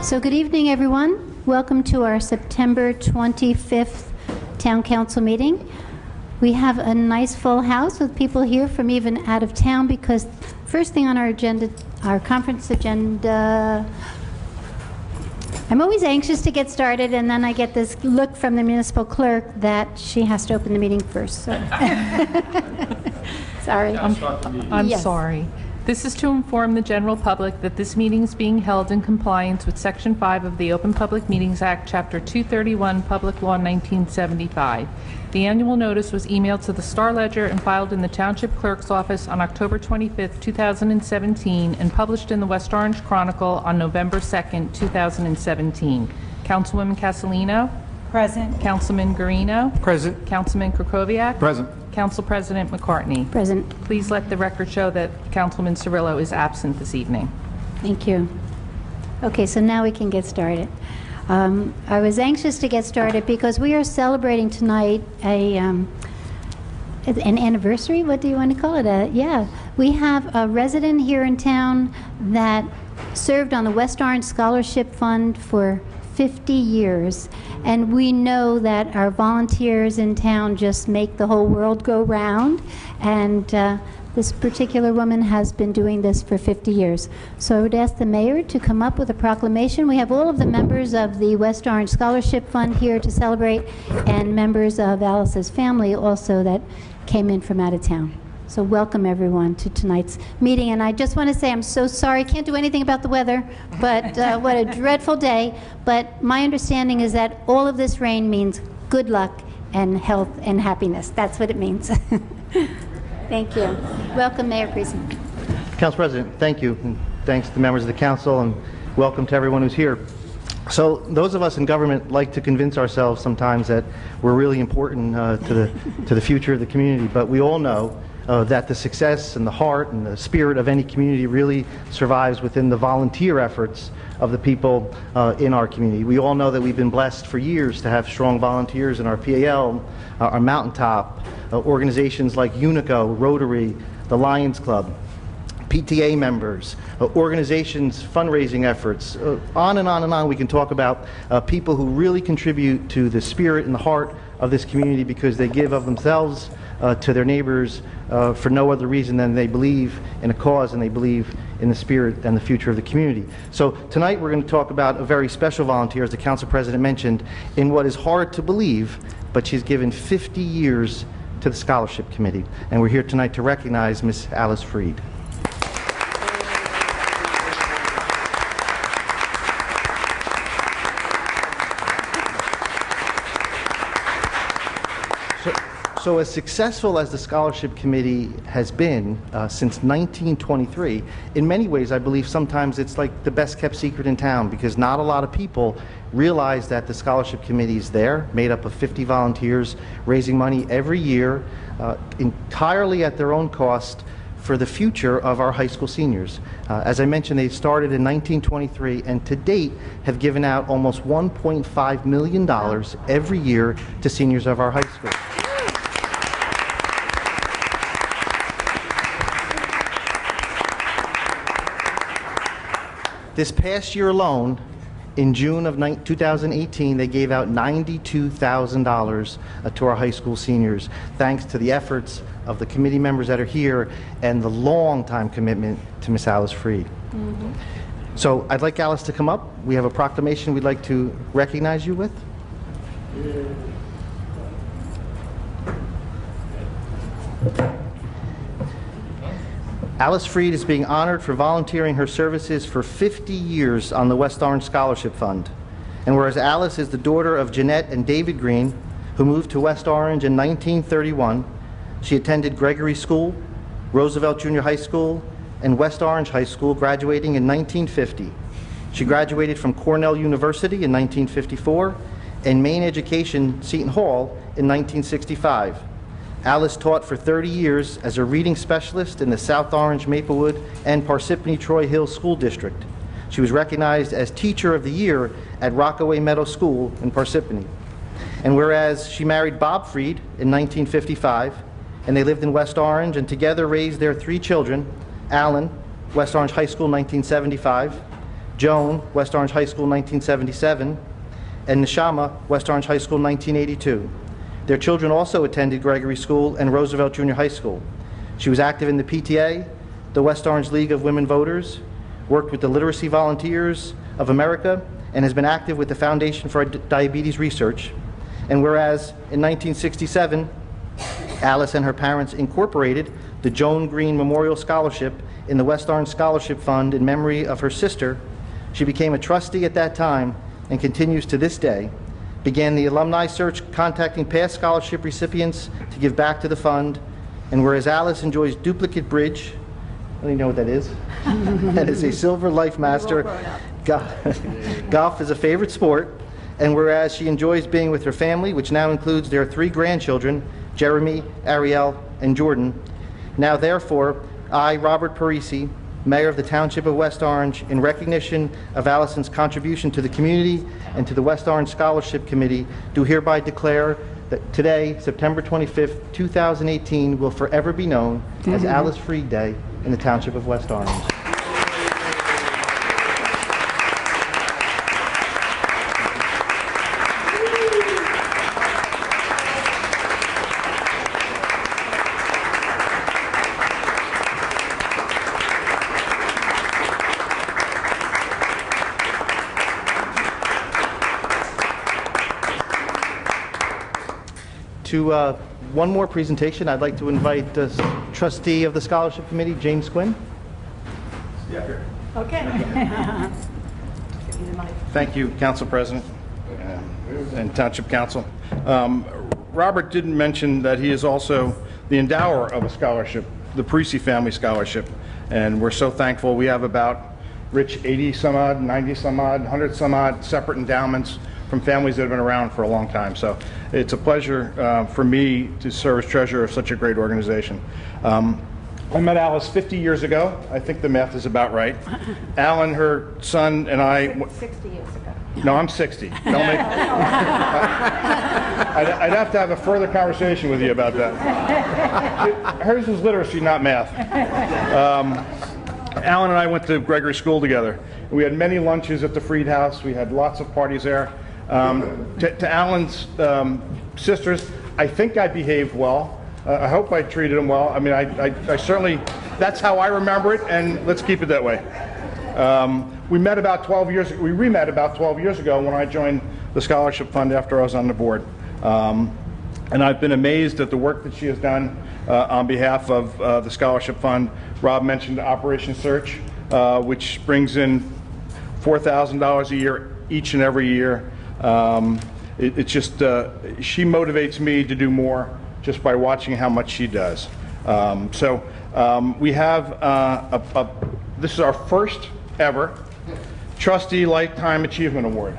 So good evening, everyone. Welcome to our September 25th Town Council meeting. We have a nice full house with people here from even out of town because first thing on our agenda, our conference agenda, I'm always anxious to get started, and then I get this look from the municipal clerk that she has to open the meeting first. So. Sorry. I'm Yes. sorry. This is to inform the general public that this meeting is being held in compliance with Section 5 of the Open Public Meetings Act, Chapter 231, Public Law 1975. The annual notice was emailed to the Star Ledger and filed in the Township Clerk's office on October 25, 2017, and published in the West Orange Chronicle on November 2, 2017. Councilwoman Castellino? Present. Councilman Guarino? Present. Councilman Krokoviac? Present. Council President McCartney? Present. Please let the record show that Councilman Cirillo is absent this evening. Thank you. Okay, so now we can get started. I was anxious to get started because we are celebrating tonight an anniversary. What do you want to call it? Yeah, we have a resident here in town that served on the West Orange Scholarship Fund for 50 years, and we know that our volunteers in town just make the whole world go round, and this particular woman has been doing this for 50 years. So I would ask the mayor to come up with a proclamation. We have all of the members of the West Orange Scholarship Fund here to celebrate, and members of Alice's family also that came in from out of town. So welcome everyone to tonight's meeting, and I just want to say I'm so sorry, can't do anything about the weather, but what a dreadful day. But my understanding is that all of this rain means good luck and health and happiness. That's what it means. Thank you. Welcome, Mayor Priestley. Council President, thank you. And thanks to the members of the council, and welcome to everyone who's here. So those of us in government like to convince ourselves sometimes that we're really important to the future of the community, but we all know that the success and the heart and the spirit of any community really survives within the volunteer efforts of the people in our community. We all know that we've been blessed for years to have strong volunteers in our PAL, our Mountaintop, organizations like Unico, Rotary, the Lions Club, PTA members, organizations, fundraising efforts, on and on and on. We can talk about people who really contribute to the spirit and the heart of this community because they give of themselves to their neighbors for no other reason than they believe in a cause and they believe in the spirit and the future of the community. So tonight we're going to talk about a very special volunteer, as the council president mentioned, in what is hard to believe, but she's given 50 years to the scholarship committee. And we're here tonight to recognize Miss Alice Freed. So as successful as the Scholarship Committee has been since 1923, in many ways I believe sometimes it's like the best kept secret in town because not a lot of people realize that the Scholarship Committee is there, made up of 50 volunteers, raising money every year, entirely at their own cost for the future of our high school seniors. As I mentioned, they started in 1923 and to date have given out almost $1.5 million every year to seniors of our high school. This past year alone, in June of 2018, they gave out $92,000 to our high school seniors, thanks to the efforts of the committee members that are here and the long-time commitment to Miss Alice Freed. Mm-hmm. So I'd like Alice to come up. We have a proclamation we'd like to recognize you with. Alice Freed is being honored for volunteering her services for 50 years on the West Orange Scholarship Fund. And whereas Alice is the daughter of Jeanette and David Green, who moved to West Orange in 1931, she attended Gregory School, Roosevelt Junior High School, and West Orange High School, graduating in 1950. She graduated from Cornell University in 1954 and Maine Education Seton Hall in 1965. Alice taught for 30 years as a reading specialist in the South Orange, Maplewood, and Parsippany-Troy Hill School District. She was recognized as Teacher of the Year at Rockaway Meadow School in Parsippany. And whereas she married Bob Freed in 1955, and they lived in West Orange and together raised their 3 children, Alan, West Orange High School 1975, Joan, West Orange High School, 1977, and Neshama, West Orange High School, 1982. Their children also attended Gregory School and Roosevelt Junior High School. She was active in the PTA, the West Orange League of Women Voters, worked with the Literacy Volunteers of America, and has been active with the Foundation for Diabetes Research. And whereas in 1967, Alice and her parents incorporated the Joan Green Memorial Scholarship in the West Orange Scholarship Fund in memory of her sister, she became a trustee at that time and continues to this day, began the alumni search contacting past scholarship recipients to give back to the fund, and whereas Alice enjoys duplicate bridge, I don't even know what that is. That is a Silver Life Master. Golf is a favorite sport, and whereas she enjoys being with her family, which now includes their 3 grandchildren, Jeremy, Ariel, and Jordan. Now therefore, I, Robert Parisi, Mayor of the Township of West Orange, in recognition of Allison's contribution to the community and to the West Orange Scholarship Committee, do hereby declare that today, September 25th, 2018, will forever be known as Alice Freed Day in the Township of West Orange. To one more presentation, I'd like to invite the trustee of the Scholarship Committee, James Quinn. Okay. Thank you, Council President and Township Council. Robert didn't mention that he is also the endower of a scholarship, the Parisi Family Scholarship, and we're so thankful. We have about, Rich, 80 some odd, 90 some odd, 100 some odd separate endowments from families that have been around for a long time. So it's a pleasure for me to serve as treasurer of such a great organization. I met Alice 50 years ago. I think the math is about right. Alan, her son, and I... 60 years ago. No, I'm 60. Don't make... I'd have to have a further conversation with you about that. Hers was literacy, not math. Alan and I went to Gregory School together. We had many lunches at the Freed House. We had lots of parties there. To Alan's sisters, I think I behaved well. I hope I treated them well. I mean, I certainly, that's how I remember it, and let's keep it that way. We met about 12 years, we re-met about 12 years ago when I joined the Scholarship Fund after I was on the board. And I've been amazed at the work that she has done on behalf of the Scholarship Fund. Rob mentioned Operation Search, which brings in $4,000 a year each and every year. It's just, she motivates me to do more just by watching how much she does. We have, this is our first ever Trustee Lifetime Achievement Award.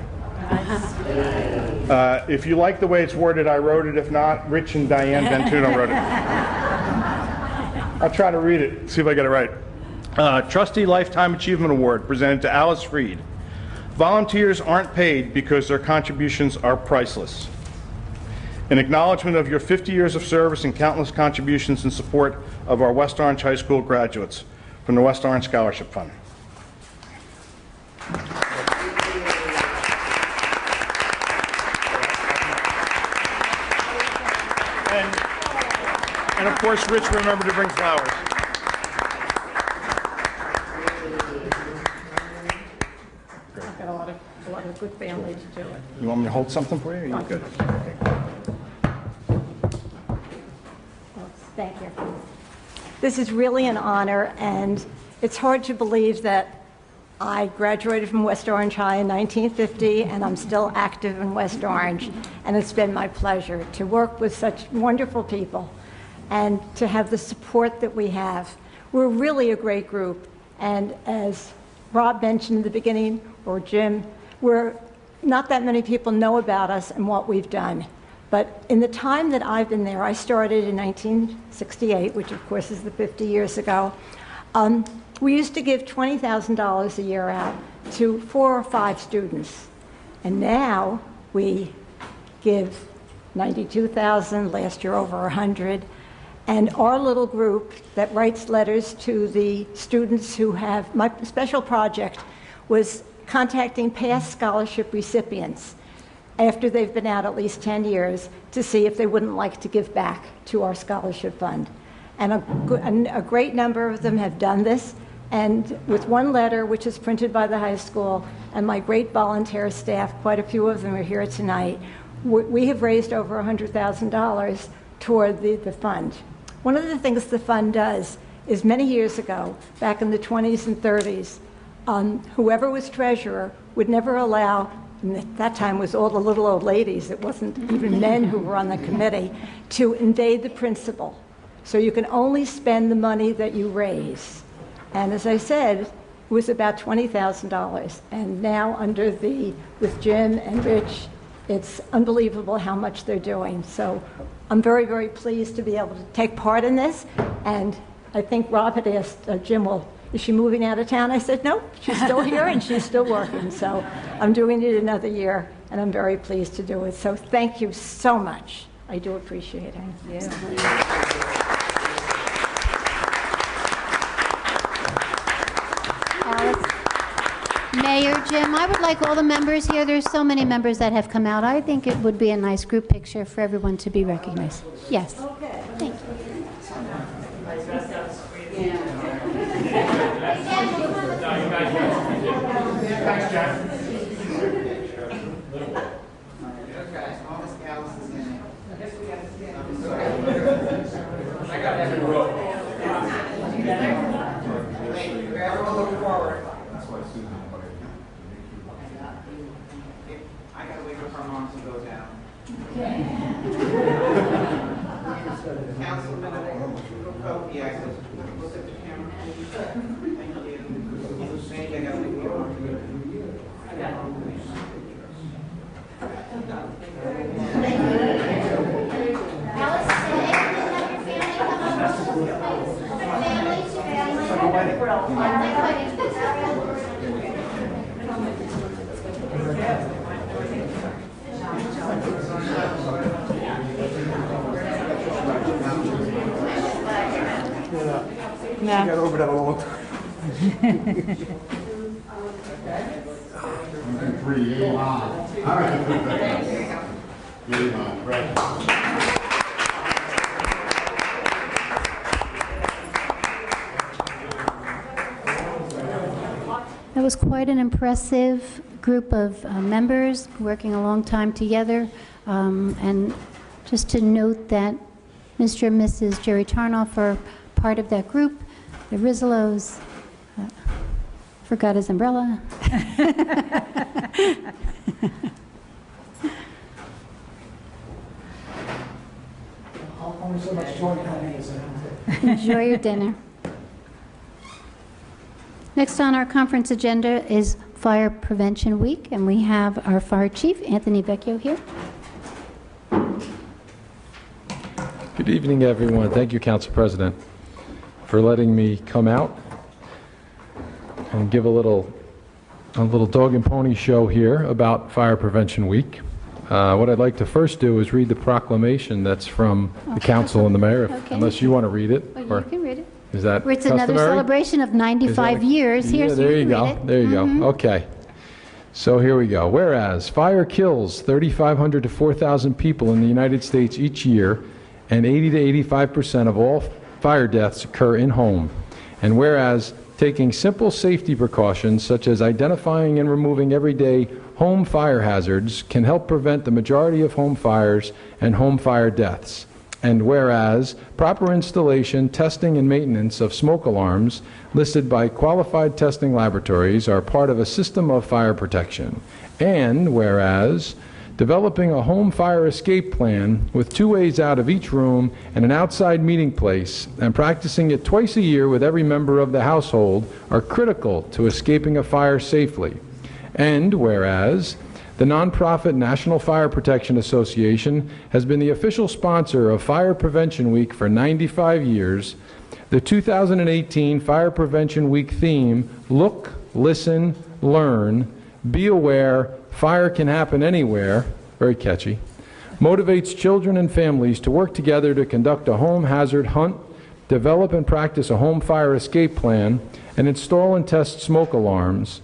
If you like the way it's worded, I wrote it. If not, Rich and Diane Ventuno wrote it. I'll try to read it, see if I get it right. Trustee Lifetime Achievement Award presented to Alice Freed. Volunteers aren't paid because their contributions are priceless. In acknowledgement of your 50 years of service and countless contributions in support of our West Orange High School graduates from the West Orange Scholarship Fund. And of course, Rich, remember to bring flowers. I've got a lot of good family to do it. You want me to hold something for you? Or are you good? Okay. Thank you. This is really an honor, and it's hard to believe that I graduated from West Orange High in 1950, and I'm still active in West Orange, and it's been my pleasure to work with such wonderful people and to have the support that we have. We're really a great group, and as Rob mentioned in the beginning, or Jim, not that many people know about us and what we've done. But in the time that I've been there, I started in 1968, which of course is the 50 years ago. We used to give $20,000 a year out to 4 or 5 students. And now we give $92,000, last year over 100. And our little group that writes letters to the students who have, my special project, was contacting past scholarship recipients after they've been out at least 10 years to see if they wouldn't like to give back to our scholarship fund. And a great number of them have done this. And with one letter, which is printed by the high school, and my great volunteer staff, quite a few of them are here tonight, we have raised over $100,000 toward the fund. One of the things the fund does is many years ago, back in the 20s and 30s, whoever was treasurer would never allow, and at that time was all the little old ladies, it wasn't even men who were on the committee, to invade the principal. So you can only spend the money that you raise. And as I said, it was about $20,000. And now with Jim and Rich, it's unbelievable how much they're doing. So I'm very, very pleased to be able to take part in this. And I think Rob had asked Jim, well, is she moving out of town? I said, no, she's still here and she's still working. So I'm doing it another year, and I'm very pleased to do it. So thank you so much. I do appreciate it. Yeah. Mayor, Jim, I would like all the members here, there's so many members that have come out. I think it would be a nice group picture for everyone to be recognized. Yes. Okay. Thank you. Thanks, Jack. I got every row. Everyone look forward. I gotta wait for our moms to go down. Councilman, oh, yeah, look at the camera. Thank you. Saying I gotta leave the order. Nah. Got over that a long time. 3, all right. That was quite an impressive group of members working a long time together. And just to note that Mr. and Mrs. Jerry Tarnoff are part of that group. The Rizzolos, forgot his umbrella. Only so much joy coming is Enjoy your dinner. Next on our conference agenda is Fire Prevention Week, and we have our Fire Chief, Anthony Vecchio, here. Good evening, everyone. Thank you, Council President, for letting me come out and give a little dog and pony show here about Fire Prevention Week. What I'd like to first do is read the proclamation that's from the council and the mayor, unless you want to read it. Well, you can read it. Is that It's another customary? celebration of 95 years. Here, Yeah, so there you you can go. read it. There you go. Okay. So here we go. Whereas fire kills 3,500 to 4,000 people in the United States each year, and 80 to 85% of all fire deaths occur in home. And whereas taking simple safety precautions such as identifying and removing everyday home fire hazards can help prevent the majority of home fires and home fire deaths. And whereas proper installation, testing, and maintenance of smoke alarms listed by qualified testing laboratories are part of a system of fire protection. And whereas developing a home fire escape plan with 2 ways out of each room and an outside meeting place and practicing it twice a year with every member of the household are critical to escaping a fire safely. And whereas the nonprofit National Fire Protection Association has been the official sponsor of Fire Prevention Week for 95 years, the 2018 Fire Prevention Week theme, Look, Listen, Learn, Be Aware, Fire Can Happen Anywhere, very catchy, motivates children and families to work together to conduct a home hazard hunt, develop and practice a home fire escape plan, and install and test smoke alarms.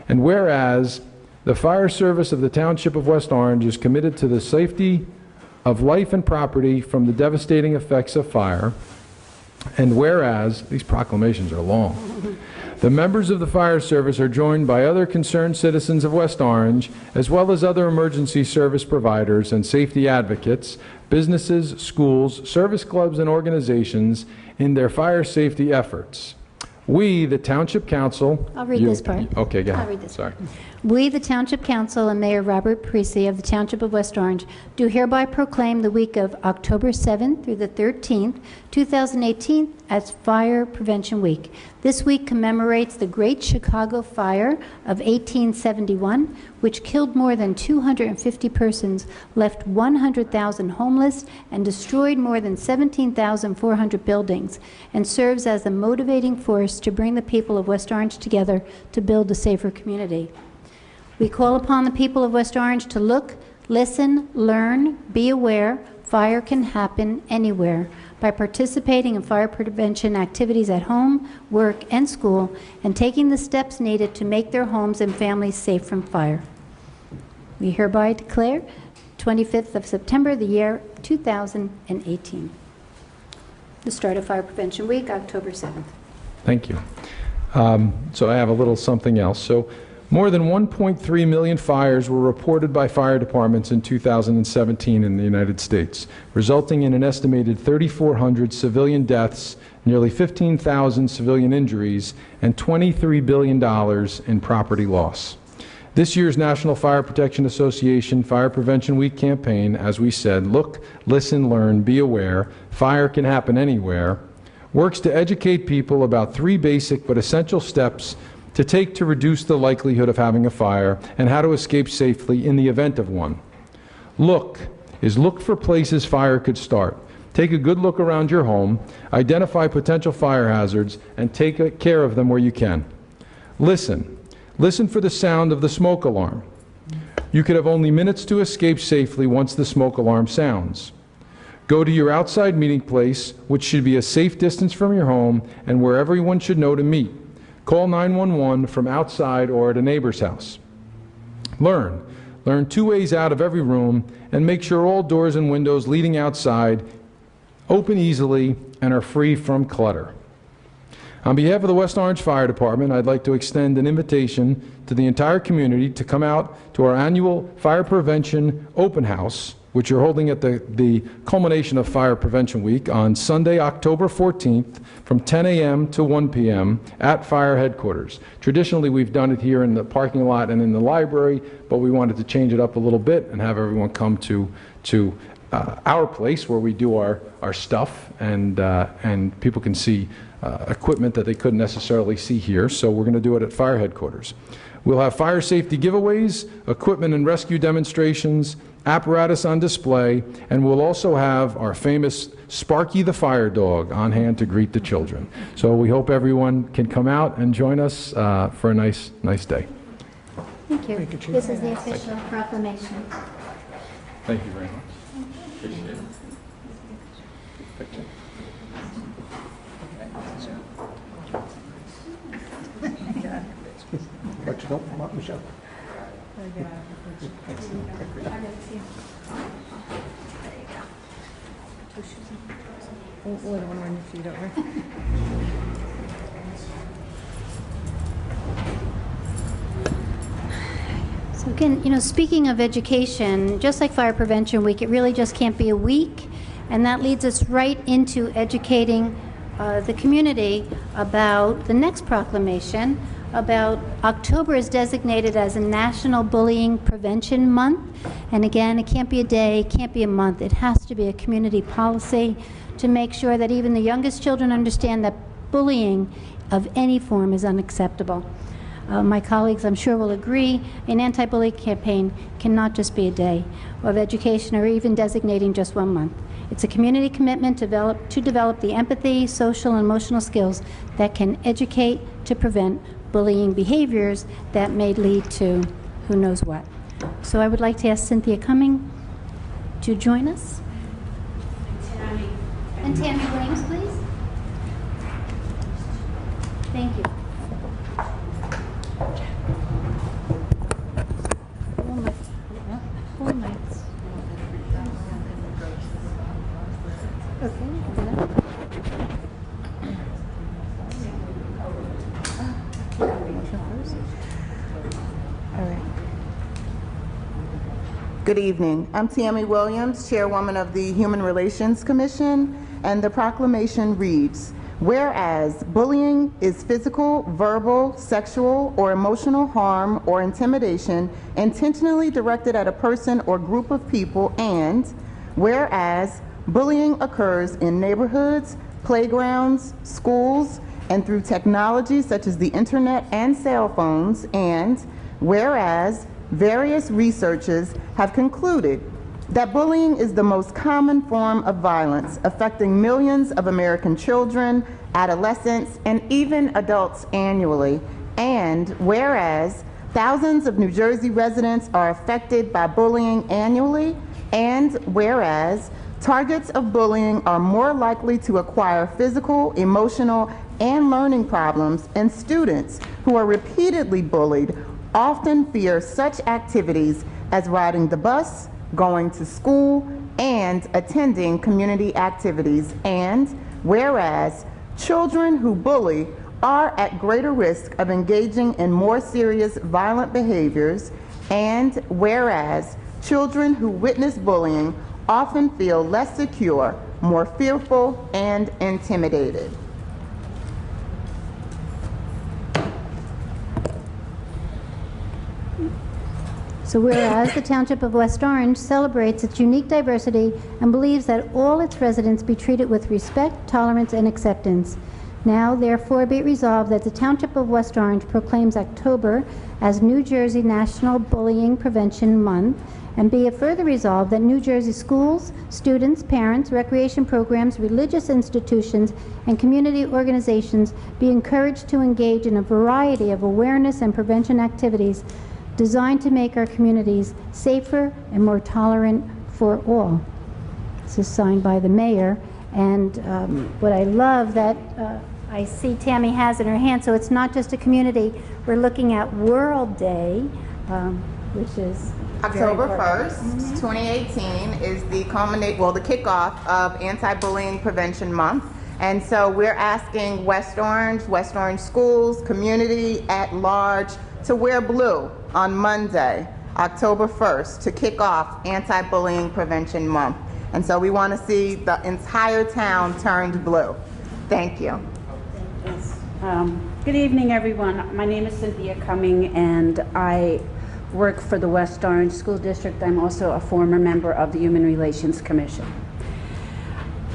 And whereas the fire service of the Township of West Orange is committed to the safety of life and property from the devastating effects of fire, and whereas, these proclamations are long, the members of the fire service are joined by other concerned citizens of West Orange, as well as other emergency service providers and safety advocates, businesses, schools, service clubs, and organizations in their fire safety efforts. We, the Township Council... I'll read this part. Okay, go ahead. I'll read this. Sorry. We, the Township Council and Mayor Robert Parisi of the Township of West Orange, do hereby proclaim the week of October 7th through the 13th, 2018 as Fire Prevention Week. This week commemorates the Great Chicago Fire of 1871, which killed more than 250 persons, left 100,000 homeless, and destroyed more than 17,400 buildings, and serves as a motivating force to bring the people of West Orange together to build a safer community. We call upon the people of West Orange to look, listen, learn, be aware. Fire can happen anywhere by participating in fire prevention activities at home, work, and school, and taking the steps needed to make their homes and families safe from fire. We hereby declare 25th of September, the year 2018. The start of Fire Prevention Week, October 7th. Thank you. So I have a little something else. So more than 1.3 million fires were reported by fire departments in 2017 in the United States, resulting in an estimated 3,400 civilian deaths, nearly 15,000 civilian injuries, and $23 billion in property loss. This year's National Fire Protection Association Fire Prevention Week campaign, as we said, look, listen, learn, be aware, fire can happen anywhere, works to educate people about 3 basic but essential steps to take to reduce the likelihood of having a fire and how to escape safely in the event of one. Look is look for places fire could start. Take a good look around your home, identify potential fire hazards, and take care of them where you can. Listen. Listen for the sound of the smoke alarm. You could have only minutes to escape safely once the smoke alarm sounds. Go to your outside meeting place, which should be a safe distance from your home and where everyone should know to meet. Call 911 from outside or at a neighbor's house. Learn. Learn 2 ways out of every room and make sure all doors and windows leading outside open easily and are free from clutter. On behalf of the West Orange Fire Department, I'd like to extend an invitation to the entire community to come out to our annual Fire Prevention Open House, which you're holding at the culmination of Fire Prevention Week on Sunday, October 14th from 10 a.m. to 1 p.m. at Fire Headquarters. Traditionally, we've done it here in the parking lot and in the library, but we wanted to change it up a little bit and have everyone come to our place where we do our stuff, and people can see equipment that they couldn't necessarily see here, so we're going to do it at Fire Headquarters. We'll have fire safety giveaways, equipment and rescue demonstrations, apparatus on display, and we'll also have our famous Sparky the Fire Dog on hand to greet the children. So we hope everyone can come out and join us for a nice day. Thank you. This is the official proclamation. Thank you very much. Appreciate it. Picture. Michelle. So again, speaking of education, just like Fire Prevention Week, it really just can't be a week, and that leads us right into educating the community about the next proclamation. About October is designated as a National Bullying Prevention Month, and again, it can't be a day, it can't be a month, it has to be a community policy to make sure that even the youngest children understand that bullying of any form is unacceptable. My colleagues, I'm sure, will agree, an anti-bullying campaign cannot just be a day of education or even designating just 1 month. It's a community commitment to develop the empathy, social, and emotional skills that can educate to prevent bullying behaviors that may lead to who knows what. So I would like to ask Cynthia Cumming to join us. And Tammy Williams, please. Thank you. Good evening. I'm Tammy Williams, Chairwoman of the Human Relations Commission, and the proclamation reads, whereas bullying is physical, verbal, sexual, or emotional harm or intimidation intentionally directed at a person or group of people, and whereas bullying occurs in neighborhoods, playgrounds, schools, and through technology such as the internet and cell phones, and whereas various researchers have concluded that bullying is the most common form of violence affecting millions of American children, adolescents, and even adults annually, and whereas thousands of New Jersey residents are affected by bullying annually, and whereas targets of bullying are more likely to acquire physical, emotional, and learning problems, and students who are repeatedly bullied often fear such activities as riding the bus, going to school, and attending community activities, and whereas children who bully are at greater risk of engaging in more serious violent behaviors, and whereas children who witness bullying often feel less secure, more fearful, and intimidated. So whereas the Township of West Orange celebrates its unique diversity and believes that all its residents be treated with respect, tolerance, and acceptance. Now, therefore, be it resolved that the Township of West Orange proclaims October as New Jersey National Bullying Prevention Month, and be it further resolved that New Jersey schools, students, parents, recreation programs, religious institutions, and community organizations be encouraged to engage in a variety of awareness and prevention activities designed to make our communities safer and more tolerant for all. This is signed by the mayor, and what I love that I see Tammy has in her hand, so it's not just a community, we're looking at World Day, which is October 1st, 2018 is the kickoff of Anti-Bullying Prevention Month. And so we're asking West Orange schools, community at large to wear blue on Monday, October 1st, to kick off Anti-Bullying Prevention Month. And so we want to see the entire town turned blue. Thank you. Good evening, everyone. My name is Cynthia Cumming, and I work for the West Orange School District. I'm also a former member of the Human Relations Commission.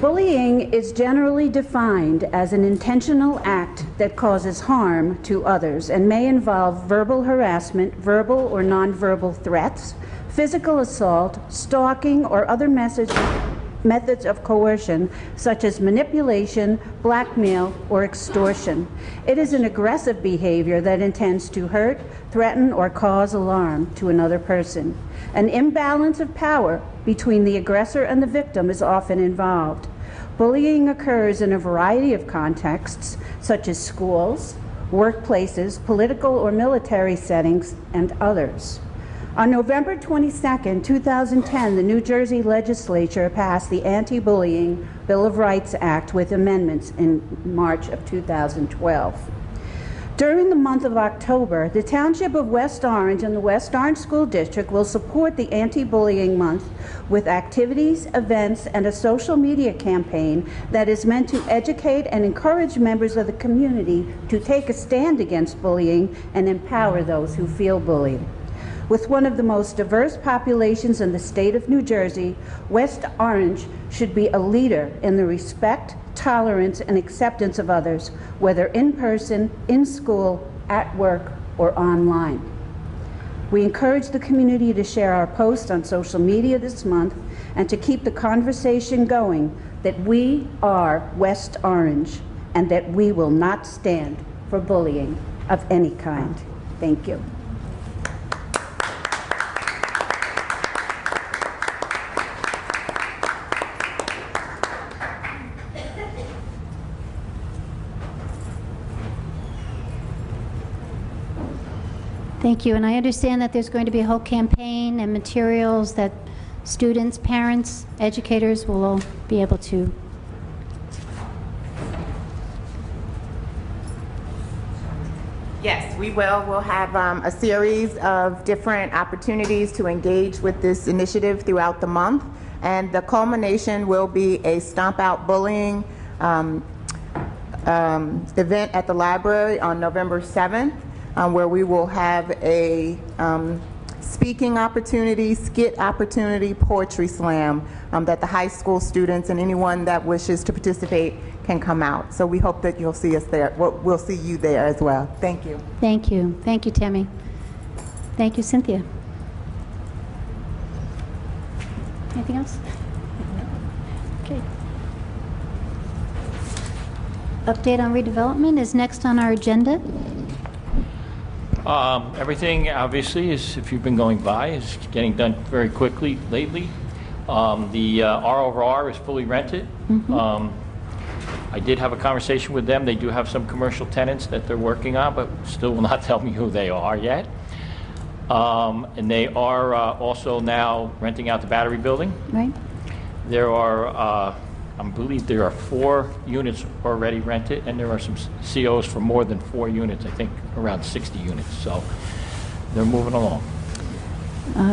Bullying is generally defined as an intentional act that causes harm to others and may involve verbal harassment, verbal or nonverbal threats, physical assault, stalking, or other methods of coercion, such as manipulation, blackmail, or extortion. It is an aggressive behavior that intends to hurt, threaten, or cause alarm to another person. An imbalance of power between the aggressor and the victim is often involved. Bullying occurs in a variety of contexts, such as schools, workplaces, political or military settings, and others. On November 22, 2010, the New Jersey Legislature passed the Anti-Bullying Bill of Rights Act with amendments in March of 2012. During the month of October, the Township of West Orange and the West Orange School District will support the Anti-Bullying Month with activities, events, and a social media campaign that is meant to educate and encourage members of the community to take a stand against bullying and empower those who feel bullied. With one of the most diverse populations in the state of New Jersey, West Orange should be a leader in the respect, tolerance, and acceptance of others, whether in person, in school, at work, or online. We encourage the community to share our posts on social media this month and to keep the conversation going that we are West Orange and that we will not stand for bullying of any kind. Thank you. Thank you, and I understand that there's going to be a whole campaign and materials that students, parents, educators will all be able to. Yes, we will. We'll have a series of different opportunities to engage with this initiative throughout the month. And the culmination will be a Stomp Out Bullying event at the library on November 7th, where we will have a speaking opportunity, skit opportunity, poetry slam that the high school students and anyone that wishes to participate can come out. So we hope that you'll see us there. We'll see you there as well. Thank you. Thank you. Thank you, Tammy. Thank you, Cynthia. Anything else? Okay. Update on redevelopment is next on our agenda. Everything, obviously, is, if you've been going by, is getting done very quickly lately. The R/R is fully rented. I did have a conversation with them. They do have some commercial tenants that they're working on, but still will not tell me who they are yet. And they are also now renting out the Battery building. Right. There are, I believe there are 4 units already rented, and there are some COs for more than 4 units, I think around 60 units. So they're moving along.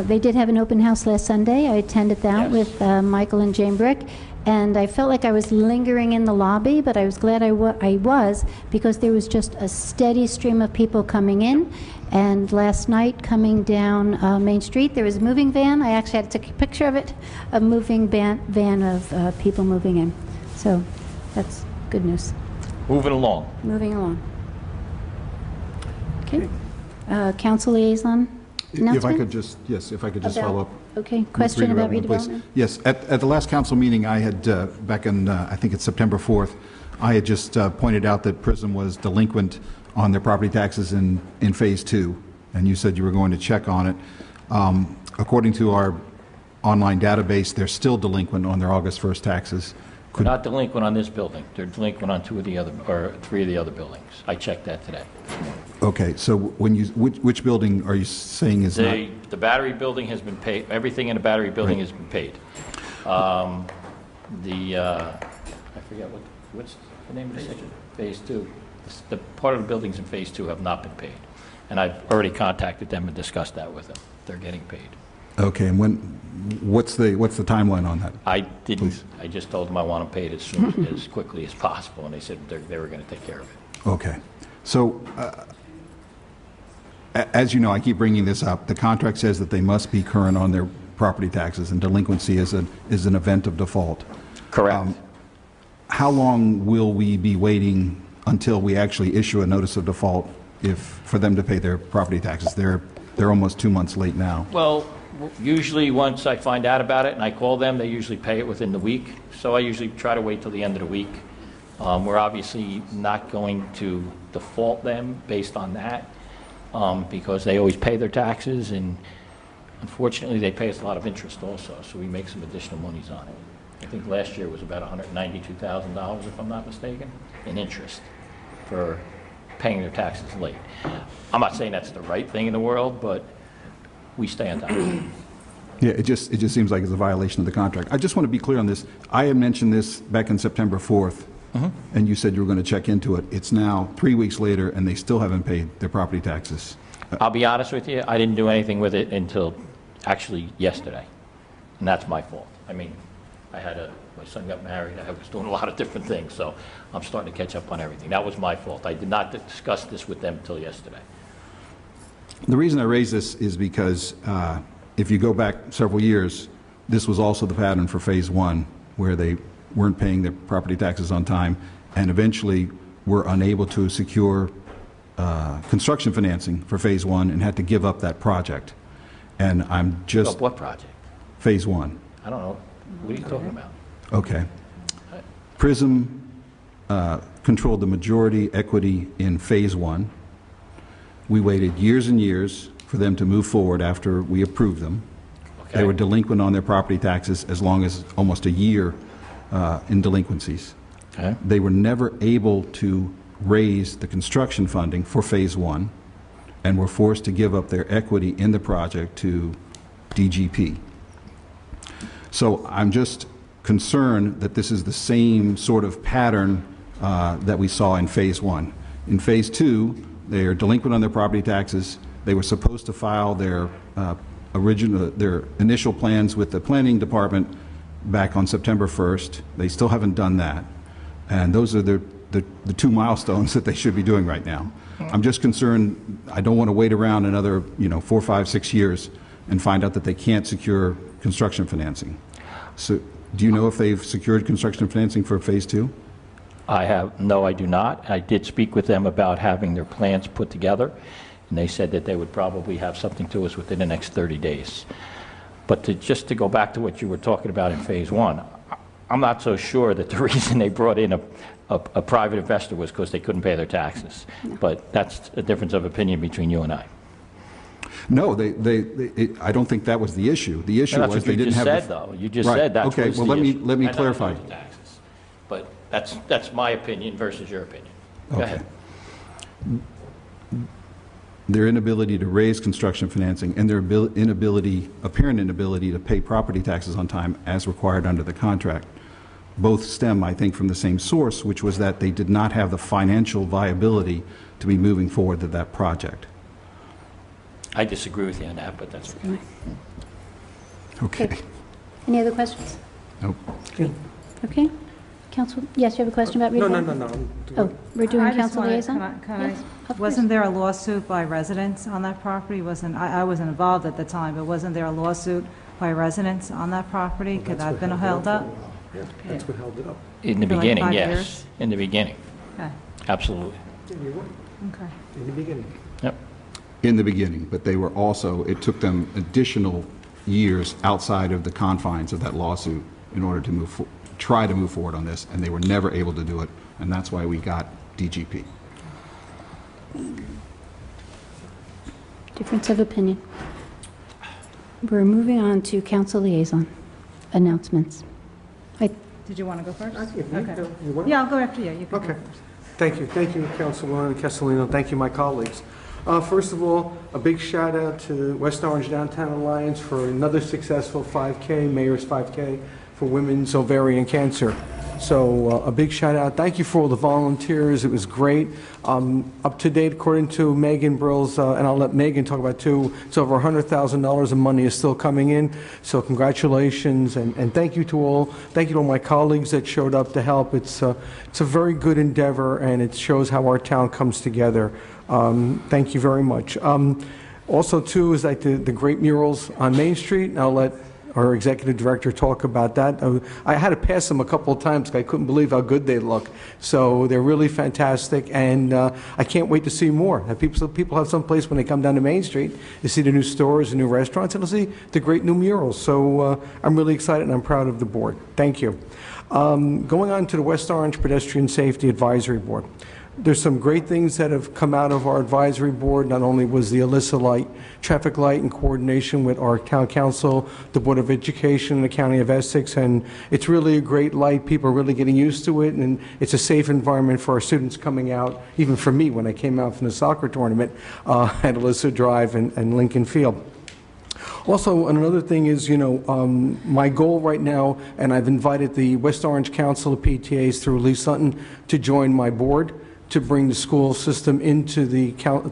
They did have an open house last Sunday. I attended that Yes. with Michael and Jane Brick, and I felt like I was lingering in the lobby, but I was glad I was, because there was just a steady stream of people coming in. And last night, coming down Main Street, there was a moving van. I actually had to take a picture of it, a moving van of people moving in. So that's good news. Moving along. Moving along. Okay. Council liaison announcement? If I could just, yes, if I could just About- follow up. Okay, question about please. redevelopment? Yes, at the last council meeting, I had, back in, I think it's September 4th, I had just pointed out that Prism was delinquent on their property taxes in Phase 2, and you said you were going to check on it. According to our online database, they're still delinquent on their August 1st taxes. They're not delinquent on this building. They're delinquent on 2 of the other, or 3 of the other buildings. I checked that today. Okay, so when you, which building are you saying is not? The Battery building has been paid. Everything in the Battery building has been paid. I forget what's the name of the section? Phase 2. The part of the buildings in Phase 2 have not been paid, and I've already contacted them and discussed that with them. They're getting paid. Okay, and what's the timeline on that? I didn't. Please. I just told them I want them paid as soon as quickly as possible, and they said they were going to take care of it. Okay. So, as you know, I keep bringing this up. The contract says that they must be current on their property taxes, and delinquency is an event of default. Correct. How long will we be waiting until we actually issue a notice of default for them to pay their property taxes? They're almost 2 months late now. Well, usually once I find out about it and I call them, they usually pay it within the week. So I usually try to wait till the end of the week. We're obviously not going to default them based on that because they always pay their taxes, and unfortunately they pay us a lot of interest also, so we make some additional monies on it. I think last year was about $192,000, if I'm not mistaken, in interest for paying their taxes late. I'm not saying that's the right thing in the world, but we stay on top of it. Yeah, it just seems like it's a violation of the contract. I just want to be clear on this. I had mentioned this back in September 4th, and you said you were going to check into it. It's now 3 weeks later, and they still haven't paid their property taxes. I'll be honest with you, I didn't do anything with it until actually yesterday, and that's my fault. I mean, my son got married, I was doing a lot of different things, so I'm starting to catch up on everything. That was my fault. I did not discuss this with them until yesterday. The reason I raise this is because if you go back several years, this was also the pattern for Phase 1, where they weren't paying their property taxes on time, and eventually were unable to secure construction financing for Phase 1 and had to give up that project. And I'm just... What project? Phase 1. I don't know. What are you talking about? Okay. Prism controlled the majority equity in Phase 1. We waited years and years for them to move forward after we approved them. Okay. They were delinquent on their property taxes as long as almost a year in delinquencies. Okay. They were never able to raise the construction funding for Phase 1 and were forced to give up their equity in the project to DGP. So I'm just concerned that this is the same sort of pattern that we saw in Phase 1. In Phase 2, They are delinquent on their property taxes. They were supposed to file their their initial plans with the planning department back on September 1st. They still haven't done that. And those are the two milestones that they should be doing right now. I'm just concerned, I don't want to wait around another 4, 5, 6 years and find out that they can't secure construction financing. So do you know if they've secured construction financing for phase 2? No, I do not. I did speak with them about having their plans put together, and they said that they would probably have something to us within the next 30 days. But just to go back to what you were talking about in phase 1, I'm not so sure that the reason they brought in a private investor was because they couldn't pay their taxes. No. But that's a difference of opinion between you and I. No, I don't think that was the issue. The issue was they didn't have. That's what you just said, though. You just said that was the issue. Okay, well, let me clarify. Taxes. But that's my opinion versus your opinion. Go ahead. Their inability to raise construction financing and their apparent inability to pay property taxes on time as required under the contract both stem, I think, from the same source, which was that they did not have the financial viability to be moving forward with that project. I disagree with you on that, but that's okay. Okay. Any other questions? Nope. Okay. Council, yes, you have a question about redevelopment? No. Oh, we're doing council liaison? Yes, wasn't there a lawsuit by residents on that property? I wasn't involved at the time, but wasn't there a lawsuit by residents on that property? Could that have been held up? Yeah, that's what held it up. In the beginning, like 5 yes. years? In the beginning. Okay. Absolutely. Okay. In the beginning. Yep. In the beginning, but they were also, it took them additional years outside of the confines of that lawsuit in order to try to move forward on this, and they were never able to do it, and that's why we got DGP. Difference of opinion. We're moving on to council liaison announcements. Did you want to go first? Okay. Yeah, I'll go after you. You can Okay. go first. Thank you. Thank you, Councilwoman Castellino. Thank you, my colleagues. First of all, a big shout out to the West Orange Downtown Alliance for another successful 5K, Mayor's 5K for women's ovarian cancer. So a big shout out. Thank you for all the volunteers. It was great. Up to date, according to Megan Brills, and I'll let Megan talk about it too, it's over $100,000 of money is still coming in. So congratulations and thank you to all. Thank you to all my colleagues that showed up to help. It's a very good endeavor, and it shows how our town comes together. Thank you very much. Also too is like the great murals on Main Street, and I'll let our executive director talk about that. I had to pass them a couple of times because I couldn't believe how good they look. So they're really fantastic, and I can't wait to see more. People have some place when they come down to Main Street to see the new stores and new restaurants, and to see the great new murals. So I'm really excited, and I'm proud of the board. Thank you. Going on to the West Orange Pedestrian Safety Advisory Board. There's some great things that have come out of our advisory board. Not only was the Alyssa light, traffic light in coordination with our town council, the Board of Education in the County of Essex, and it's really a great light. People are really getting used to it, and it's a safe environment for our students coming out, even for me when I came out from the soccer tournament at Alyssa Drive and Lincoln Field. Also, another thing is, my goal right now, and I've invited the West Orange Council of PTAs through Lee Sutton to join my board, to bring the school system into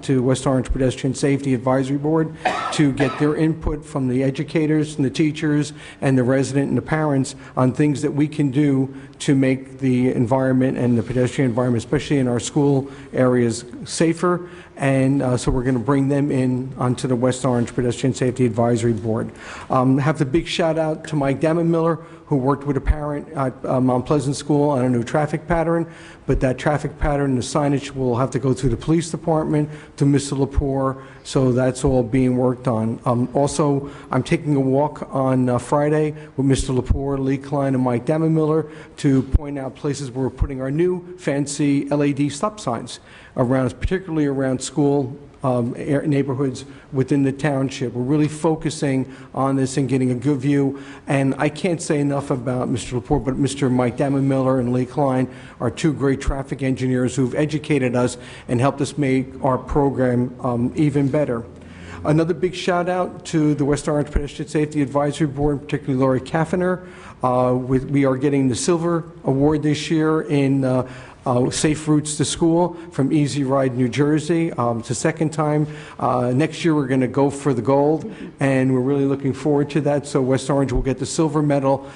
to West Orange Pedestrian Safety Advisory Board to get their input from the educators and the teachers and the resident and the parents on things that we can do to make the environment and the pedestrian environment, especially in our school areas, safer. And so we're going to bring them in onto the West Orange Pedestrian Safety Advisory Board. Have the big shout out to Mike Dammamiller, who worked with a parent at Mount Pleasant School on a new traffic pattern, but that traffic pattern, the signage will have to go through the police department, to Mr. Lepore, so that's all being worked on. Also, I'm taking a walk on Friday with Mr. Lepore, Lee Klein, and Mike Dammamiller to point out places where we're putting our new fancy LED stop signs around, particularly around school neighborhoods within the township. We're really focusing on this and getting a good view. And I can't say enough about Mr. Lepore, but Mr. Mike Dammamiller and Lee Klein are two great traffic engineers who've educated us and helped us make our program even better. Another big shout out to the West Orange Pedestrian Safety Advisory Board, particularly Lori Kaffner. We are getting the Silver Award this year in Safe Routes to School from Easy Ride, New Jersey. It's the second time. Next year we're going to go for the gold, and we're really looking forward to that. So West Orange will get the silver medal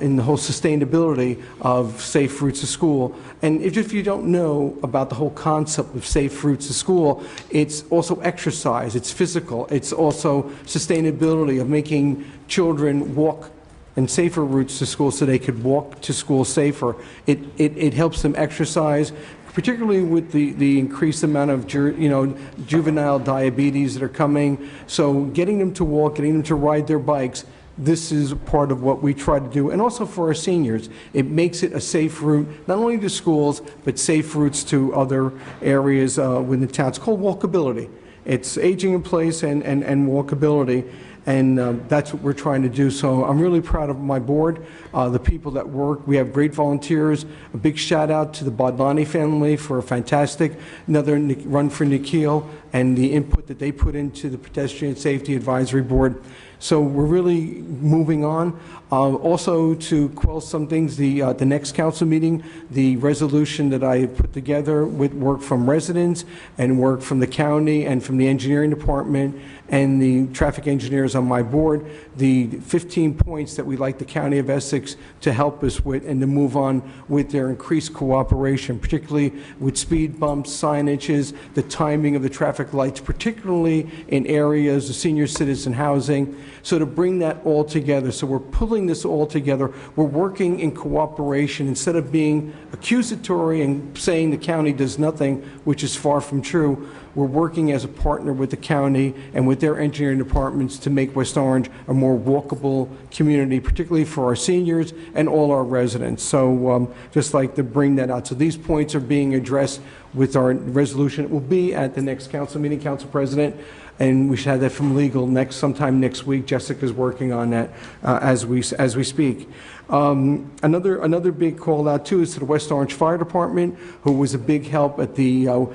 in the whole sustainability of Safe Routes to School. And if you don't know about the whole concept of Safe Routes to School, it's also exercise, it's physical, it's also sustainability of making children walk and safer routes to school so they could walk to school safer. It helps them exercise, particularly with the increased amount of juvenile diabetes that are coming. So getting them to walk, getting them to ride their bikes, this is part of what we try to do. And also for our seniors, it makes it a safe route, not only to schools, but safe routes to other areas within the town. It's called walkability. It's aging in place and walkability. And that's what we're trying to do. So I'm really proud of my board, the people that work. We have great volunteers. A big shout out to the Bodlani family for a fantastic another run for Nikhil and the input that they put into the Pedestrian Safety Advisory Board. So we're really moving on. Also, to quell some things, the next council meeting, the resolution that I put together with work from residents and work from the county and from the engineering department and the traffic engineers on my board, the 15 points that we'd like the County of Essex to help us with and to move on with their increased cooperation, particularly with speed bumps, signages, the timing of the traffic lights, particularly in areas of senior citizen housing. So to bring that all together, so we're pulling this all together, we're working in cooperation instead of being accusatory and saying the county does nothing, which is far from true. We're working as a partner with the county and with their engineering departments to make West Orange a more walkable community, particularly for our seniors and all our residents. So just like to bring that out. So these points are being addressed with our resolution. It will be at the next council meeting, Council President, and we should have that from legal sometime next week. Jessica's working on that as we speak. Another big call out too is to the West Orange Fire Department, who was a big help at the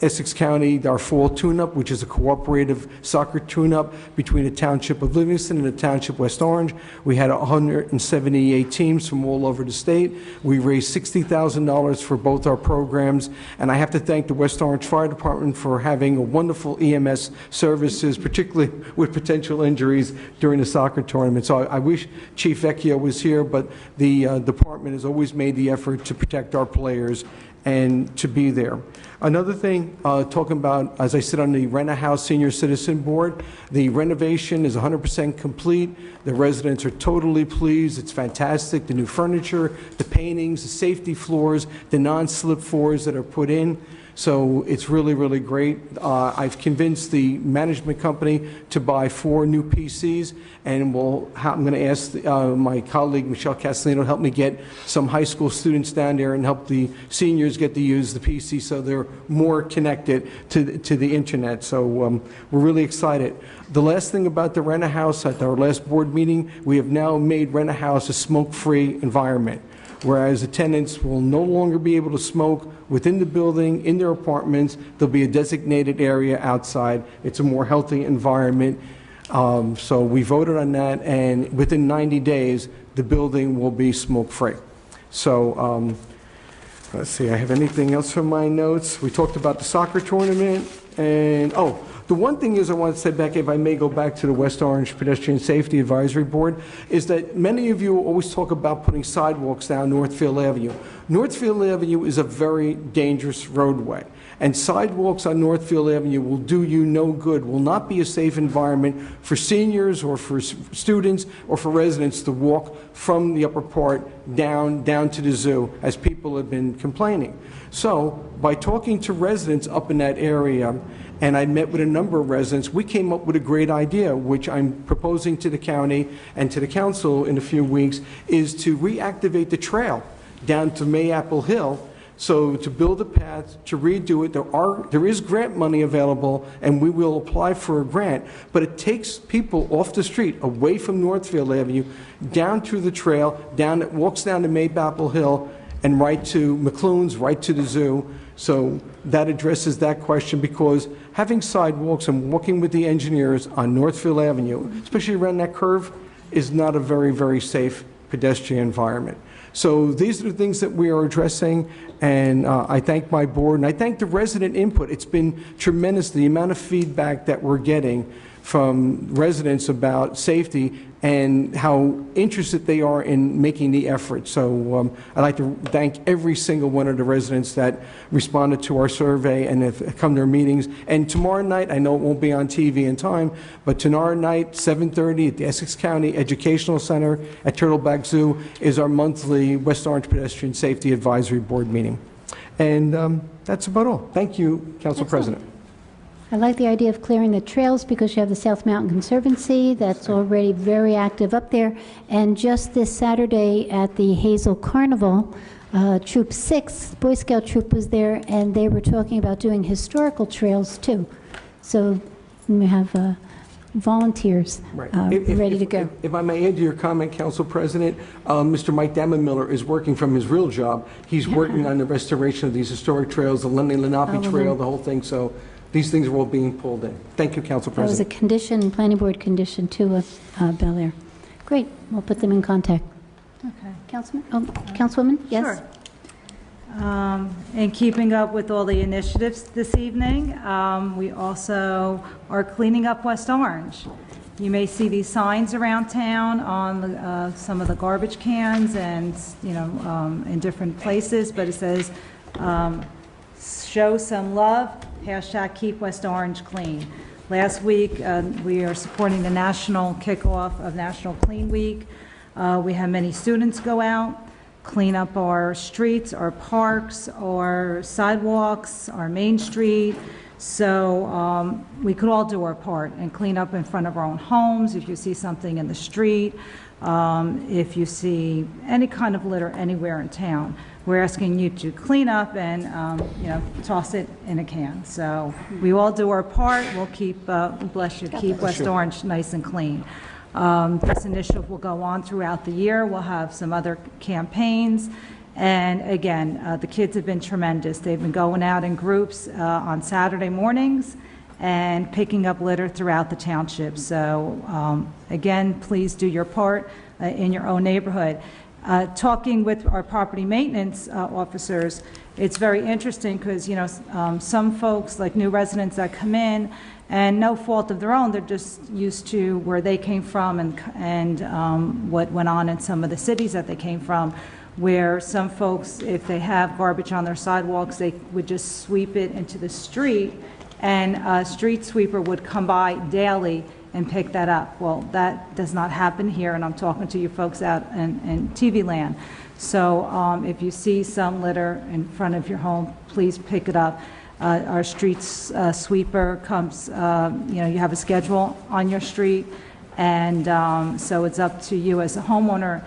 Essex County, our fall tune-up, which is a cooperative soccer tune-up between the Township of Livingston and the Township of West Orange. We had 178 teams from all over the state. We raised $60,000 for both our programs, and I have to thank the West Orange Fire Department for having a wonderful EMS services, particularly with potential injuries during the soccer tournament. So I wish Chief Vecchio was here, but the department has always made the effort to protect our players and to be there. Another thing, talking about, as I sit on the Rent-A-House Senior Citizen Board, the renovation is 100% complete. The residents are totally pleased. It's fantastic. The new furniture, the paintings, the safety floors, the non-slip floors that are put in. So it's really, really great. I've convinced the management company to buy 4 new PCs, and I'm going to ask my colleague Michelle Castellino to help me get some high school students down there and help the seniors get to use the PC so they're more connected to the internet. So we're really excited. The last thing about the Rent-A-House, at our last board meeting, we have now made Rent-A-House a smoke-free environment, whereas the tenants will no longer be able to smoke within the building, in their apartments. There'll be a designated area outside. It's a more healthy environment. So we voted on that, and within 90 days, the building will be smoke-free. So let's see, I have anything else from my notes? We talked about the soccer tournament, and the one thing is I want to say back, if I may go back to the West Orange Pedestrian Safety Advisory Board, is that many of you always talk about putting sidewalks down Northfield Avenue. Northfield Avenue is a very dangerous roadway, and sidewalks on Northfield Avenue will do you no good, will not be a safe environment for seniors or for students or for residents to walk from the upper part down to the zoo, as people have been complaining. So by talking to residents up in that area, and I met with a number of residents, we came up with a great idea, which I'm proposing to the county and to the council in a few weeks, is to reactivate the trail down to Mayapple Hill. So to build a path, to redo it, there is grant money available, and we will apply for a grant, but it takes people off the street, away from Northfield Avenue, down through the trail, walks down to Mayapple Hill, and right to McClune's, right to the zoo. So that addresses that question, because having sidewalks and walking with the engineers on Northfield Avenue, especially around that curve, is not a very, very safe pedestrian environment. So these are the things that we are addressing, and I thank my board, and I thank the resident input. It's been tremendous, the amount of feedback that we're getting from residents about safety and how interested they are in making the effort. So I'd like to thank every single one of the residents that responded to our survey and have come to our meetings. And tomorrow night, I know it won't be on TV in time, but tomorrow night, 7:30 at the Essex County Educational Center at Turtleback Zoo is our monthly West Orange Pedestrian Safety Advisory Board meeting. And that's about all. Thank you, Council President. I like the idea of clearing the trails because you have the South Mountain Conservancy that's already very active up there. And just this Saturday at the Hazel Carnival, Troop 6, Boy Scout Troop was there, and they were talking about doing historical trails too. So we have volunteers ready to go. If I may add to your comment, Council President, Mr. Mike Dammamiller is working from his real job. He's working on the restoration of these historic trails, the Lenny Lenape Trail, the whole thing. So these things are all being pulled in. Thank you, Council President. That was a condition, planning board condition too of Bel Air. Great, we'll put them in contact. Okay. Councilman, Councilwoman, yes? Sure. In keeping up with all the initiatives this evening, we also are cleaning up West Orange. You may see these signs around town on some of the garbage cans and, in different places, but it says, show some love, hashtag keep West Orange clean. Last week, we are supporting the national kickoff of National Clean Week. We have many students go out, clean up our streets, our parks, our sidewalks, our main street. So we could all do our part and clean up in front of our own homes. If you see something in the street, if you see any kind of litter anywhere in town, we're asking you to clean up and toss it in a can. So we all do our part. We'll keep, bless you, keep West Orange nice and clean. This initiative will go on throughout the year. We'll have some other campaigns. And again, the kids have been tremendous. They've been going out in groups on Saturday mornings and picking up litter throughout the township. So again, please do your part in your own neighborhood. Talking with our property maintenance officers, it's very interesting because, some folks, like new residents that come in, and no fault of their own, they're just used to where they came from and what went on in some of the cities that they came from, where some folks, if they have garbage on their sidewalks, they would just sweep it into the street, and a street sweeper would come by daily and pick that up. Well, that does not happen here, and I'm talking to you folks out in TV land. So if you see some litter in front of your home, please pick it up. Our street sweeper comes, you have a schedule on your street, and so it's up to you as a homeowner,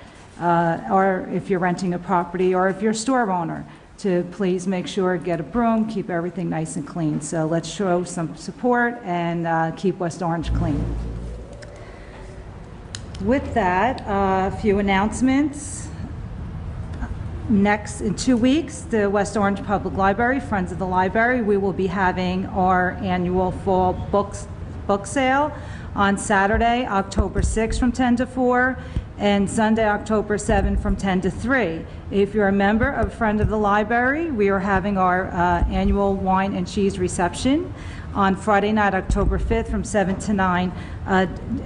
or if you're renting a property, or if you're a store owner, to please make sure, get a broom, keep everything nice and clean. So let's show some support and keep West Orange clean. With that, a few announcements. Next, in 2 weeks, the West Orange Public Library, Friends of the Library, we will be having our annual fall book sale on Saturday, October 6th from 10 to 4, and Sunday, October 7th from 10 to 3. If you're a member of Friend of the Library, we are having our annual wine and cheese reception on Friday night, October 5th from 7 to 9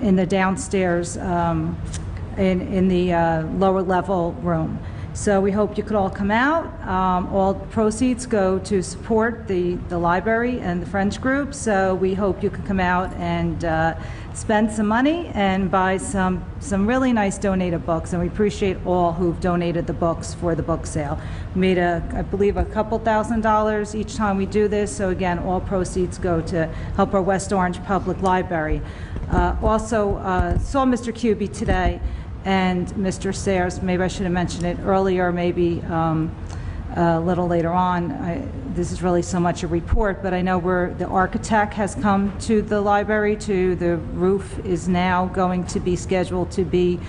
in the downstairs in the lower level room. So we hope you could all come out. All proceeds go to support the library and the Friends group, so we hope you could come out and spend some money and buy some really nice donated books, and we appreciate all who've donated the books for the book sale. We made, I believe, a couple $1,000s each time we do this, so again, all proceeds go to help our West Orange Public Library. Also, saw Mr. Kuby today, and Mr. Sayers. Maybe I should have mentioned it earlier, maybe a little later on. This is really so much a report, but I know the architect has come to the library. The roof is now going to be scheduled to be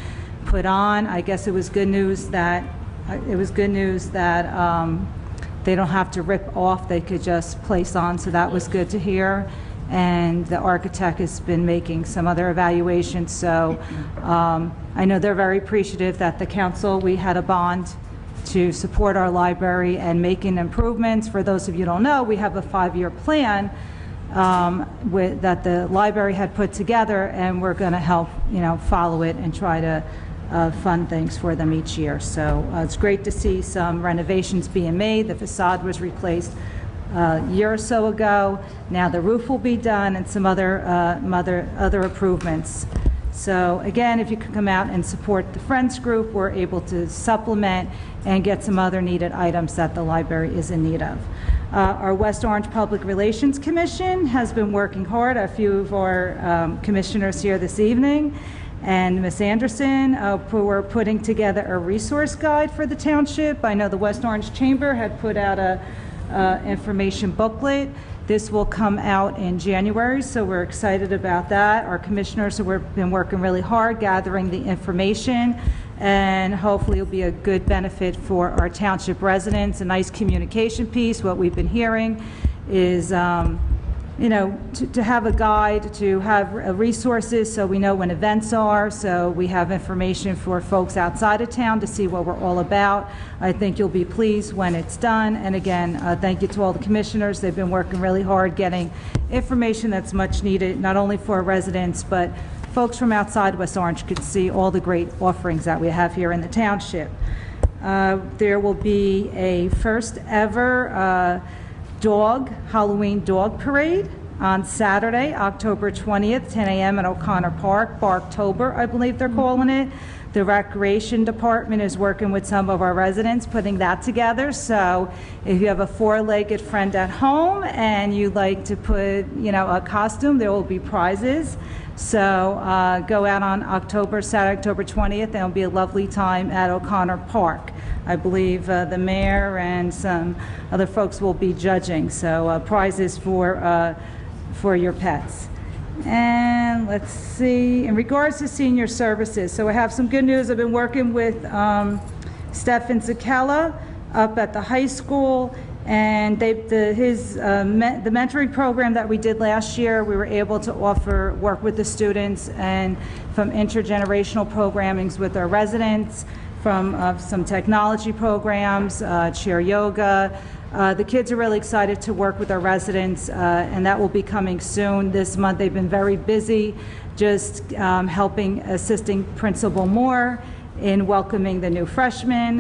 put on. I guess it was good news that they don't have to rip off; they could just place on. So that was good to hear. And the architect has been making some other evaluations. So I know they're very appreciative that the council, we had a bond to support our library and making improvements. For those of you who don't know, we have a 5-year plan that the library had put together, and we're going to help, follow it and try to fund things for them each year. So it's great to see some renovations being made. The facade was replaced a year or so ago. Now the roof will be done and some other improvements. So again, if you could come out and support the Friends Group, we're able to supplement and get some other needed items that the library is in need of. Our West Orange Public Relations Commission has been working hard. A few of our commissioners here this evening, and Ms. Anderson, we're putting together a resource guide for the township. I know the West Orange Chamber had put out a information booklet. This will come out in January, so we're excited about that. Our commissioners have been working really hard gathering the information, and hopefully it'll be a good benefit for our township residents. A nice communication piece. What we've been hearing is to have a guide, to have resources so we know when events are, so we have information for folks outside of town to see what we're all about. I think you'll be pleased when it's done. And again, thank you to all the commissioners. They've been working really hard getting information that's much needed, not only for our residents, but folks from outside West Orange could see all the great offerings that we have here in the township. There will be a first ever Halloween dog parade on Saturday, October 20th, 10 a.m. at O'Connor Park, Barktober, I believe they're calling it. The Recreation Department is working with some of our residents putting that together. So if you have a 4-legged friend at home and you like to put, a costume, there will be prizes. So go out on Saturday, October 20th, and it'll be a lovely time at O'Connor Park. I believe the mayor and some other folks will be judging. So prizes for your pets. And let's see, in regards to senior services, so I have some good news. I've been working with Stefan Zakella up at the high school, and the mentoring program that we did last year, we were able to work with the students and from intergenerational programmings with our residents, from some technology programs, chair yoga. The kids are really excited to work with our residents, and that will be coming soon. This month they've been very busy just assisting Principal Moore in welcoming the new freshmen.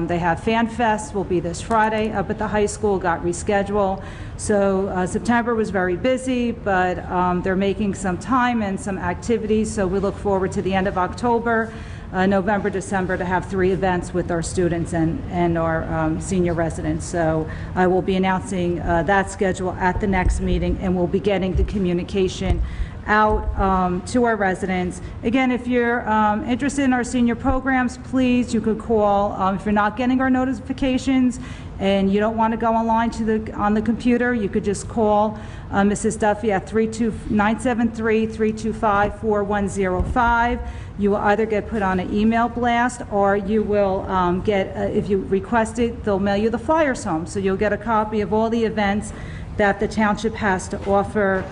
They have Fan Fest, will be this Friday up at the high school, got rescheduled. So September was very busy, but they're making some time and some activities, so we look forward to the end of October, November, December to have 3 events with our students and our senior residents. So I will be announcing that schedule at the next meeting, and we'll be getting the communication out to our residents. Again, if you're interested in our senior programs, please, you could call. If you're not getting our notifications and you don't want to go online on the computer, you could just call Mrs. Duffy at 973-325-4105. You will either get put on an email blast, or you will if you request it, they'll mail you the flyers home. So you'll get a copy of all the events that the township has to offer.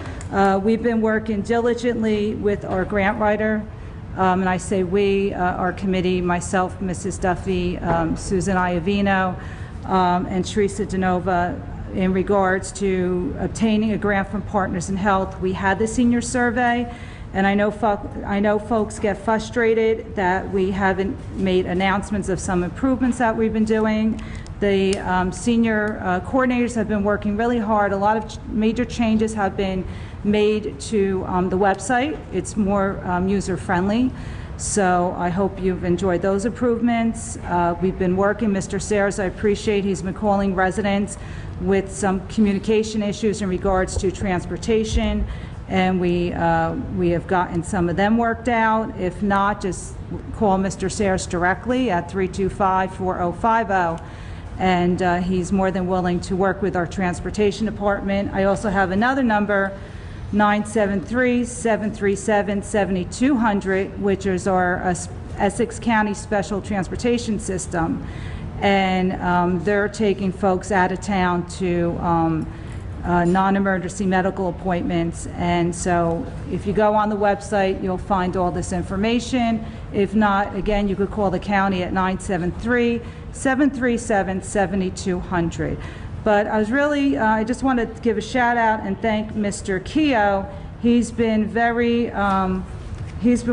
We've been working diligently with our grant writer, and I say we, our committee, myself, Mrs. Duffy, Susan Iovino, and Teresa DeNova, in regards to obtaining a grant from Partners in Health. We had the senior survey, and I know folks get frustrated that we haven't made announcements of some improvements that we've been doing. The senior coordinators have been working really hard. A lot of major changes have been made to the website. It's more user-friendly. So I hope you've enjoyed those improvements. We've been working, Mr. Sayers, I appreciate, he's been calling residents with some communication issues in regards to transportation, and we have gotten some of them worked out. If not, just call Mr. Sayers directly at 325-4050. And he's more than willing to work with our transportation department. I also have another number, 973-737-7200, which is our Essex County Special Transportation System. And they're taking folks out of town to non-emergency medical appointments. And so if you go on the website, you'll find all this information. If not, again, you could call the county at 973-737-7200. But I was really, I just want to give a shout out and thank Mr. Keogh. He's been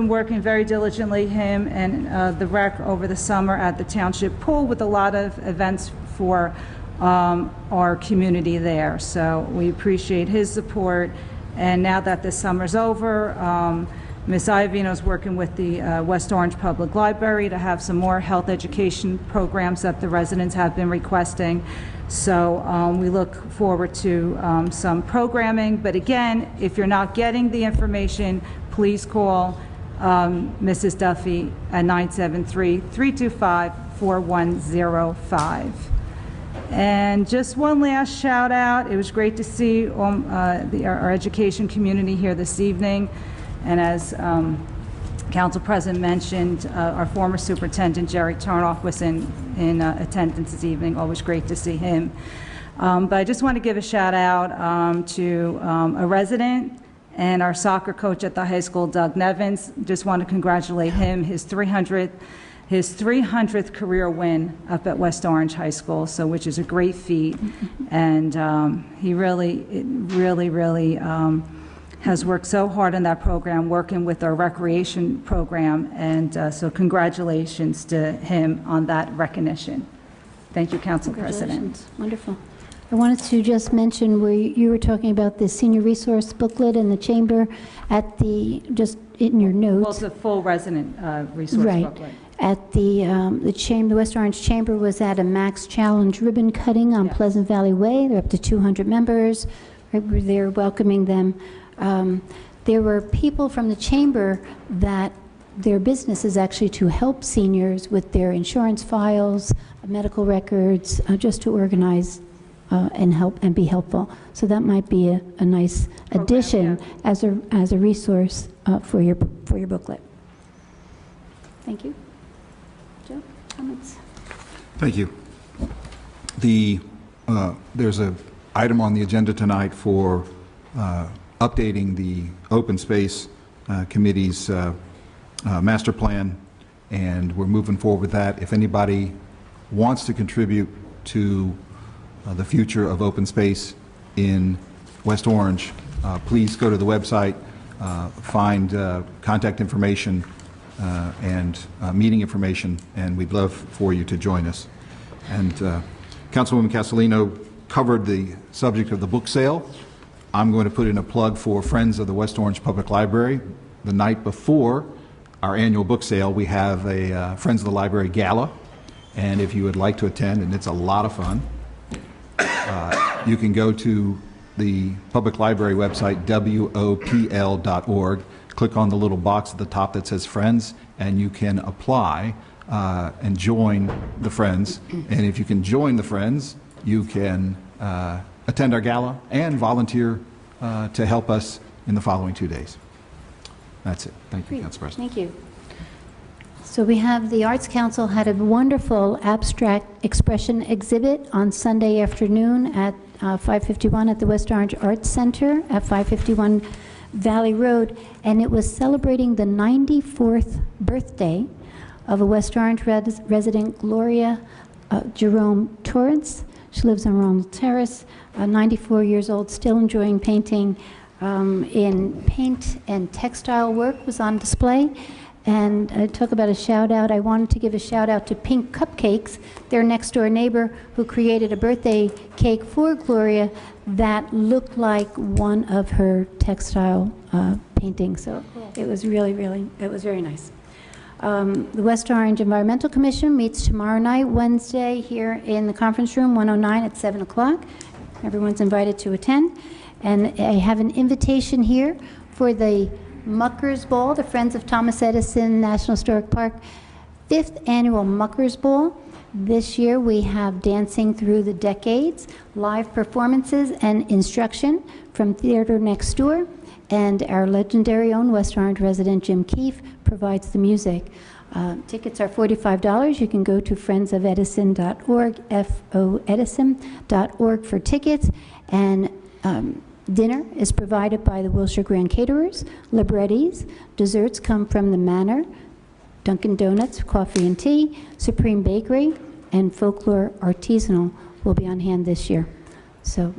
working very diligently, him and the rec over the summer at the township pool with a lot of events for our community there. So we appreciate his support. And now that the summer's over, Ms. Iovino is working with the West Orange Public Library to have some more health education programs that the residents have been requesting. So we look forward to some programming. But again, if you're not getting the information, please call Mrs. Duffy at 973-325-4105. And just one last shout out. It was great to see our education community here this evening. And as Council President mentioned, our former superintendent, Jerry Turnoff, was in attendance this evening. Always great to see him. But I just want to give a shout out to a resident and our soccer coach at the high school, Doug Nevins. Just want to congratulate him, his 300th career win up at West Orange High School, so which is a great feat. And he really has worked so hard on that program, working with our recreation program, and so congratulations to him on that recognition. Thank you, Council President. Wonderful. I wanted to just mention where you were talking about the senior resource booklet in the chamber at the, just in your notes. Well, it's a full resident resource booklet. At the chamber, the West Orange Chamber was at a Max Challenge ribbon cutting on Pleasant Valley Way. They're up to 200 members. We were there welcoming them. There were people from the chamber that their business is actually to help seniors with their insurance files, medical records, just to organize and help and be helpful. So that might be a nice addition as a resource for your booklet. Thank you. Joe, comments? Thank you. There's an item on the agenda tonight for updating the Open Space Committee's master plan, and we're moving forward with that. If anybody wants to contribute to the future of open space in West Orange, please go to the website, find contact information and meeting information, and we'd love for you to join us. And Councilwoman Castellino covered the subject of the book sale. I'm going to put in a plug for Friends of the West Orange Public Library. The night before our annual book sale, we have a Friends of the Library Gala, and if you would like to attend, and it's a lot of fun, you can go to the public library website, wopl.org, click on the little box at the top that says Friends, and you can apply and join the Friends. And if you can join the Friends, you can attend our gala and volunteer to help us in the following 2 days. That's it. Thank you, Council President. Thank you. So we have the Arts Council had a wonderful abstract expression exhibit on Sunday afternoon at 551 at the West Orange Arts Center at 551 Valley Road, and it was celebrating the 94th birthday of a West Orange resident, Gloria Jerome Torrance. She lives on Ronald Terrace, 94 years old, still enjoying painting. In paint and textile work was on display. And talk about a shout out. I wanted to give a shout out to Pink Cupcakes, their next door neighbor, who created a birthday cake for Gloria that looked like one of her textile paintings. So it was really, it was very nice. The West Orange Environmental Commission meets tomorrow night, Wednesday, here in the conference room 109 at 7 o'clock. Everyone's invited to attend. And I have an invitation here for the Muckers Ball, the Friends of Thomas Edison National Historic Park 5th Annual Muckers Ball. This year we have Dancing Through the Decades, live performances and instruction from Theater Next Door, and our legendary own West Orange resident Jim Keefe provides the music. Tickets are $45. You can go to friendsofedison.org, foedison.org for tickets. And dinner is provided by the Wilshire Grand Caterers, Libretti's. Desserts come from the Manor, Dunkin' Donuts, coffee and tea, Supreme Bakery, and Folklore Artisanal will be on hand this year. So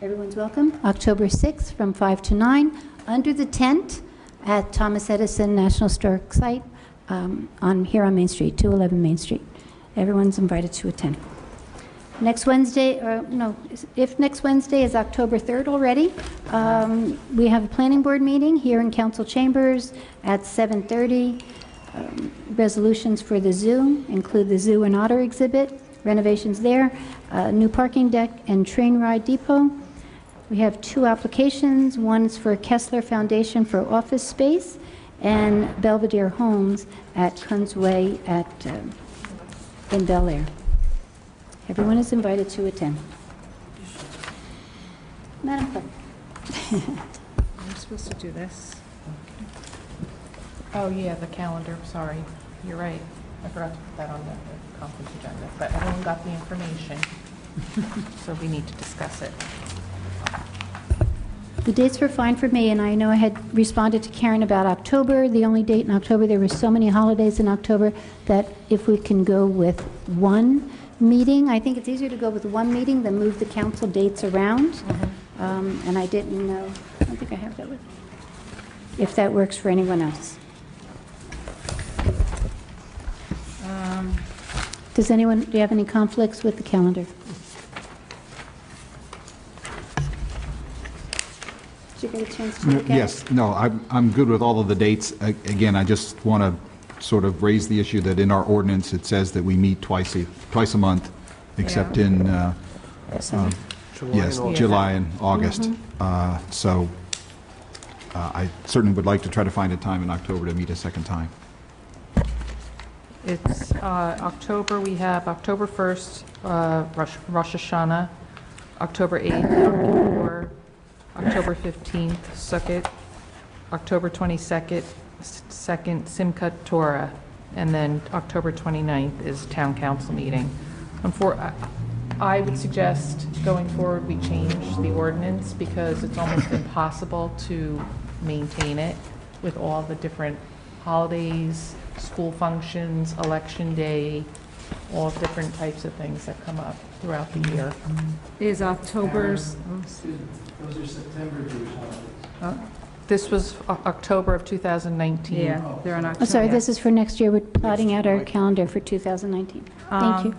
everyone's welcome. October 6th from 5 to 9, under the tent at Thomas Edison National Historic Site here on Main Street, 211 Main Street. Everyone's invited to attend. Next Wednesday, if next Wednesday is October 3rd already, we have a planning board meeting here in council chambers at 7:30. Resolutions for the zoo include the zoo and otter exhibit, renovations there, new parking deck and train ride depot. We have 2 applications. One is for Kessler Foundation for office space and Belvedere Homes at Kunz Way in Bel Air. Everyone is invited to attend. Madam Clerk. I'm supposed to do this. Oh, yeah, the calendar, sorry. You're right. I forgot to put that on the conference agenda, but everyone got the information, so we need to discuss it. The dates were fine for me, and I know I had responded to Karen about October. The only date in October, there were so many holidays in October that if we can go with one meeting, I think it's easier to go with one meeting than move the council dates around. And I didn't know, I don't think I have that with me, if that works for anyone else. Do you have any conflicts with the calendar? Did you get a chance to look at it? Yes, no, I'm good with all of the dates. Again, I just want to sort of raise the issue that in our ordinance, it says that we meet twice a month, except in July and August. So I certainly would like to try to find a time in October to meet a second time. It's October, we have October 1st, Rosh Hashanah, October 8th, Yom Kippur, October 15th, Sukkot, October 22nd, Simchat Torah, and then October 29th is Town Council meeting. I would suggest going forward we change the ordinance because it's almost impossible to maintain it with all the different holidays, school functions, election day, all different types of things that come up throughout the year. Is October's... Those are September Jewish holidays. This was October of 2019. Yeah, they're on October. I'm sorry, this is for next year. We're plotting out our calendar for 2019. Thank you.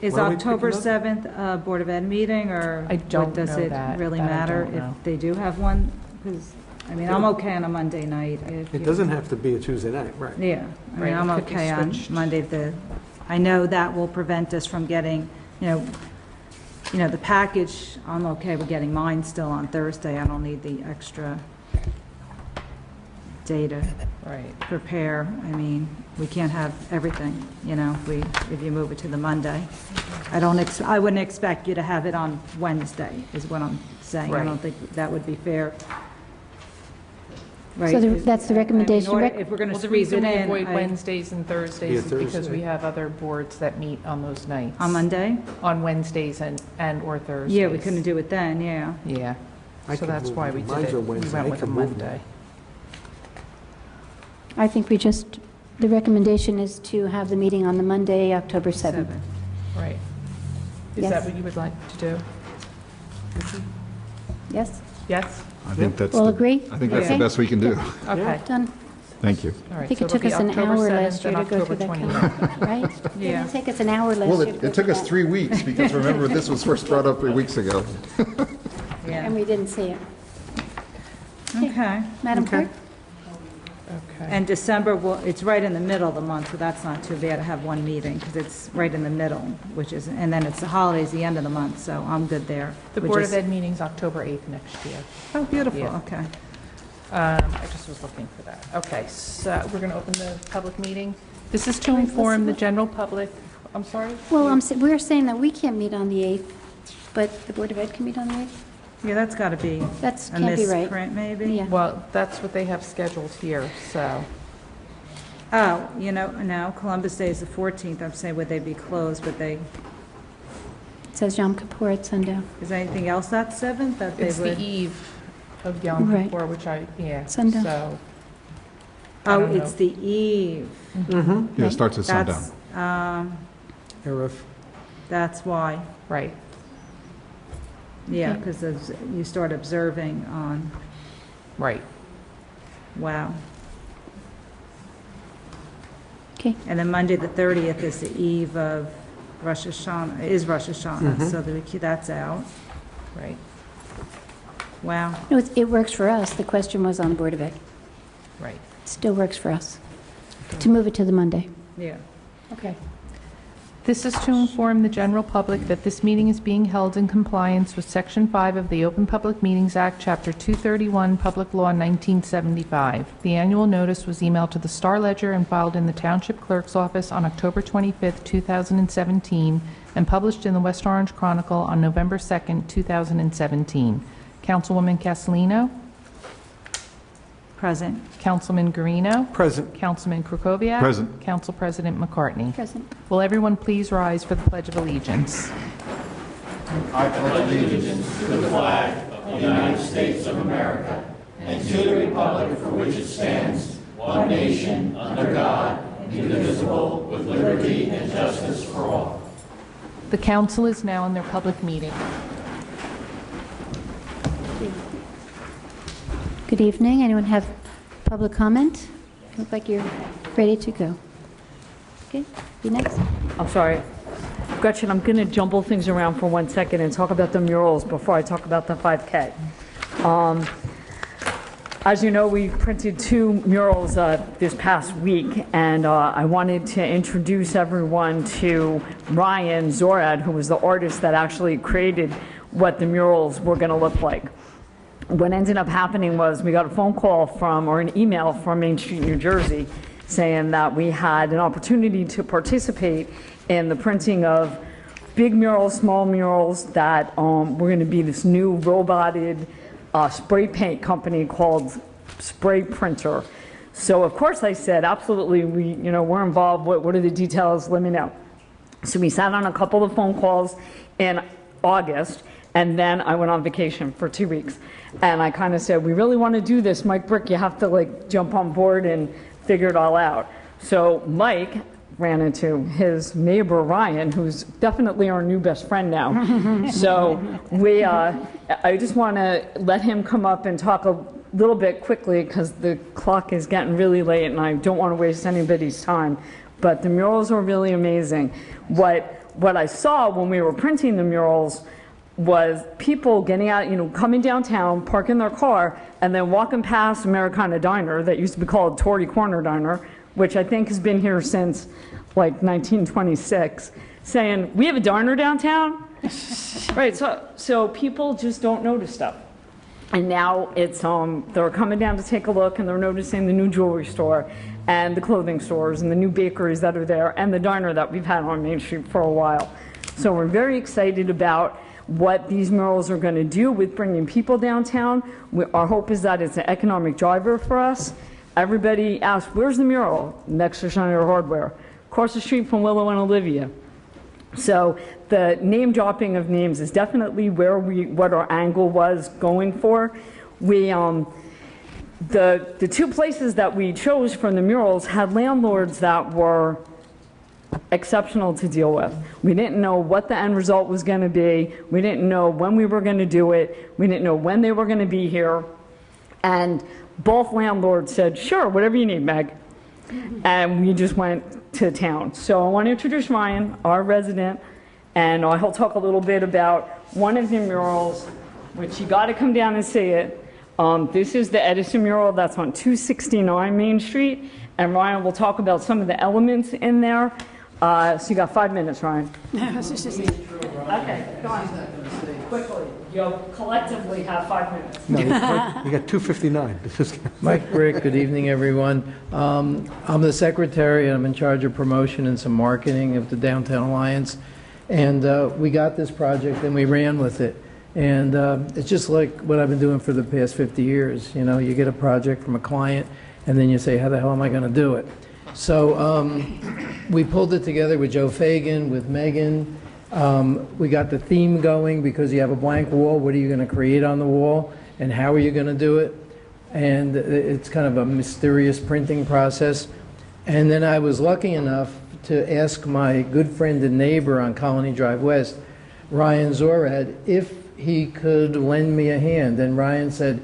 Is October 7th a Board of Ed meeting, or I don't does know it that. really That I matter don't know. if they do have one? Because, I mean, I'm okay on a Monday night. It doesn't have to be a Tuesday night, right? Yeah, I Right, mean, I'm it could be okay on switched. Monday. I know that will prevent us from getting, the package, I'm okay with getting mine still on Thursday. I don't need the extra day to prepare. I mean, we can't have everything, if you move it to the Monday. I wouldn't expect you to have it on Wednesday, is what I'm saying. I Right. don't think that would be fair. So that's the recommendation. If we're going to Well, the squeeze it reason we in. avoid Wednesdays and Thursdays is Be a because Thursday. we have other boards that meet on those nights. On Monday? On Wednesdays and/or Thursdays. Yeah, we couldn't do it then, yeah. Yeah, I so could that's move why them. we did Mine's it. are We Wednesday. went I with a can move them. Monday. I think the recommendation is to have the meeting on the Monday, October 7th. Right. Is Yes. that what you would like to do? Yes? Yes? I think that's All the- agree? I think that's the Okay. best we can do. Okay. Done. Thank you. All I right, think so it took it'll us be an October hour 7th last year and to go through October that 29th. calendar, right? Yeah. Didn't it take us an hour last Well, year to go it took through us that? 3 weeks, because remember, this was first brought up 3 weeks ago. And we didn't see it. Okay. Madam Clerk? Okay. And December, it's right in the middle of the month, so that's not too bad to have one meeting, because it's right in the middle, and then it's the holidays, the end of the month, so I'm good there. The We Board just- of Ed meeting's October 8th next year. Oh, beautiful, Yeah. okay. I just was looking for that. Okay, so we're going to open the public meeting. This is to inform the general public, I'm sorry? Well, we're saying that we can't meet on the 8th, but the Board of Ed can meet on the 8th? Yeah, that's got to be That's a can't be right. misprint, maybe? Yeah. Well, that's what they have scheduled here, so. Oh, no, Columbus Day is the 14th. I'm saying would they be closed, but they, It says Yom Kippur at sundown. is there anything else that 7th that they It's would? the eve of Yom Right. Kippur, which Sundown. so. I Oh, don't it's know. the eve. Yeah, it starts at sundown. That's, Erev. that's why. Right. Yeah, Okay. because you start observing on, Right. wow. Okay. And then Monday, the 30th is the eve of Rosh Hashanah, so that's out. Right. Wow. No, it works for us. The question was on the Board of Ed. Right. Still works for us to move it to the Monday. Yeah. Okay. This is to inform the general public that this meeting is being held in compliance with Section 5 of the Open Public Meetings Act, Chapter 231, Public Law 1975. The annual notice was emailed to the Star Ledger and filed in the Township Clerk's office on October 25, 2017, and published in the West Orange Chronicle on November 2, 2017. Councilwoman Castellino? Present. Councilman Guarino? Present. Councilman Krokoviac? Present. Council President McCartney? Present. Will everyone please rise for the Pledge of Allegiance? I pledge allegiance to the flag of the United States of America and to the republic for which it stands, one nation, under God, indivisible, with liberty and justice for all. The council is now in their public meeting. Good evening. Anyone have public comment? Look like you're ready to go. Okay, be next. I'm sorry. Gretchen, I'm going to jumble things around for 1 second and talk about the murals before I talk about the 5K. As you know, we printed 2 murals this past week, and I wanted to introduce everyone to Ryan Zorad, who was the artist that actually created what the murals were going to look like. What ended up happening was we got a phone call or an email from Main Street, New Jersey, saying that we had an opportunity to participate in the printing of big murals, small murals, that were going to be this new roboted spray paint company called Spray Printer. So of course I said, absolutely, we're involved. What are the details? Let me know. So we sat on a couple of phone calls in August, and then I went on vacation for 2 weeks. And I kind of said, we really want to do this. Mike Brick, you have to jump on board and figure it all out. So Mike ran into his neighbor, Ryan, who's definitely our new best friend now. So I just want to let him come up and talk a little bit quickly because the clock is getting really late and I don't want to waste anybody's time. But the murals are really amazing. What I saw when we were printing the murals was people getting out, coming downtown, parking their car, and then walking past Americana Diner that used to be called Tory Corner Diner, which I think has been here since 1926, saying, we have a diner downtown? Right, so people just don't notice stuff. And now it's, they're coming down to take a look and they're noticing the new jewelry store and the clothing stores and the new bakeries that are there and the diner that we've had on Main Street for a while. So we're very excited about what these murals are going to do with bringing people downtown. Our hope is that it's an economic driver for us. Everybody asks, where's the mural? Next to Schneider Hardware, across the street from Willow and Olivia. So the name dropping of names is definitely what our angle was going for. The 2 places that we chose for the murals had landlords that were exceptional to deal with. We didn't know what the end result was going to be. We didn't know when we were going to do it. We didn't know when they were going to be here. And both landlords said, sure, whatever you need, Meg. And we just went to town. So I want to introduce Ryan, our resident, and he'll talk a little bit about one of the murals, which you got to come down and see it. This is the Edison mural that's on 269 Main Street, and Ryan will talk about some of the elements in there. So you got 5 minutes, Ryan. Okay, go on. Quickly. You'll collectively have 5 minutes. No, you got 2:59. Mike Brick, good evening, everyone. I'm the secretary, and I'm in charge of promotion and some marketing of the Downtown Alliance. And we got this project, and we ran with it. And it's just like what I've been doing for the past 50 years. You get a project from a client, and then you say, how the hell am I going to do it? So we pulled it together with Joe Fagan, with Megan. We got the theme going because you have a blank wall. What are you going to create on the wall, and how are you going to do it? And it's kind of a mysterious printing process. And then I was lucky enough to ask my good friend and neighbor on Colony Drive West, Ryan Zorad, if he could lend me a hand. And Ryan said,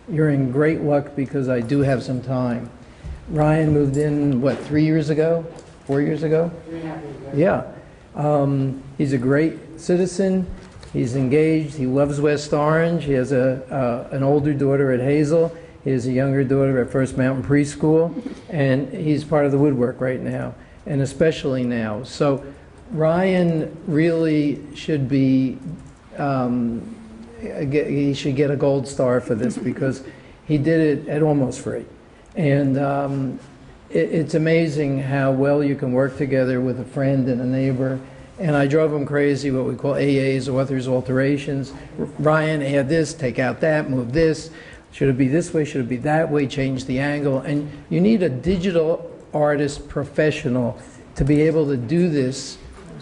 "You're in great luck because I do have some time." Ryan moved in, what, 3 years ago? 4 years ago? 3.5 years ago. Yeah. He's a great citizen. He's engaged. He loves West Orange. He has an older daughter at Hazel. He has a younger daughter at First Mountain Preschool. And he's part of the woodwork right now, and especially now. So Ryan really should be, he should get a gold star for this because he did it at almost free. And it's amazing how well you can work together with a friend and a neighbor. And I drove him crazy, what we call AAs, authors alterations. Ryan, add this, take out that, move this. Should it be this way? Should it be that way? Change the angle. And you need a digital artist professional to be able to do this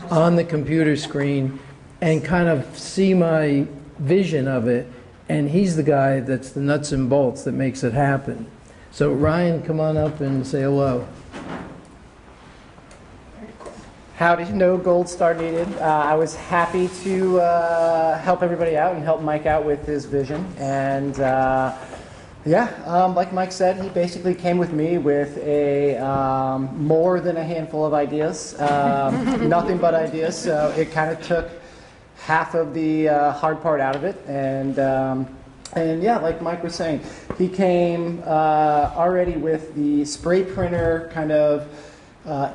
on the computer screen and kind of see my vision of it. And he's the guy that's the nuts and bolts that makes it happen. So Ryan, come on up and say hello. Howdy, no gold star needed. I was happy to help everybody out and help Mike out with his vision. And like Mike said, he basically came with me with a more than a handful of ideas, nothing but ideas. So it kind of took half of the hard part out of it. And yeah, like Mike was saying, he came already with the spray printer kind of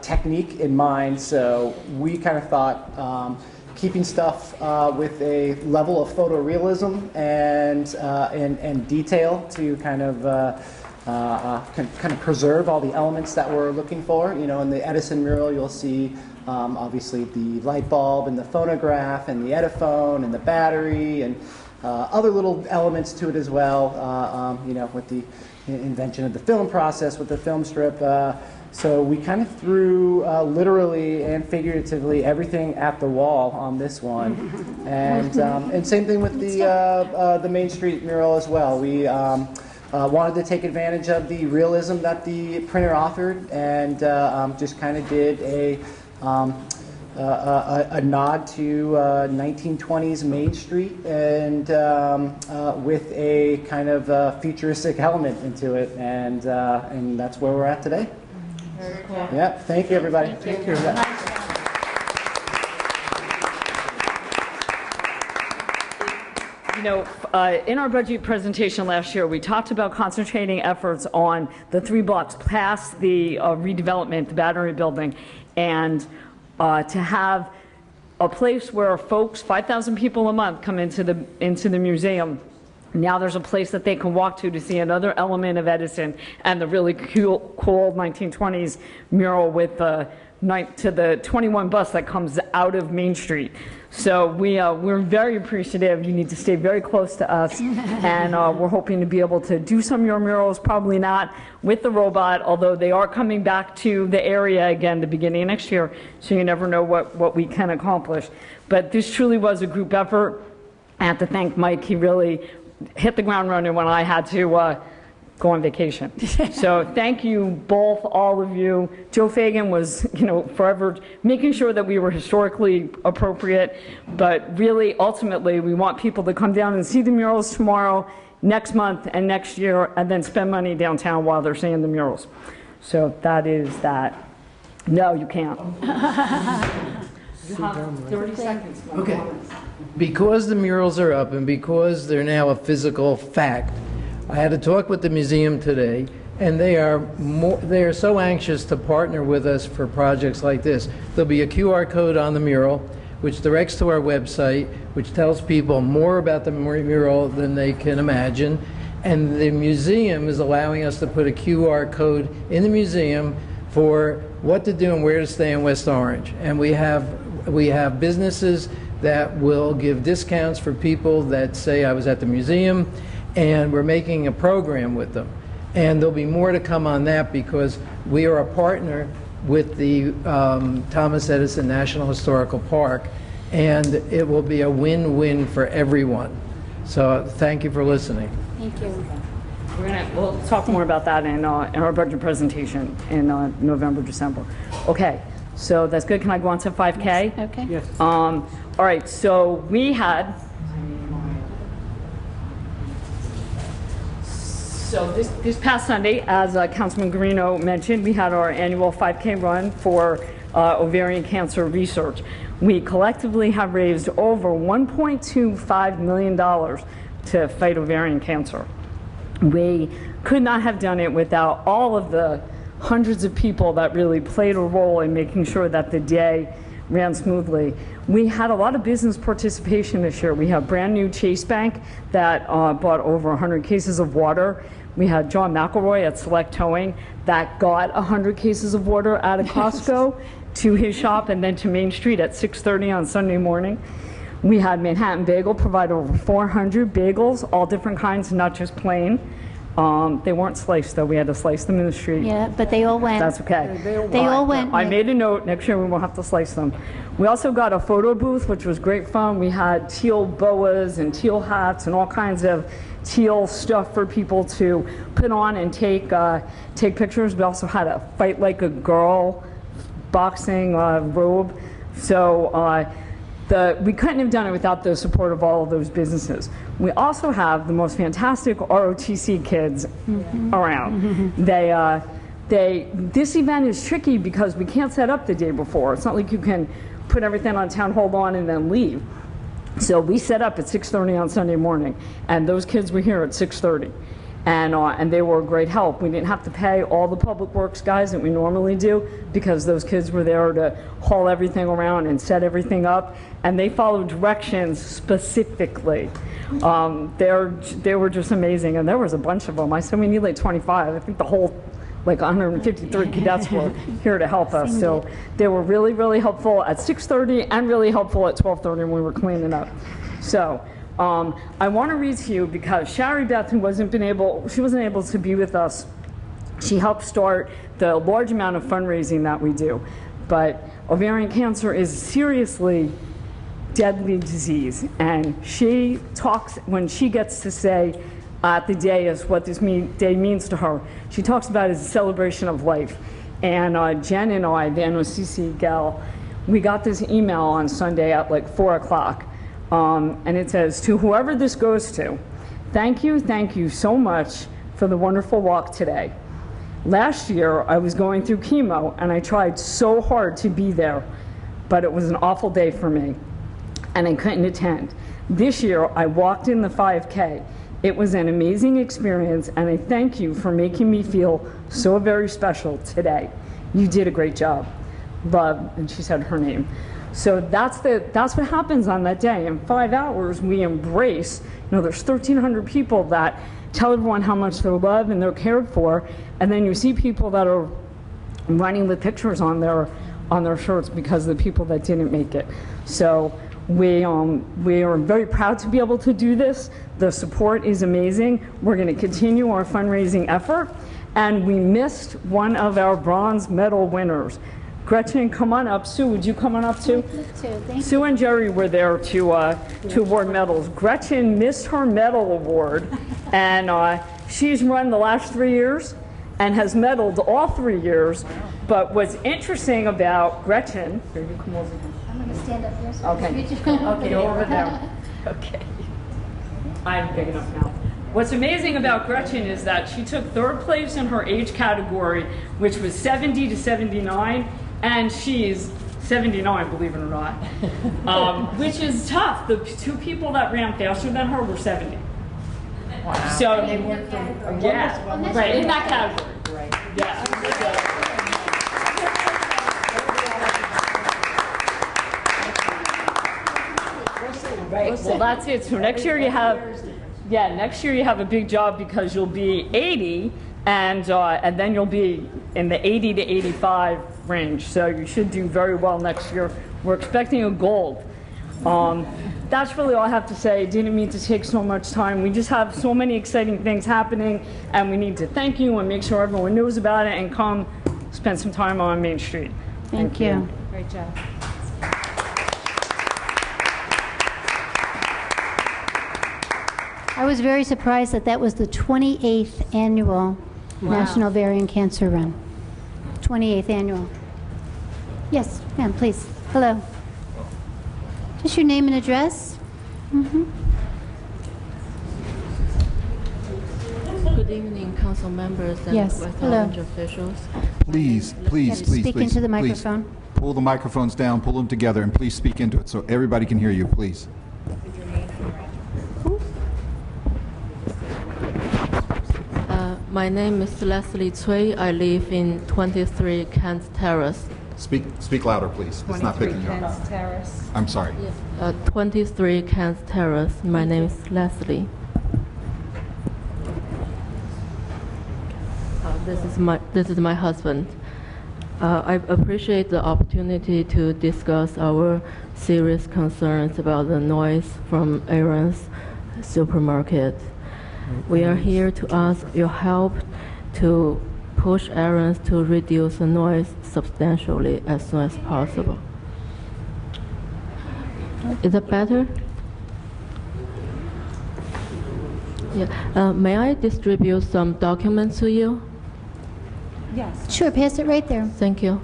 technique in mind. So we kind of thought keeping stuff with a level of photorealism and detail to kind of preserve all the elements that we're looking for. You know, in the Edison mural, you'll see obviously the light bulb and the phonograph and the Ediphone and the battery and other little elements to it as well, you know, with the invention of the film process, with the film strip. So we kind of threw literally and figuratively everything at the wall on this one. And same thing with the Main Street mural as well. We wanted to take advantage of the realism that the printer offered and just kind of did a nod to 1920s Main Street and with a kind of futuristic element into it, and that's where we're at today. Very cool. Yeah, thank you, everybody. Thank you. You know, in our budget presentation last year, we talked about concentrating efforts on the 3 blocks past the redevelopment, the Battery Building, and to have a place where folks, 5,000 people a month, come into the museum. Now there's a place that they can walk to see another element of Edison and the really cool 1920s mural with the 21 bus that comes out of Main Street. So we're very appreciative. You need to stay very close to us, and we're hoping to be able to do some of your murals, probably not with the robot, although they are coming back to the area again the beginning of next year, so you never know what we can accomplish. But this truly was a group effort. I have to thank Mike. He really hit the ground running when I had to go on vacation. So thank you both, all of you. Joe Fagan was, you know, forever making sure that we were historically appropriate, but really, ultimately, we want people to come down and see the murals tomorrow, next month, and next year, and then spend money downtown while they're seeing the murals. So that is that. No, you can't. You have 30 seconds. Okay. Because the murals are up and because they're now a physical fact, I had a talk with the museum today, and they are so anxious to partner with us for projects like this. There'll be a QR code on the mural, which directs to our website, which tells people more about the mural than they can imagine. And the museum is allowing us to put a QR code in the museum for what to do and where to stay in West Orange. And we have businesses that will give discounts for people that say, I was at the museum, and we're making a program with them. And there'll be more to come on that because we are a partner with the Thomas Edison National Historical Park, and it will be a win-win for everyone. So thank you for listening. Thank you. We'll talk more about that in our budget presentation in November, December. Okay, so that's good. Can I go on to 5K? Okay. Yes. All right, so we had, so this past Sunday, as Councilman Guarino mentioned, we had our annual 5K run for ovarian cancer research. We collectively have raised over $1.25 million to fight ovarian cancer. We could not have done it without all of the hundreds of people that really played a role in making sure that the day ran smoothly. We had a lot of business participation this year. We have brand new Chase Bank that bought over 100 cases of water. We had John McElroy at Select Towing that got 100 cases of water out of Costco to his shop and then to Main Street at 6:30 on Sunday morning. We had Manhattan Bagel provide over 400 bagels, all different kinds, not just plain. They weren't sliced, though. We had to slice them in the street. Yeah, but they all went. That's okay. They all went. I made a note. Next year we won't have to slice them. We also got a photo booth, which was great fun. We had teal boas and teal hats and all kinds of teal stuff for people to put on and take pictures. We also had a Fight Like a Girl boxing robe. So we couldn't have done it without the support of all of those businesses. We also have the most fantastic ROTC kids around. This event is tricky because we can't set up the day before. It's not like you can put everything on town hall on and then leave. So we set up at 6:30 on Sunday morning, and those kids were here at 6:30. And they were a great help. We didn't have to pay all the public works guys that we normally do because those kids were there to haul everything around and set everything up, and they followed directions specifically. They were just amazing, and there was a bunch of them. I said we need like 25. I think the whole 153 cadets were here to help us. So they were really, really helpful at 6:30 and really helpful at 12:30 when we were cleaning up. So. I want to read to you because Shari Beth, who wasn't able to be with us, she helped start the large amount of fundraising that we do. But ovarian cancer is a seriously deadly disease, and she talks, when she gets to say at the day is what this day means to her, she talks about it as a celebration of life. And Jen and I, the NOCC gal, we got this email on Sunday at like 4 o'clock. And it says, to whoever this goes to, thank you so much for the wonderful walk today. Last year, I was going through chemo, and I tried so hard to be there, but it was an awful day for me, and I couldn't attend. This year, I walked in the 5K. It was an amazing experience, and I thank you for making me feel so very special today. You did a great job. Love, and she said her name. So that's what happens on that day. In 5 hours, we embrace, there's 1,300 people that tell everyone how much they're loved and they're cared for, and then you see people that are running with pictures on their shirts because of the people that didn't make it. So we are very proud to be able to do this. The support is amazing. We're going to continue our fundraising effort, and we missed one of our bronze medal winners. Gretchen, come on up. Sue, would you come on up too? Sue and Jerry were there to award medals. Gretchen missed her medal award, and she's run the last 3 years and has medaled all 3 years. But what's interesting about Gretchen, I'm going to stand up here. So okay, go over there. Okay, I'm big enough now. What's amazing about Gretchen is that she took 3rd place in her age category, which was 70 to 79. And she's 79, believe it or not, which is tough. The 2 people that ran faster than her were 70. Wow. So, yeah, right, in that category. Right. Yeah. Right. Well, that's it. So next year you have a big job because you'll be 80, and then you'll be in the 80 to 85 range. So you should do very well next year. We're expecting a gold. that's really all I have to say. Didn't mean to take so much time. We just have so many exciting things happening, and we need to thank you and make sure everyone knows about it and come spend some time on Main Street. Thank you. Great job. I was very surprised that that was the 28th annual National Ovarian Cancer Run. 28th annual. Yes, ma'am, please. Hello. Just your name and address. Good evening, council members and Yes, West hello. Orange officials. Please, please, please, Speak please. into the please. microphone. Pull the microphones down, pull them together, and please speak into it so everybody can hear you, please. My name is Leslie Cui. I live in 23 Kent Terrace. Speak louder, please. It's not picking you up. Kent's Terrace. I'm sorry. 23 Kent Terrace. My name is Leslie. This is my husband. I appreciate the opportunity to discuss our serious concerns about the noise from Aaron's supermarket. We are here to ask your help to push Aaron's to reduce the noise substantially as soon as possible. Is that better? Yeah. May I distribute some documents to you? Yes. Sure, pass it right there. Thank you.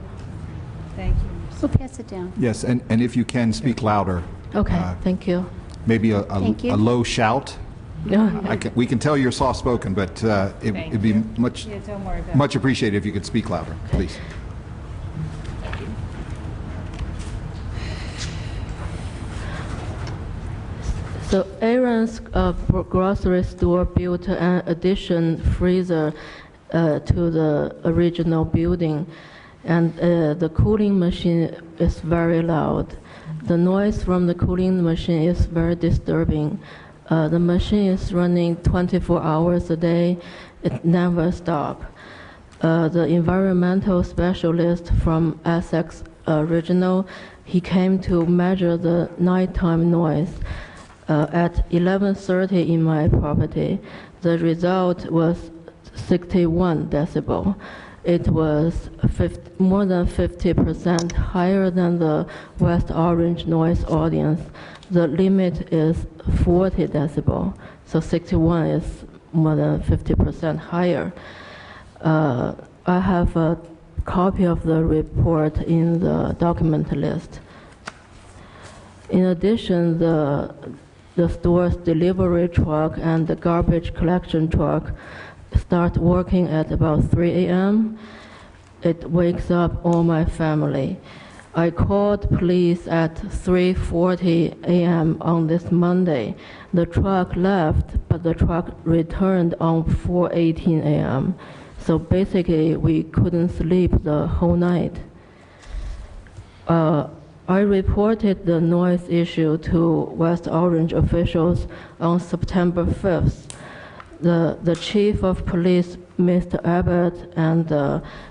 Thank you. We'll pass it down. Yes, and if you can, speak louder. Okay, thank you. Maybe Thank you. a low shout. We can tell you're soft-spoken, but it'd be much don't worry about much appreciated if you could speak louder, please. So Aaron's grocery store built an addition freezer to the original building, and the cooling machine is very loud. The noise from the cooling machine is very disturbing. The machine is running 24 hours a day. It never stops. The environmental specialist from Essex Regional, he came to measure the nighttime noise at 11:30 in my property. The result was 61 decibel. It was more than 50% higher than the West Orange noise audience. The limit is 40 decibel, so 61 is more than 50% higher. I have a copy of the report in the document list. In addition, the store's delivery truck and the garbage collection truck start working at about 3 a.m. It wakes up all my family. I called police at 3:40 a.m. on this Monday. The truck left, but the truck returned on 4:18 a.m. So basically, we couldn't sleep the whole night. I reported the noise issue to West Orange officials on September 5th. The chief of police, Mr. Abbott, and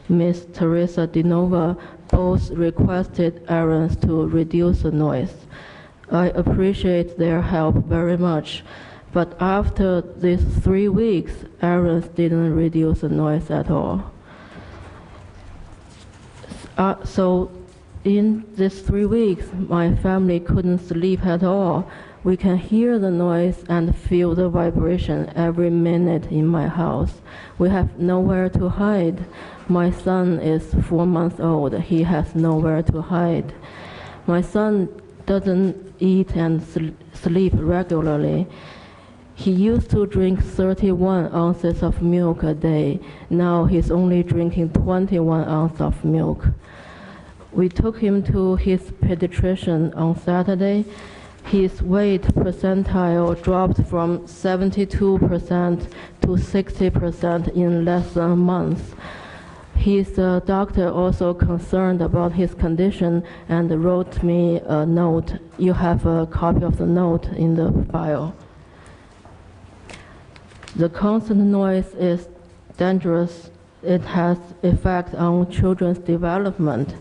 Ms. Teresa DeNova both requested Aaron's to reduce the noise. I appreciate their help very much, but after these 3 weeks, Aaron's didn't reduce the noise at all. So in these 3 weeks, my family couldn't sleep at all. We can hear the noise and feel the vibration every minute in my house. We have nowhere to hide. My son is 4 months old. He has nowhere to hide. My son doesn't eat and sleep regularly. He used to drink 31 ounces of milk a day. Now he's only drinking 21 ounces of milk. We took him to his pediatrician on Saturday. His weight percentile dropped from 72% to 60% in less than a month. His doctor also concerned about his condition and wrote me a note. You have a copy of the note in the file. The constant noise is dangerous. It has effect on children's development.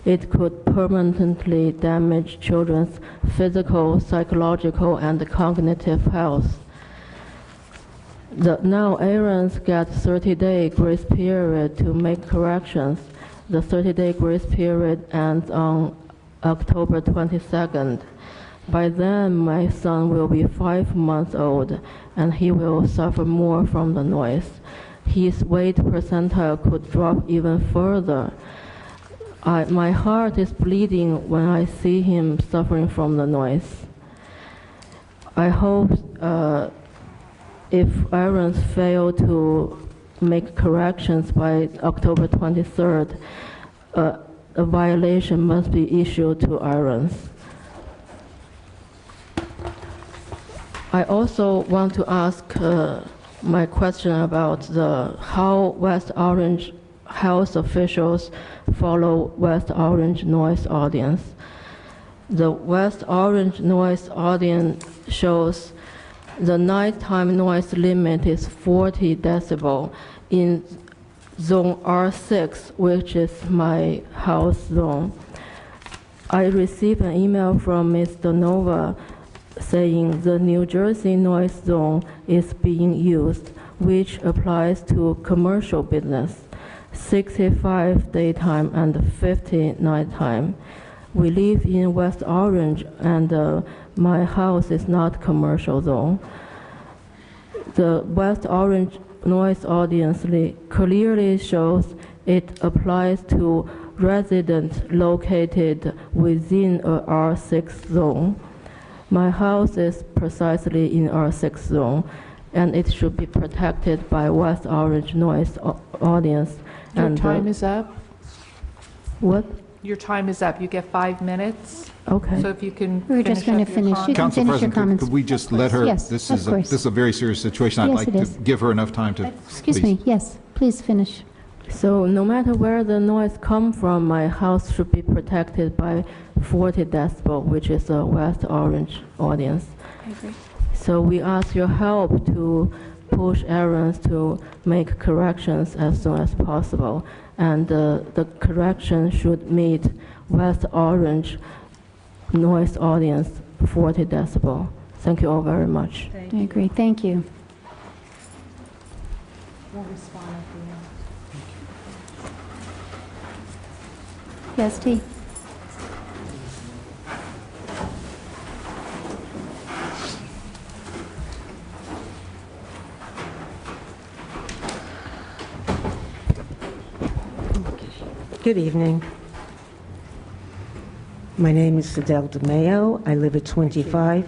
It could permanently damage children's physical, psychological, and cognitive health. Now errands get 30-day grace period to make corrections. The 30-day grace period ends on October 22nd. By then, my son will be 5 months old, and he will suffer more from the noise. His weight percentile could drop even further. My heart is bleeding when I see him suffering from the noise. I hope if errands fail to make corrections by October 23rd, a violation must be issued to errands. I also want to ask my question about how West Orange health officials follow West Orange noise audience. The West Orange noise audience shows the nighttime noise limit is 40 decibel in zone R6, which is my house zone. I received an email from Mr. Nova saying the New Jersey noise zone is being used, which applies to commercial business, 65 daytime and 50 nighttime. We live in West Orange, and my house is not commercial zone. The West Orange noise audience clearly shows it applies to residents located within a R6 zone. My house is precisely in R6 zone, and it should be protected by West Orange noise audience. Your time is up. What? Your time is up. You get 5 minutes. Okay. So if you can We're just going to finish. You can Council finish your President, comments. could we just let her, Yes, this of is course. a very serious situation. I'd Yes, like it to is. give her enough time to, Excuse please. me. Yes, please finish. So no matter where the noise comes from, my house should be protected by 40 decibel, which is a West Orange audience. I agree. So we ask your help to push errands to make corrections as soon as possible. And the correction should meet West Orange noise audience 40 decibel. Thank you all very much. I agree. Thank you. We'll respond at the end. Yes, T. Good evening. My name is Sidel DeMayo. I live at 25.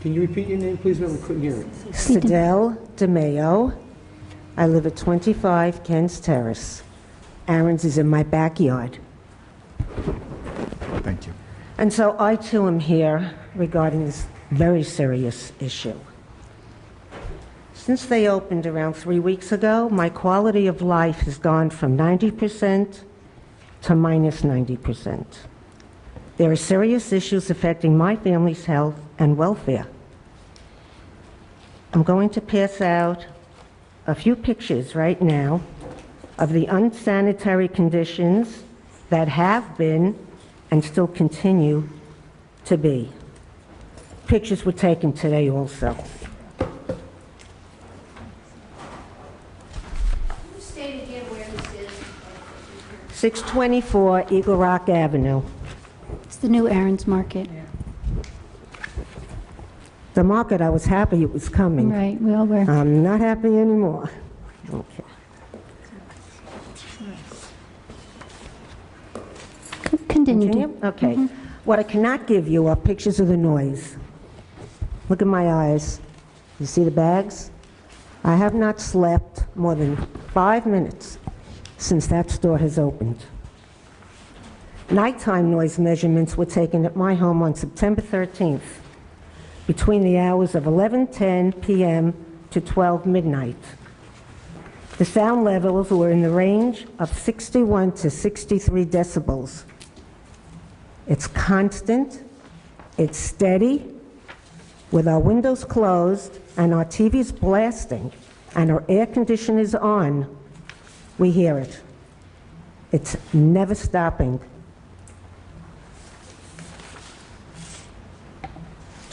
Can you repeat your name, please, ma'am? I couldn't hear it. Sidel DeMayo. I live at 25 Kent's Terrace. Aaron's is in my backyard. Thank you. And so I too am here regarding this very serious issue. Since they opened around 3 weeks ago, my quality of life has gone from 90% to minus 90%. There are serious issues affecting my family's health and welfare. I'm going to pass out a few pictures right now of the unsanitary conditions that have been and still continue to be. Pictures were taken today also. 624 Eagle Rock Avenue. It's the new Aaron's Market. The market, I was happy it was coming. Right, we all were. I'm not happy anymore. Okay. Continue. Okay. What I cannot give you are pictures of the noise. Look at my eyes. You see the bags? I have not slept more than 5 minutes since that store has opened. Nighttime noise measurements were taken at my home on September 13th between the hours of 11:10 p.m. to 12 midnight. The sound levels were in the range of 61 to 63 decibels. It's constant, it's steady, with our windows closed and our TVs blasting and our air conditioners on, we hear it. It's never stopping.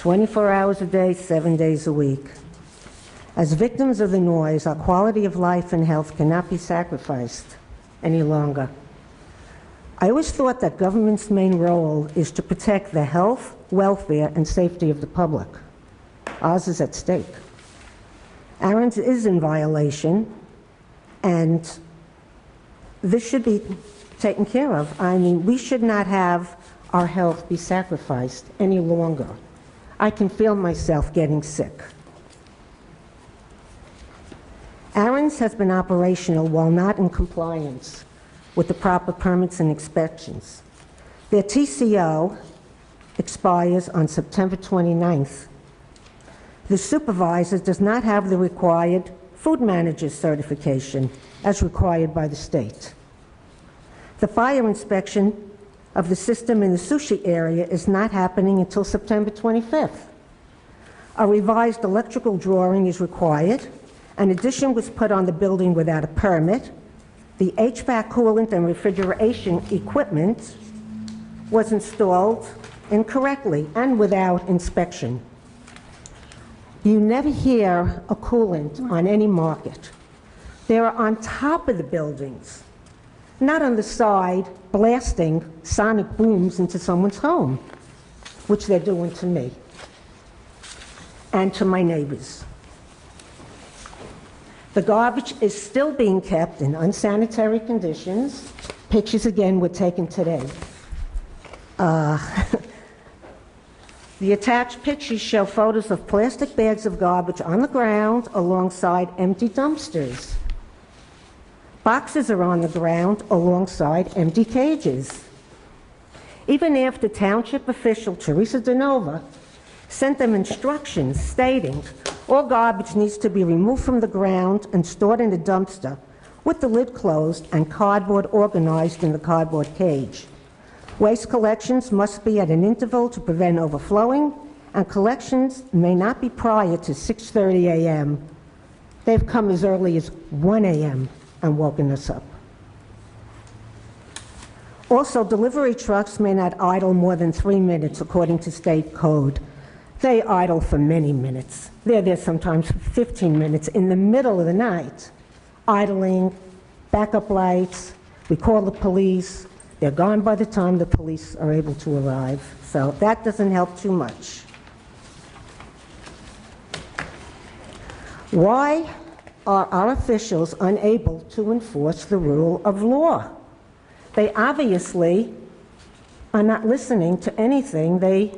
24 hours a day, 7 days a week. As victims of the noise, our quality of life and health cannot be sacrificed any longer. I always thought that government's main role is to protect the health, welfare, and safety of the public. Ours is at stake. Aaron's is in violation, and this should be taken care of. I mean, we should not have our health be sacrificed any longer. I can feel myself getting sick. Aaron's has been operational while not in compliance with the proper permits and inspections. Their TCO expires on September 29th. The supervisor does not have the required food manager certification as required by the state. The fire inspection of the system in the sushi area is not happening until September 25th. A revised electrical drawing is required. An addition was put on the building without a permit. The HVAC coolant and refrigeration equipment was installed incorrectly and without inspection. You never hear a coolant on any market. They're on top of the buildings, not on the side blasting sonic booms into someone's home, which they're doing to me and to my neighbors. The garbage is still being kept in unsanitary conditions. Pictures again were taken today. The attached pictures show photos of plastic bags of garbage on the ground alongside empty dumpsters. Boxes are on the ground alongside empty cages. Even after township official Teresa DeNova sent them instructions stating all garbage needs to be removed from the ground and stored in a dumpster with the lid closed and cardboard organized in the cardboard cage. Waste collections must be at an interval to prevent overflowing, and collections may not be prior to 6:30 a.m. They've come as early as 1 a.m. and woken us up. Also, delivery trucks may not idle more than 3 minutes according to state code. They idle for many minutes. They're there sometimes for 15 minutes in the middle of the night, idling, backup lights. We call the police. They're gone by the time the police are able to arrive. So that doesn't help too much. Why are our officials unable to enforce the rule of law? They obviously are not listening to anything they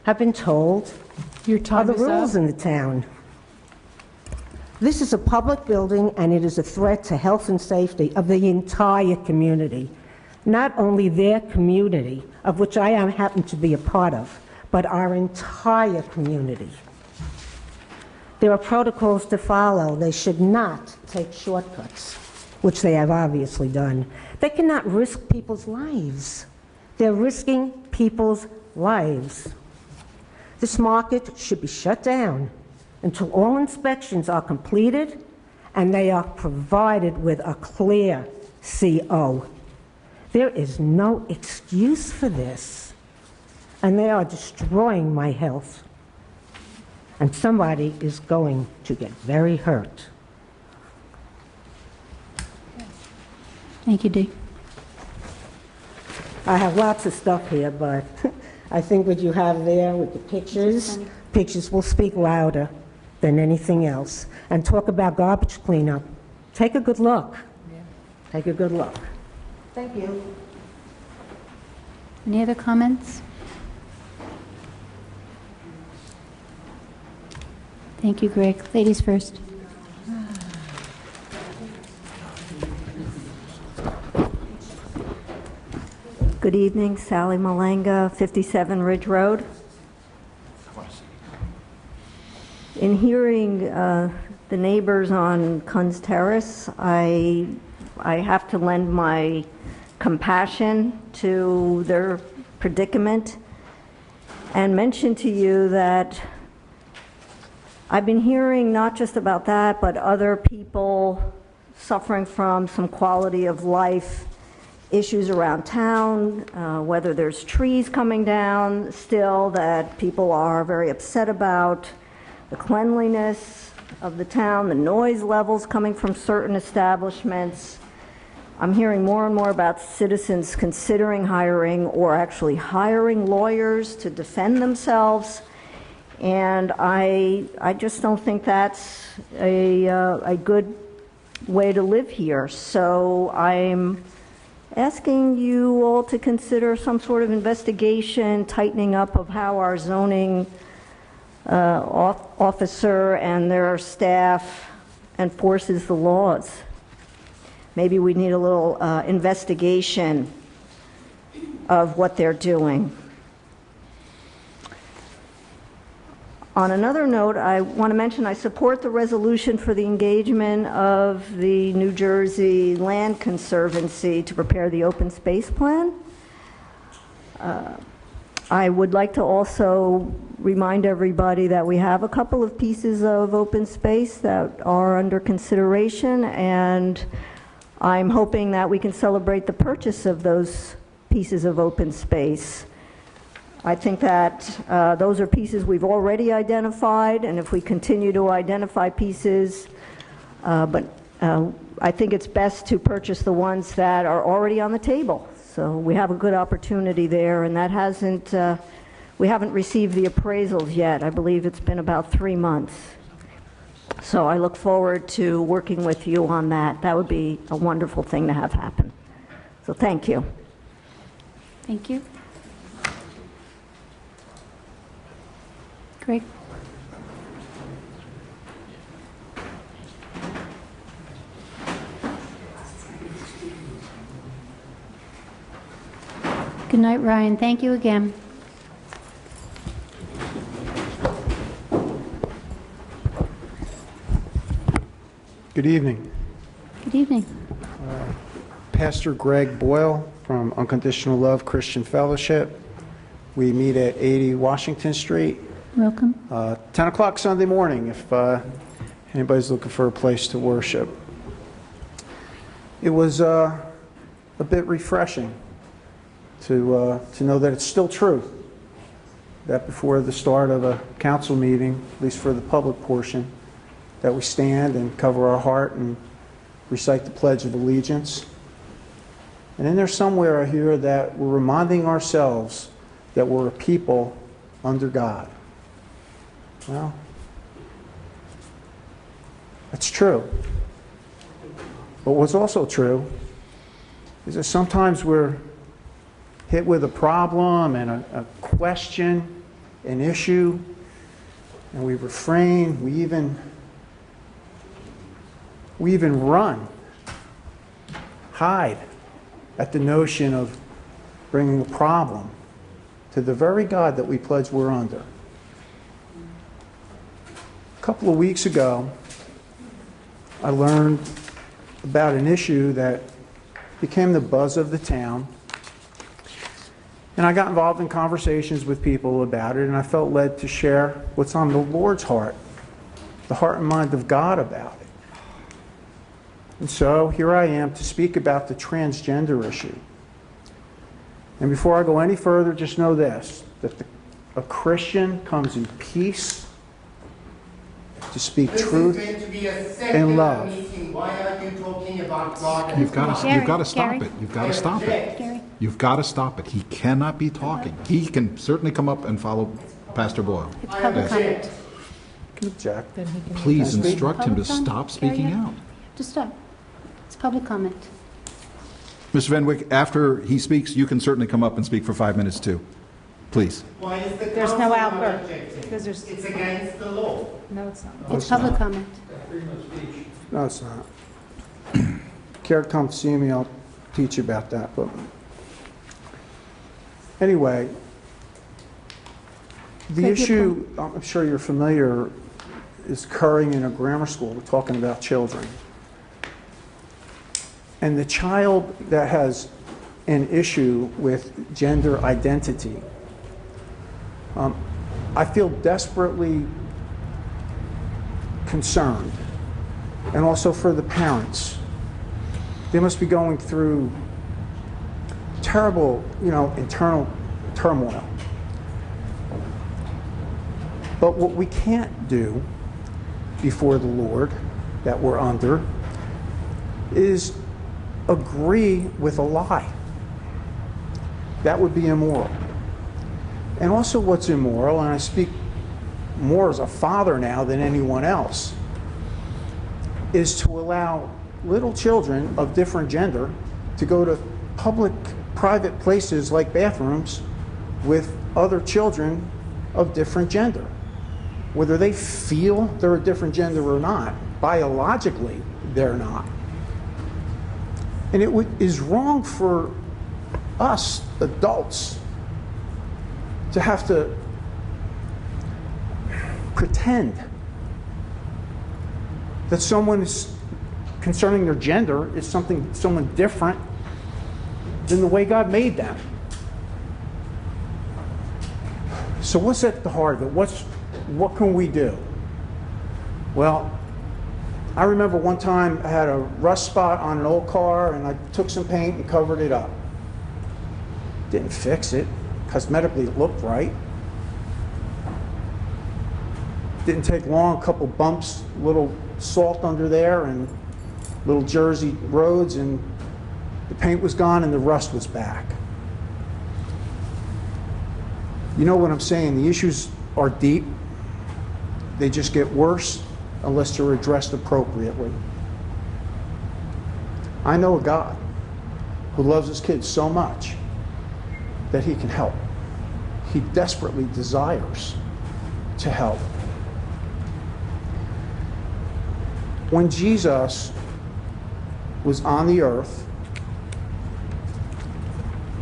have been told are the rules in the town. This is a public building, and it is a threat to health and safety of the entire community. Not only their community, of which I happen to be a part of, but our entire community. There are protocols to follow. They should not take shortcuts, which they have obviously done. They cannot risk people's lives. They're risking people's lives. This market should be shut down until all inspections are completed and they are provided with a clear CO. There is no excuse for this, and they are destroying my health. And somebody is going to get very hurt. Thank you, Dee. I have lots of stuff here, but I think what you have there with the pictures will speak louder than anything else. And talk about garbage cleanup. Take a good look. Take a good look. Thank you. Any other comments? Thank you, Greg. Ladies first. Good evening, Sally Malanga, 57 Ridge Road. In hearing the neighbors on Kunz Terrace, I have to lend my compassion to their predicament and mention to you that I've been hearing not just about that, but other people suffering from some quality of life issues around town, whether there's trees coming down still that people are very upset about, the cleanliness of the town, the noise levels coming from certain establishments. I'm hearing more and more about citizens considering hiring or actually hiring lawyers to defend themselves. And I just don't think that's a good way to live here. So I'm asking you all to consider some sort of investigation, tightening up of how our zoning officer and their staff enforces the laws. Maybe we need a little investigation of what they're doing. On another note, I want to mention I support the resolution for the engagement of the New Jersey Land Conservancy to prepare the open space plan. I would like to also remind everybody that we have a couple of pieces of open space that are under consideration, and I'm hoping that we can celebrate the purchase of those pieces of open space. I think that those are pieces we've already identified, and if we continue to identify pieces, I think it's best to purchase the ones that are already on the table. So we have a good opportunity there, and that hasn't, we haven't received the appraisals yet. I believe it's been about 3 months. So I look forward to working with you on that. That would be a wonderful thing to have happen. So thank you. Thank you. Greg? Good night, Ryan. Thank you again. Good evening. Good evening. Pastor Greg Boyle from Unconditional Love Christian Fellowship. We meet at 80 Washington Street. Welcome. 10 o'clock Sunday morning if anybody's looking for a place to worship. It was a bit refreshing to know that it's still true that before the start of a council meeting, at least for the public portion, that we stand and cover our heart and recite the Pledge of Allegiance. And in there somewhere I hear that we're reminding ourselves that we're a people under God. Well, that's true. But what's also true is that sometimes we're hit with a problem and a question, an issue, and we refrain, we even run, hide at the notion of bringing a problem to the very God that we pledge we're under. A couple of weeks ago, I learned about an issue that became the buzz of the town. And I got involved in conversations with people about it, and I felt led to share what's on the Lord's heart, the heart and mind of God about it. And so here I am to speak about the transgender issue. And before I go any further, just know this, that a Christian comes in peace to speak truth and love. Why are you talking about God? You've got to stop it. You've got to stop it. You've got to stop it. He cannot be talking. He can certainly come up and follow Pastor Boyle. It's public comment. Object. Please instruct him to stop speaking out. Just stop. It's public comment. Mr. Van Wyck, after he speaks, you can certainly come up and speak for 5 minutes too. Please. Why is the There's no outburst. Because it's against the law. No, it's not. It's public comment. No, it's not. Care to come see me, I'll teach you about that. But anyway, the issue, I'm sure you're familiar, is occurring in a grammar school. We're talking about children. And the child that has an issue with gender identity, I feel desperately concerned, and also for the parents. They must be going through terrible, internal turmoil. But what we can't do before the Lord that we're under is agree with a lie. That would be immoral. And also what's immoral, and I speak more as a father now than anyone else, is to allow little children of different gender to go to public, private places like bathrooms with other children of different gender. Whether they feel they're a different gender or not, biologically they're not. And it is wrong for us adults to have to pretend that someone is, concerning their gender, is someone different than the way God made them. So what's at the heart of it? What can we do? Well, I remember one time I had a rust spot on an old car and I took some paint and covered it up. Didn't fix it. Cosmetically it looked right. Didn't take long, a couple bumps, a little salt under there and little Jersey roads, and the paint was gone and the rust was back. You know what I'm saying? The issues are deep. They just get worse unless they're addressed appropriately. I know a God who loves his kids so much that he can help. He desperately desires to help. When Jesus was on the earth,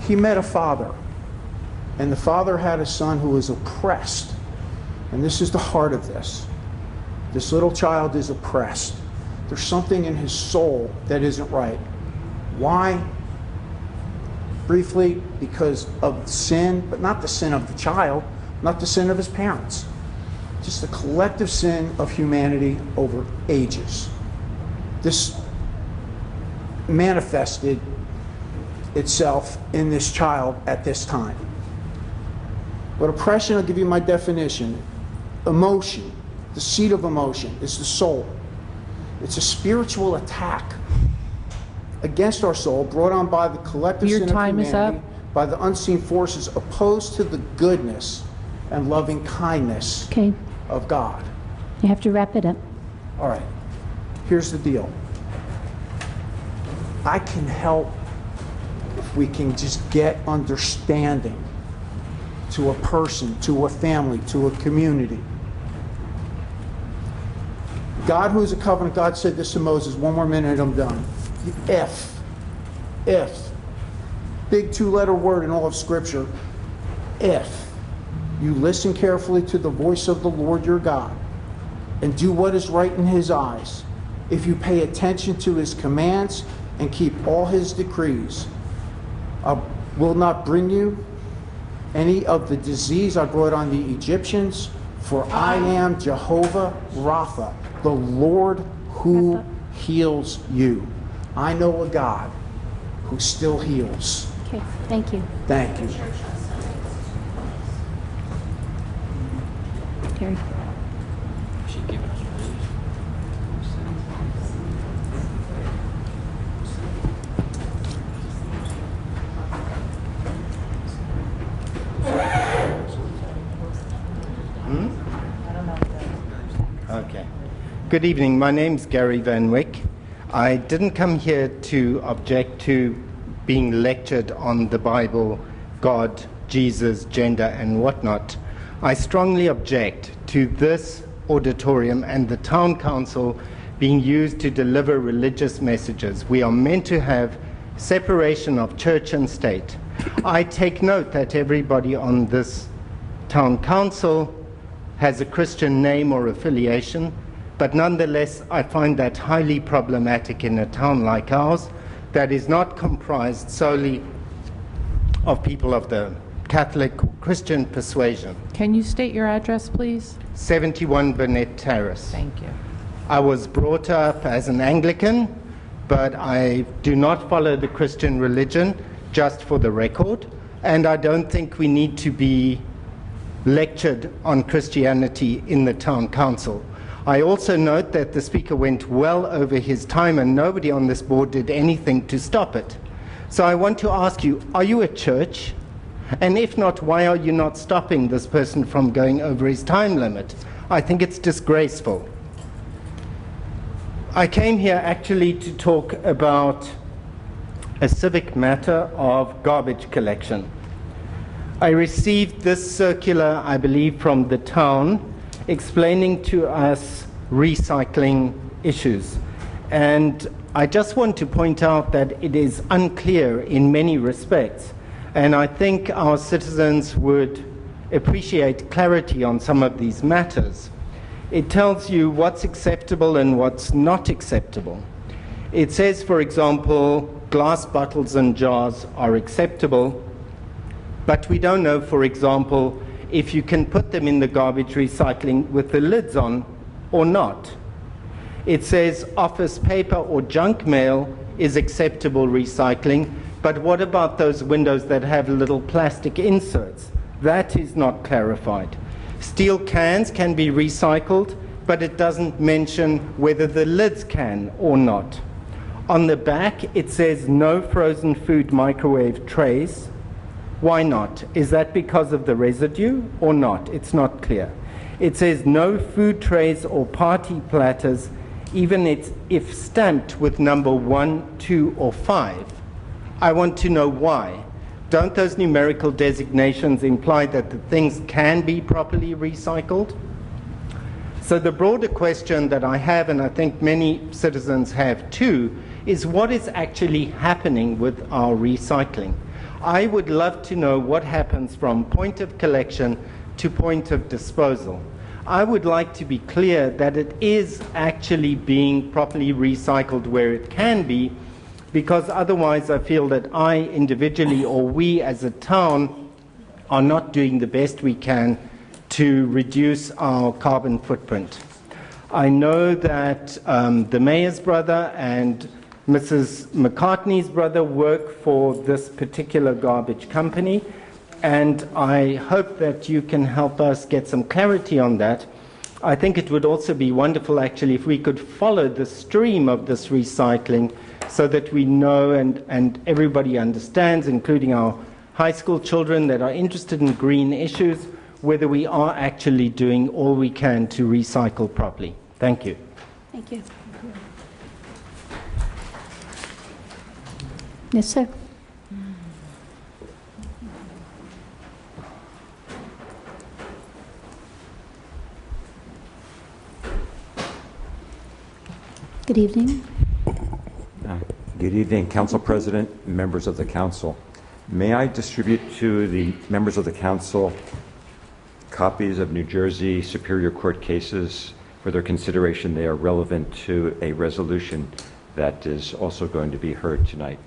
he met a father. And the father had a son who was oppressed. And this is the heart of this. This little child is oppressed. There's something in his soul that isn't right. Why? Briefly, because of sin, but not the sin of the child, not the sin of his parents. Just the collective sin of humanity over ages. This manifested itself in this child at this time. But oppression, I'll give you my definition. Emotion, the seat of emotion, is the soul. It's a spiritual attack against our soul brought on by the collective sin of humanity, by the unseen forces opposed to the goodness and loving kindness of God. You have to wrap it up. All right. Here's the deal. I can help if we can just get understanding to a person, to a family, to a community. God, who is a covenant God, said this to Moses. One more minute, I'm done. If, big two-letter word in all of Scripture, if you listen carefully to the voice of the Lord your God and do what is right in his eyes, if you pay attention to his commands and keep all his decrees, I will not bring you any of the disease I brought on the Egyptians, for I am Jehovah Rapha, the Lord who heals you. I know a God who still heals. Okay, thank you. Thank you. Terry. Okay. Good evening. My name's Gary Van Wyck. I didn't come here to object to being lectured on the Bible, God, Jesus, gender, and whatnot. I strongly object to this auditorium and the town council being used to deliver religious messages. We are meant to have separation of church and state. I take note that everybody on this town council has a Christian name or affiliation, but nonetheless I find that highly problematic in a town like ours that is not comprised solely of people of the Catholic or Christian persuasion. Can you state your address, please? 71 Burnett Terrace. Thank you. I was brought up as an Anglican, but I do not follow the Christian religion. just for the record, and I don't think we need to be lectured on Christianity in the town council. I also note that the speaker went well over his time and nobody on this board did anything to stop it. So I want to ask you, are you a church? And if not, why are you not stopping this person from going over his time limit? I think it's disgraceful. I came here actually to talk about a civic matter of garbage collection. I received this circular, I believe, from the town explaining to us recycling issues. And I just want to point out that it is unclear in many respects. And I think our citizens would appreciate clarity on some of these matters. It tells you what's acceptable and what's not acceptable. It says, for example, glass bottles and jars are acceptable, but we don't know, for example, if you can put them in the garbage recycling with the lids on or not. It says office paper or junk mail is acceptable recycling, but what about those windows that have little plastic inserts? That is not clarified. Steel cans can be recycled, but it doesn't mention whether the lids can or not. On the back, it says no frozen food microwave trays. Why not? Is that because of the residue or not? It's not clear. It says no food trays or party platters, even if stamped with number 1, 2, or 5. I want to know why. Don't those numerical designations imply that the things can be properly recycled? So the broader question that I have, and I think many citizens have too, is what is actually happening with our recycling? I would love to know what happens from point of collection to point of disposal. I would like to be clear that it is actually being properly recycled where it can be, because otherwise I feel that I individually or we as a town are not doing the best we can to reduce our carbon footprint. I know that the mayor's brother and Mrs. McCartney's brother work for this particular garbage company, and I hope that you can help us get some clarity on that. I think it would also be wonderful actually if we could follow the stream of this recycling so that we know and everybody understands, including our high school children that are interested in green issues, whether we are actually doing all we can to recycle properly. Thank you. Thank you. Yes, sir. Good evening. Good evening, Council President, members of the Council. May I distribute to the members of the Council copies of New Jersey Superior Court cases for their consideration? They are relevant to a resolution that is also going to be heard tonight.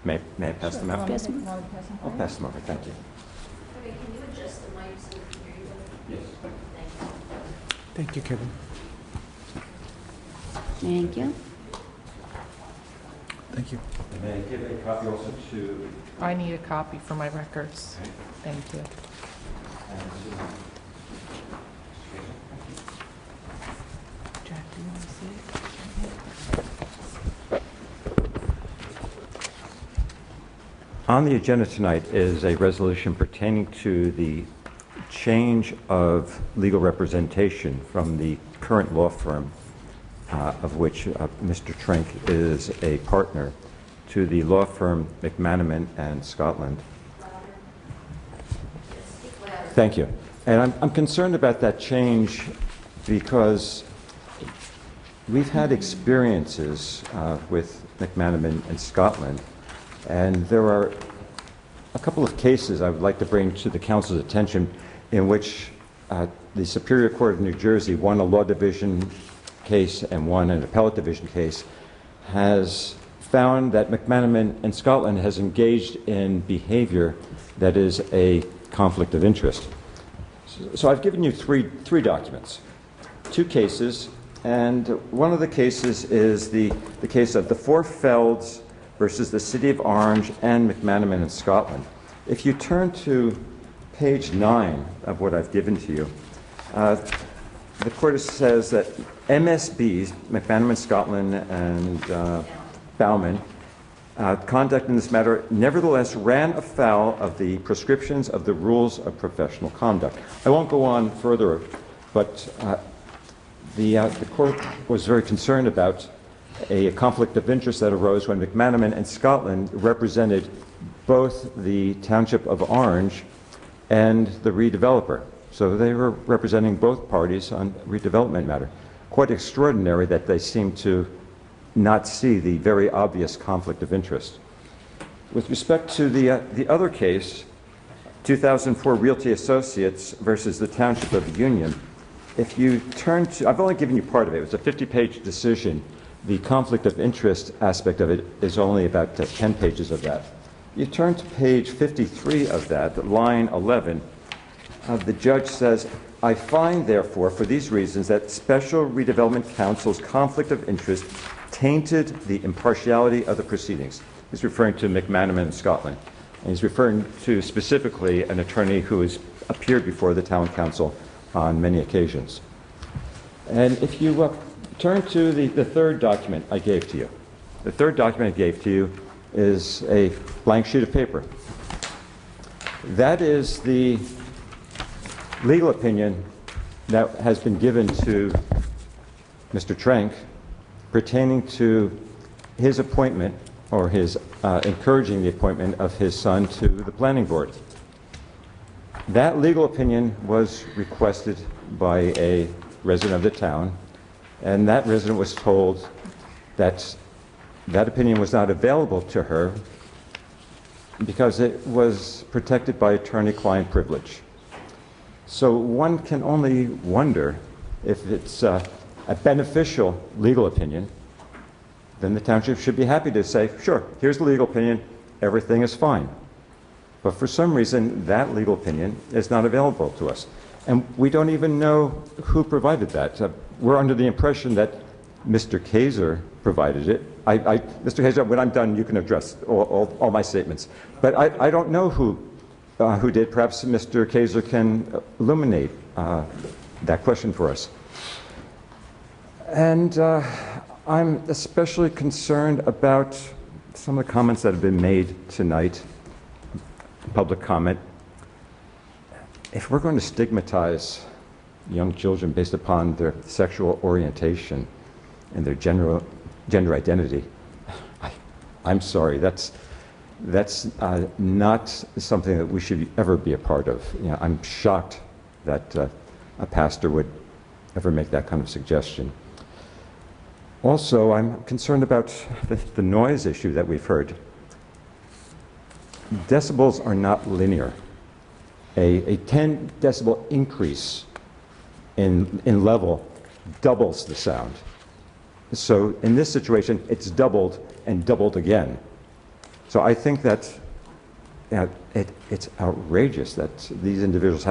May I pass them out? Pass them. I'll pass them over. Thank you. Okay, can you adjust the mic so we can hear you? Yes. Thank you. Thank you, Kevin. Thank you. Thank you. May I give a copy also to... I need a copy for my records. Thank you. Jack, do you want to see it? On the agenda tonight is a resolution pertaining to the change of legal representation from the current law firm, of which Mr. Trink is a partner, to the law firm McManaman and Scotland. Thank you. And I'm concerned about that change because we've had experiences with McManaman and Scotland, and there are a couple of cases I would like to bring to the Council's attention in which the Superior Court of New Jersey, one a law division case and one an appellate division case, has found that McManaman and Scotland has engaged in behavior that is a conflict of interest. So I've given you three documents, two cases, and one of the cases is the case of the Four Felds versus the City of Orange and McManaman in Scotland. If you turn to page 9 of what I've given to you, the court says that MSBs, McManaman, Scotland, and Bauman, conduct in this matter nevertheless ran afoul of the prescriptions of the rules of professional conduct. I won't go on further, but the court was very concerned about a conflict of interest that arose when McManaman and Scotland represented both the Township of Orange and the redeveloper. So they were representing both parties on redevelopment matter. Quite extraordinary that they seemed to not see the very obvious conflict of interest. With respect to the other case, 2004 Realty Associates versus the Township of Union, if you turn to, I've only given you part of it. It was a 50-page decision. The conflict of interest aspect of it is only about 10 pages of that. You turn to page 53 of that, line 11, the judge says, I find, therefore, for these reasons, that Special Redevelopment Council's conflict of interest tainted the impartiality of the proceedings. He's referring to McManaman in Scotland. And he's referring to specifically an attorney who has appeared before the town council on many occasions. And if you turn to the third document I gave to you, the third document I gave to you is a blank sheet of paper. That is the legal opinion that has been given to Mr. Trenk pertaining to his appointment, or his encouraging the appointment of his son to the planning board. That legal opinion was requested by a resident of the town, and that resident was told that that opinion was not available to her because it was protected by attorney-client privilege. So one can only wonder if it's a beneficial legal opinion, then the township should be happy to say, sure, here's the legal opinion, everything is fine. But for some reason, that legal opinion is not available to us. And we don't even know who provided that. We're under the impression that Mr. Kaiser provided it. Mr. Kaiser, when I'm done, you can address all my statements. But I don't know who did. Perhaps Mr. Kaiser can illuminate that question for us. And I'm especially concerned about some of the comments that have been made tonight, public comment. If we're going to stigmatize young children based upon their sexual orientation and their gender identity, I'm sorry, that's not something that we should ever be a part of. You know, I'm shocked that a pastor would ever make that kind of suggestion. Also, I'm concerned about the noise issue that we've heard. Decibels are not linear. A 10 decibel increase in level doubles the sound. So in this situation, it's doubled and doubled again. So I think that it's outrageous that these individuals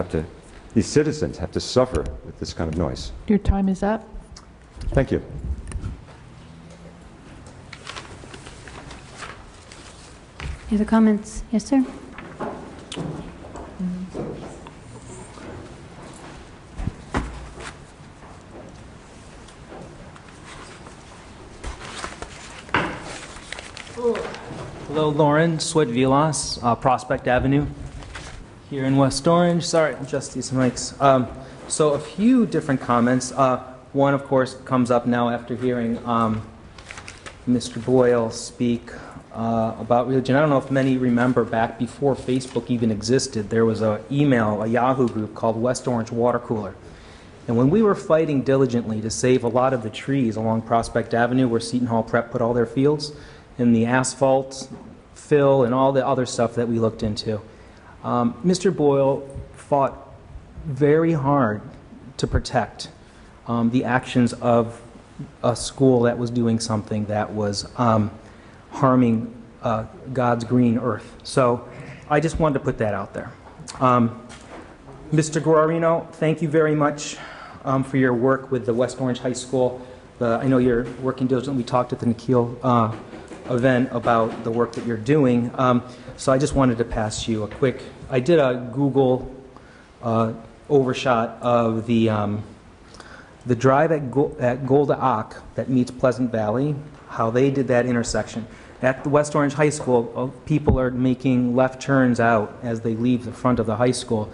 these citizens have to suffer with this kind of noise. Your time is up. Thank you. Any other comments? Yes, sir. Hello, Lauren Sweat-Vilas, Prospect Avenue here in West Orange. Sorry, adjust these mics. So a few different comments. One, of course, comes up now after hearing Mr. Boyle speak about religion. I don't know if many remember back before Facebook even existed, there was a Yahoo group called West Orange Water Cooler. And when we were fighting diligently to save a lot of the trees along Prospect Avenue where Seton Hall Prep put all their fields, and the asphalt fill and all the other stuff that we looked into, Mr. Boyle fought very hard to protect the actions of a school that was doing something that was harming God's green earth. So I just wanted to put that out there. Mr. Guarino, thank you very much for your work with the West Orange High School. I know you're working diligently. We talked at the Nikhil event about the work that you're doing. So I just wanted to pass you a quick, I did a Google overshot of the drive at Golda Ak that meets Pleasant Valley, how they did that intersection. At the West Orange High School, people are making left turns out as they leave the front of the high school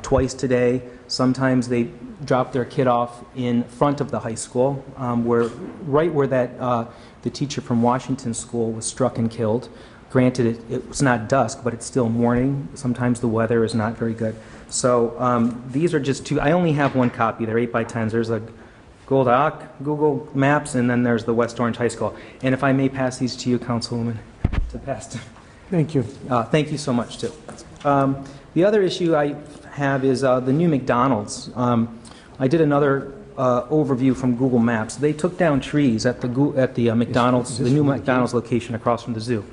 twice today. Sometimes they drop their kid off in front of the high school, right where that the teacher from Washington School was struck and killed. Granted, it was not dusk, but it's still morning. Sometimes the weather is not very good. So these are just two. I only have one copy. They're 8x10s. There's a Golda Ak, Google Maps, and then there's the West Orange High School. And if I may pass these to you, Councilwoman, to pass to. Thank you. Thank you so much, too. The other issue I have is the new McDonald's. I did another overview from Google Maps. They took down trees at the McDonald's, the new McDonald's location across from the zoo.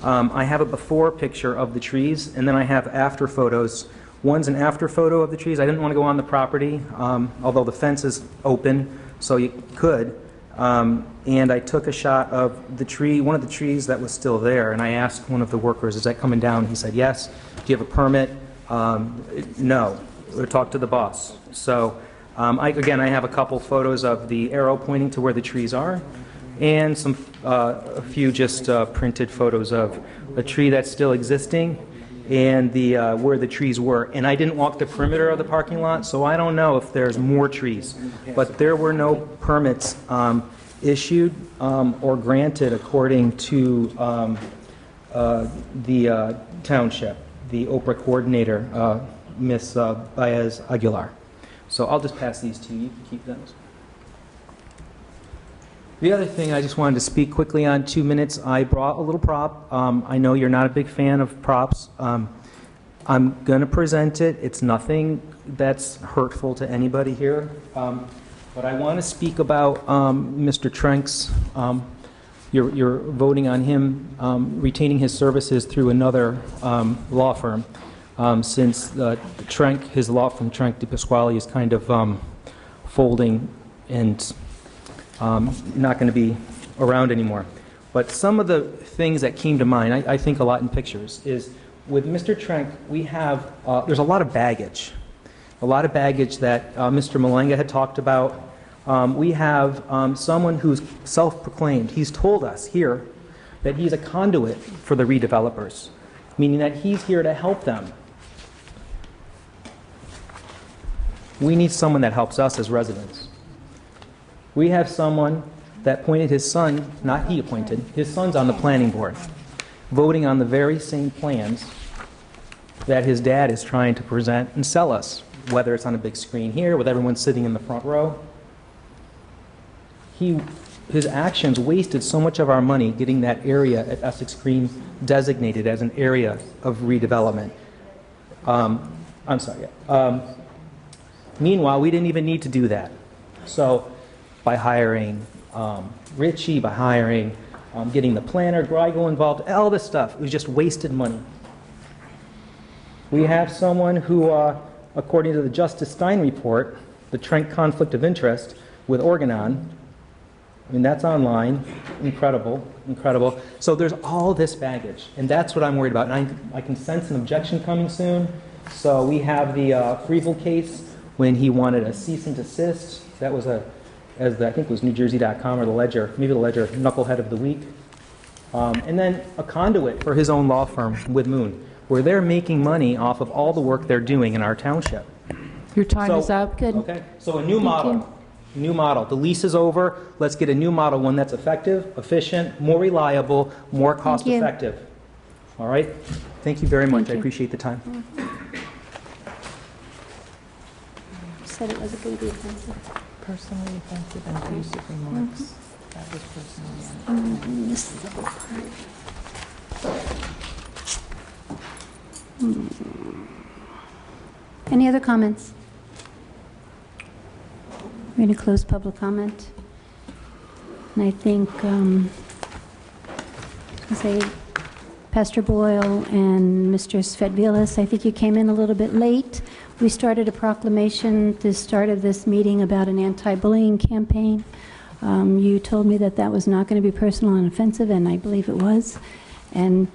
I have a before picture of the trees, and then I have after photos. One's an after photo of the trees. I didn't want to go on the property, although the fence is open, so you could. And I took a shot of the tree, one of the trees that was still there, and I asked one of the workers, is that coming down? He said, yes. Do you have a permit? No. Or talk to the boss. So, again, I have a couple photos of the arrow pointing to where the trees are, and a few just printed photos of a tree that's still existing and where the trees were. And I didn't walk the perimeter of the parking lot, so I don't know if there's more trees. But there were no permits issued or granted according to the township, the Oprah coordinator, Ms. Baez Aguilar. So I'll just pass these to you. You can keep those. The other thing I just wanted to speak quickly on, 2 minutes, I brought a little prop. I know you're not a big fan of props. I'm going to present it. It's nothing that's hurtful to anybody here. But I want to speak about Mr. Trenk's, you're voting on him retaining his services through another law firm, since Trenk, his law firm, Trenk DePasquale, is kind of folding and not going to be around anymore. But some of the things that came to mind, I think a lot in pictures, is with Mr. Trenk, we have, there's a lot of baggage. A lot of baggage that Mr. Malenga had talked about. We have someone who's self-proclaimed. He's told us here that he's a conduit for the redevelopers, meaning that he's here to help them. We need someone that helps us as residents. We have someone that appointed his son, not he appointed, his son's on the planning board, voting on the very same plans that his dad is trying to present and sell us, whether it's on a big screen here with everyone sitting in the front row. His actions wasted so much of our money getting that area at Essex Green designated as an area of redevelopment. I'm sorry. Meanwhile, we didn't even need to do that. So by hiring Richie, by hiring, getting the planner, Grigo involved, all this stuff, it was just wasted money. We have someone who, according to the Justice Stein report, the Trenk conflict of interest with Organon, I mean, that's online. Incredible, incredible. So there's all this baggage, and that's what I'm worried about. And I can sense an objection coming soon. So we have the Friesel case when he wanted a cease and desist. That was I think it was NewJersey.com or the Ledger, maybe the Ledger, Knucklehead of the Week. And then a conduit for his own law firm with Moon, where they're making money off of all the work they're doing in our township. Your time is up. Good. Okay. So a new model. New model. The lease is over. Let's get a new model, one that's effective, efficient, more reliable, more cost effective. All right? Thank you very much. I appreciate the time. Said it wasn't going to be offensive. Personally offensive and abusive remarks. That was personally This is the whole part. Any other comments? We're going to close public comment. And I think, Pastor Boyle and Mr. Svetvilas, I think you came in a little bit late. We started a proclamation at the start of this meeting about an anti-bullying campaign. You told me that that was not going to be personal and offensive, and I believe it was. And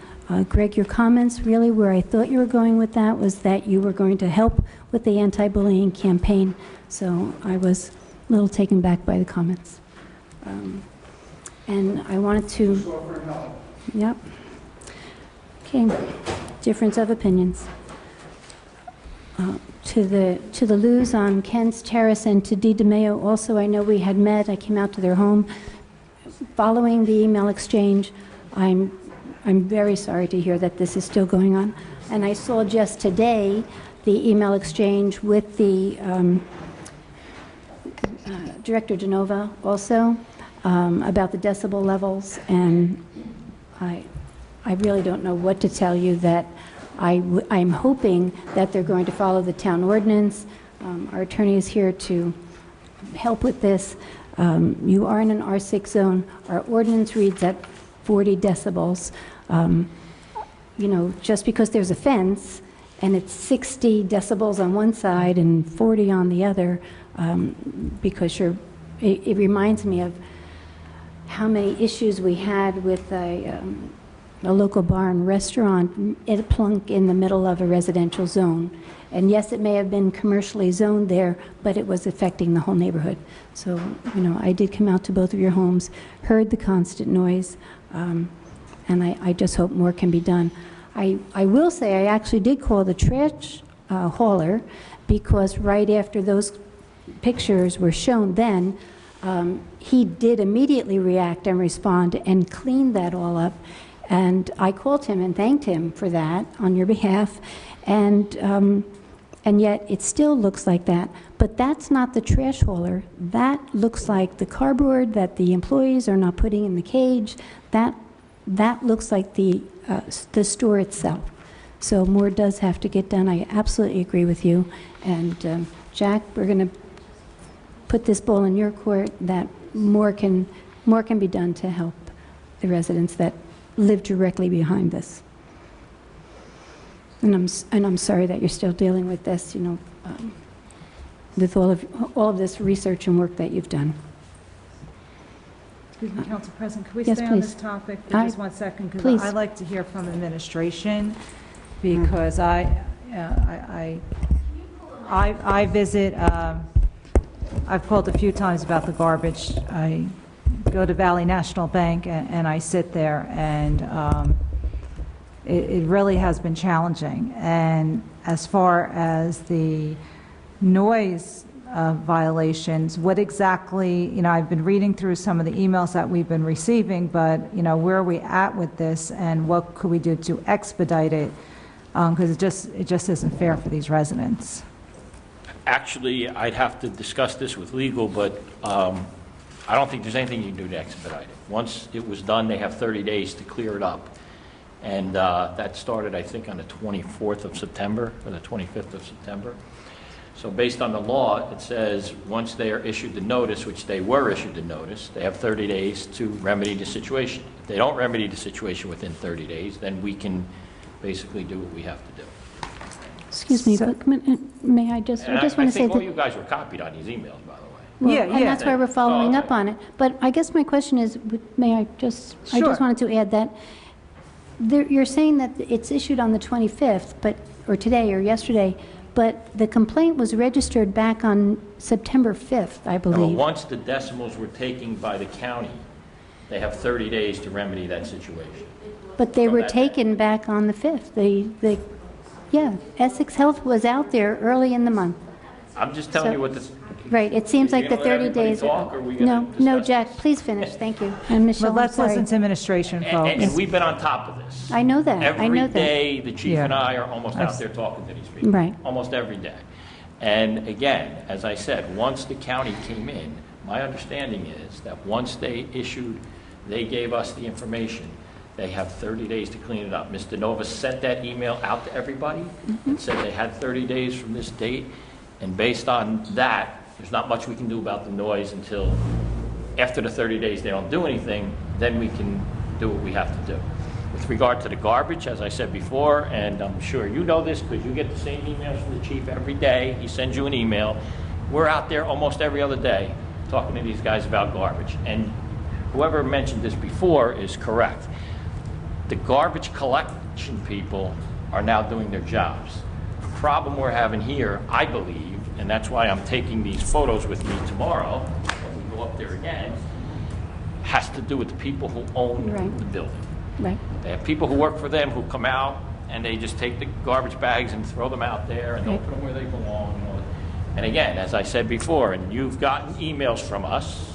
Greg, your comments, really where I thought you were going with that was that you were going to help with the anti-bullying campaign. So I was a little taken back by the comments. And I wanted to... Yep. Okay. Difference of opinions. To the Luz on Ken's Terrace and to Dee DeMeo also, I know we had met. I came out to their home. Following the email exchange, I'm very sorry to hear that this is still going on. And I saw just today the email exchange with the Director DeNova also about the decibel levels. And I really don't know what to tell you that I'm hoping that they're going to follow the town ordinance. Our attorney is here to help with this. You are in an R6 zone. Our ordinance reads at 40 decibels. You know, just because there's a fence and it's 60 decibels on one side and 40 on the other, because it reminds me of how many issues we had with a local bar and restaurant at a plunk in the middle of a residential zone. And yes, it may have been commercially zoned there, but it was affecting the whole neighborhood. So, you know, I did come out to both of your homes, heard the constant noise, and I just hope more can be done. I will say I actually did call the trash hauler, because right after those pictures were shown then, he did immediately react and respond and clean that all up. And I called him and thanked him for that on your behalf. And yet it still looks like that. But that's not the trash hauler. That looks like the cardboard that the employees are not putting in the cage. That looks like the store itself. So more does have to get done. I absolutely agree with you. And Jack, we're going to put this ball in your court that more can be done to help the residents that live directly behind this. And I'm sorry that you're still dealing with this, you know, with all of this research and work that you've done. Excuse me, Council President, could we Yes, stay on please. this topic for just 1 second? Please. Because I'd like to hear from administration, because I visit, I've called a few times about the garbage. I go to Valley National Bank and I sit there, and it really has been challenging. And as far as the noise violations, what exactly, you know, I've been reading through some of the emails that we've been receiving, but, you know, where are we at with this, and what could we do to expedite it? Because it just isn't fair for these residents. Actually, I'd have to discuss this with legal, but I don't think there's anything you can do to expedite it. Once it was done, they have 30 days to clear it up. And that started, I think, on the 24th of September, or the 25th of September. So based on the law, it says once they are issued the notice, which they were issued the notice, they have 30 days to remedy the situation. If they don't remedy the situation within 30 days, then we can basically do what we have to do. Excuse me, but may I just want to say I think all that... you guys were copied on these emails, by the way. Well, and that's why we're following up on it. But I guess my question is, may I just... Sure. I just wanted to add that you're saying that it's issued on the 25th, or today or yesterday, but the complaint was registered back on September 5th, I No, believe. once the decimals were taken by the county, they have 30 days to remedy that situation. But they were taken back on the 5th. Yeah, Essex Health was out there early in the month. I'm just telling you what this... Right, it seems like the gonna let 30 everybody days... talk, or we gonna No, Jack, please finish, thank you. And Michelle, But let's I'm sorry. listen to administration, folks. And we've been on top of this. I know that, I know Every that. day, the chief and Yeah. I are almost out there talking to these people. Right. Almost every day. And again, as I said, once the county came in, my understanding is that once they gave us the information, they have 30 days to clean it up. Ms. DeNova sent that email out to everybody and said they had 30 days from this date. And based on that, there's not much we can do about the noise until after the 30 days they don't do anything, then we can do what we have to do. With regard to the garbage, as I said before, and I'm sure you know this because you get the same emails from the chief every day. He sends you an email. We're out there almost every other day talking to these guys about garbage. And whoever mentioned this before is correct. The garbage collection people are now doing their jobs. The problem we're having here, I believe, and that's why I'm taking these photos with me tomorrow, when we go up there again, has to do with the people who own the building. Right. They have people who work for them who come out and they just take the garbage bags and throw them out there and don't put them where they belong. And all that. And again, as I said before, and you've gotten emails from us,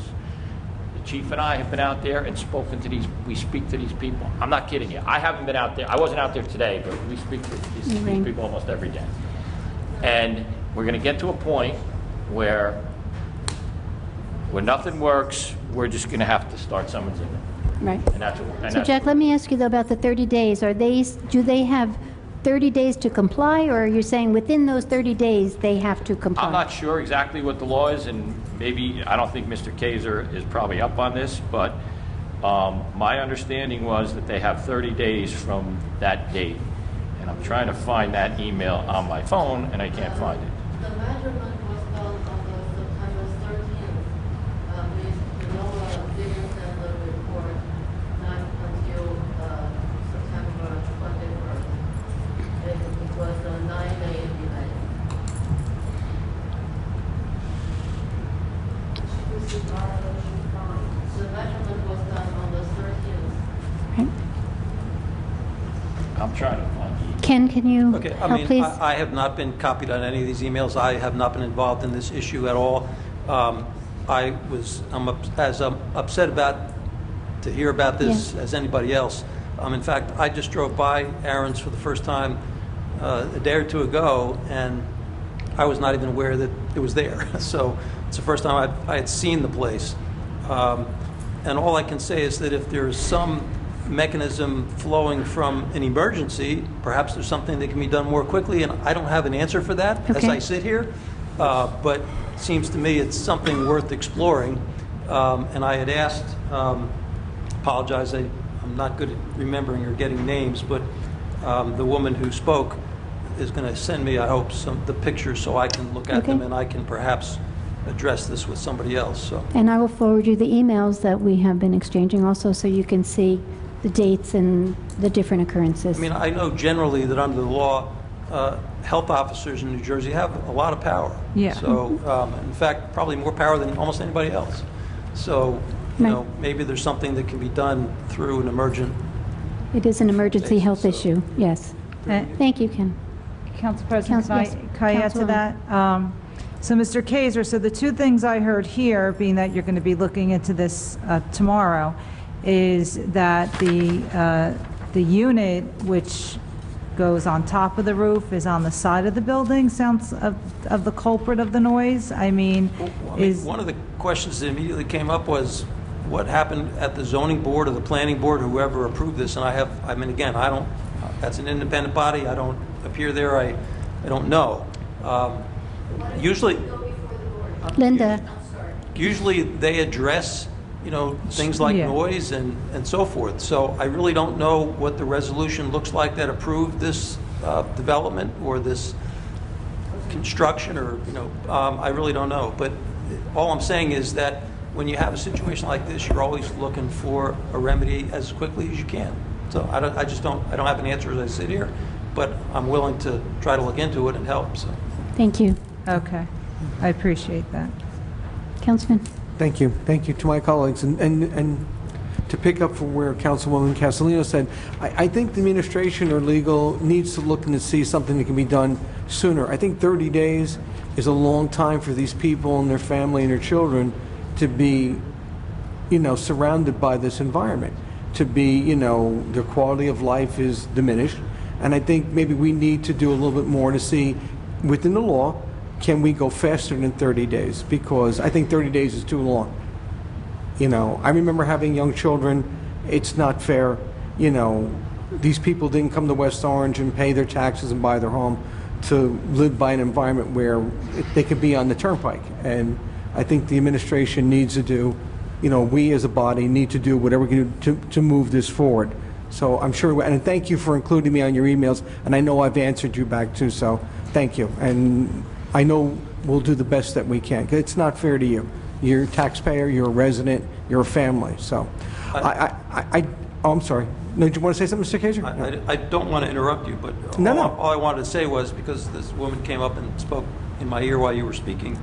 the chief and I have been out there and spoken to we speak to these people. I'm not kidding you. I haven't been out there. I wasn't out there today, but we speak to these people almost every day. And we're going to get to a point where when nothing works, we're just going to have to start someone's in. Right. And that's what, So, Jack, let me ask you, though, about the 30 days. Do they have 30 days to comply, or are you saying within those 30 days they have to comply? I'm not sure exactly what the law is, and maybe, I don't think Mr. Kaiser is probably up on this, but my understanding was that they have 30 days from that date. And I'm trying to find that email on my phone, and I can't find it. The measurement was done on the September 13th, with no diggings and the report, not until September 21st. It was a 9-day delay. The measurement was done on the 13th. I'm trying to find the Ken, can you Okay, help, please? I have not been copied on any of these emails. I have not been involved in this issue at all. I'm as upset to hear about this as anybody else. In fact, I just drove by Aaron's for the first time a day or two ago, and I was not even aware that it was there. So it's the first time I had seen the place. And all I can say is that if there is some mechanism flowing from an emergency, perhaps there's something that can be done more quickly, and I don't have an answer for that as I sit here, but it seems to me it's something worth exploring. And I had asked, apologize, I'm not good at remembering or getting names, but the woman who spoke is going to send me, I hope, the pictures so I can look at them and I can perhaps address this with somebody else. So. And I will forward you the emails that we have been exchanging also, so you can see the dates and the different occurrences. I mean, I know generally that under the law, health officers in New Jersey have a lot of power. Yeah. So, in fact, probably more power than almost anybody else. So, you know, maybe there's something that can be done through an emergent. It is an emergency health issue, yes. Thank you, Ken. Council President, Council- can I add to that? So, Mr. Kaiser, so the two things I heard here, being that you're going to be looking into this tomorrow, is that the unit which goes on top of the roof is on the side of the building, sounds of the culprit of the noise? I mean, One of the questions that immediately came up was what happened at the zoning board or the planning board, whoever approved this, and I mean, again, I don't, that's an independent body, I don't appear there, I don't know. Usually, Linda. Usually they address, you know, things like noise and so forth. So I really don't know what the resolution looks like that approved this development or this construction, or, you know, I really don't know. But all I'm saying is that when you have a situation like this, you're always looking for a remedy as quickly as you can. So I don't have an answer as I sit here, but I'm willing to try to look into it and help. So. Thank you. Okay. I appreciate that. Councilman. Thank you. Thank you to my colleagues. And to pick up from where Councilwoman Castellino said, I think the administration or legal needs to look and to see something that can be done sooner. I think 30 days is a long time for these people and their family and their children to be, you know, surrounded by this environment. To be, you know, their quality of life is diminished. And I think maybe we need to do a little bit more to see within the law, can we go faster than 30 days? Because I think 30 days is too long. You know, I remember having young children. It's not fair. You know, these people didn't come to West Orange and pay their taxes and buy their home to live by an environment where they could be on the turnpike. And I think the administration needs to do, you know, we as a body need to do whatever we can do to move this forward. So I'm sure, and thank you for including me on your emails, and I know I've answered you back too, so thank you. And I know we'll do the best that we can. It's not fair to you. You're a taxpayer, you're a resident, you're a family, so. Oh, I'm sorry. No, do you want to say something, Mr. Kager? I don't want to interrupt you, but all I wanted to say was, because this woman came up and spoke in my ear while you were speaking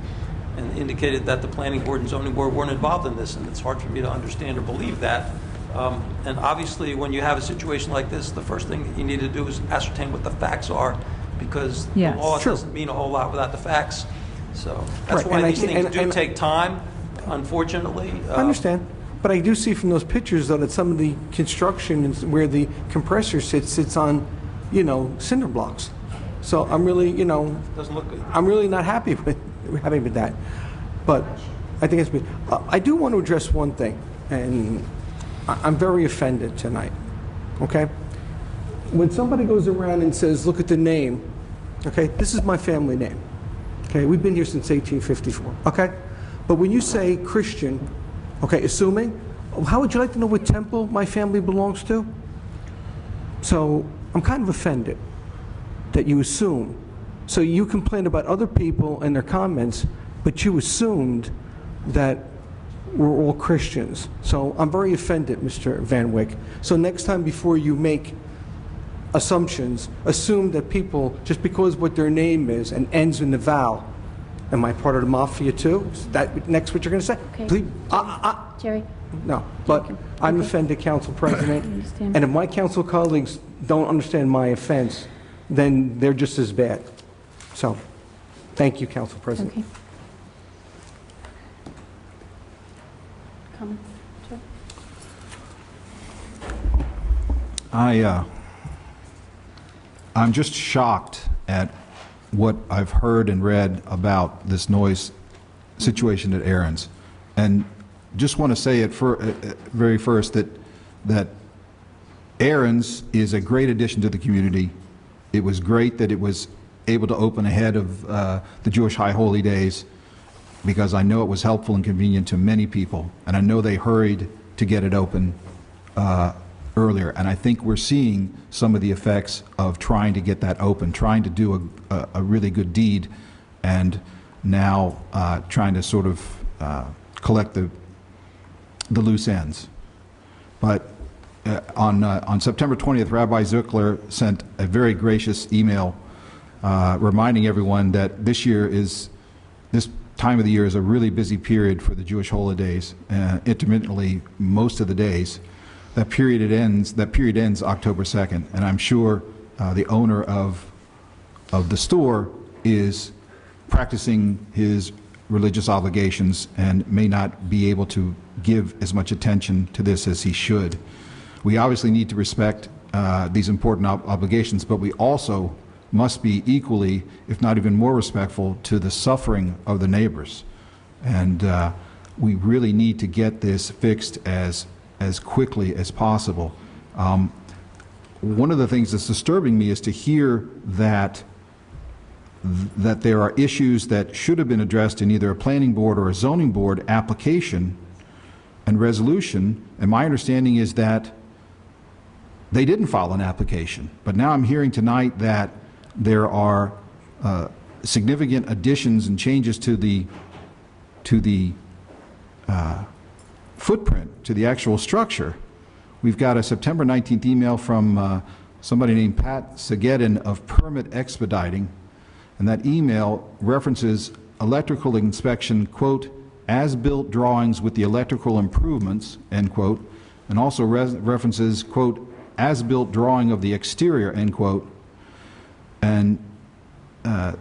and indicated that the planning board and zoning board weren't involved in this, and it's hard for me to understand or believe that. And obviously, when you have a situation like this, the first thing that you need to do is ascertain what the facts are, because the law doesn't mean a whole lot without the facts. So that's why these things do take time, unfortunately. I understand. But I do see from those pictures, though, that some of the construction where the compressor sits on, cinder blocks. So I'm really, doesn't look good. I'm really not happy with that. But I think it's good. I do want to address one thing, and I'm very offended tonight. Okay, when somebody goes around and says, "Look at the name," okay, this is my family name. Okay, we've been here since 1854. Okay, but when you say Christian. Okay, assuming, how would you like to know what temple my family belongs to? So I'm kind of offended that you assume. So you complain about other people and their comments, but you assumed that we're all Christians. So I'm very offended, Mr. Van Wyck. So next time before you make assumptions, assume that people, just because what their name is and ends in the vowel, am I part of the mafia too? Is that next what you're going to say? Okay. Please. Jerry? No, but I'm offended, Council President. And if my council colleagues don't understand my offense, then they're just as bad. So, thank you, Council President. Okay. Comment? Sure. I'm just shocked at what I've heard and read about this noise situation at Aaron's, and just want to say at very first that Aaron's is a great addition to the community. It was great that it was able to open ahead of the Jewish High Holy Days, because I know it was helpful and convenient to many people, and I know they hurried to get it open earlier, and I think we're seeing some of the effects of trying to get that open, trying to do a really good deed, and now trying to sort of collect the loose ends. But on September 20th, Rabbi Zuckler sent a very gracious email reminding everyone that this time of the year is a really busy period for the Jewish holidays, intermittently most of the days. That period ends October 2nd, and I'm sure the owner of the store is practicing his religious obligations and may not be able to give as much attention to this as he should. We obviously need to respect these important obligations, but we also must be equally, if not even more respectful to the suffering of the neighbors. And we really need to get this fixed as quickly as possible. One of the things that's disturbing me is to hear that there are issues that should have been addressed in either a planning board or a zoning board application and resolution, and my understanding is that they didn't file an application. But now I'm hearing tonight that there are significant additions and changes to the footprint, to the actual structure. We've got a September 19th email from somebody named Pat Sagedin of Permit Expediting, and that email references electrical inspection, quote, as-built drawings with the electrical improvements, end quote, and also references, quote, as-built drawing of the exterior, end quote. And the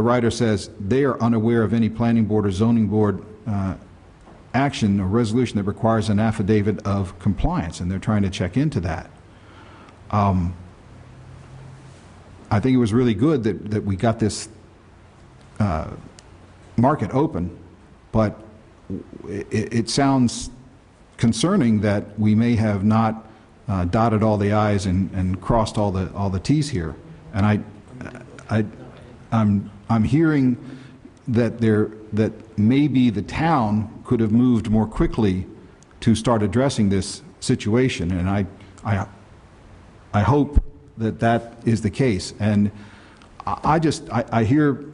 writer says they are unaware of any planning board or zoning board action or resolution that requires an affidavit of compliance, and they're trying to check into that. I think it was really good that we got this market open, but it sounds concerning that we may have not dotted all the I's and crossed all the T's here. And I'm hearing that maybe the town could have moved more quickly to start addressing this situation, and I hope that is the case. And I hear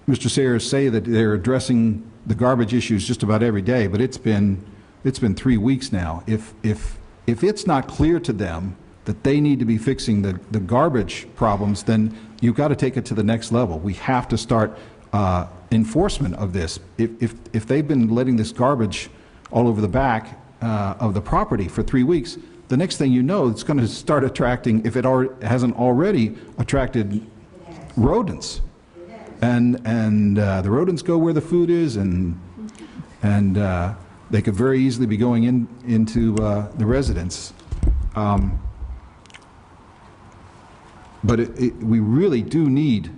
Mr. Sayers say that they're addressing the garbage issues just about every day, but it's been 3 weeks now. If it's not clear to them that they need to be fixing the garbage problems, then you've got to take it to the next level. We have to start enforcement of this. If they've been letting this garbage all over the back of the property for 3 weeks, the next thing you know, it's going to start attracting, if it hasn't already attracted rodents. And the rodents go where the food is, and they could very easily be going into the residents. But we really do need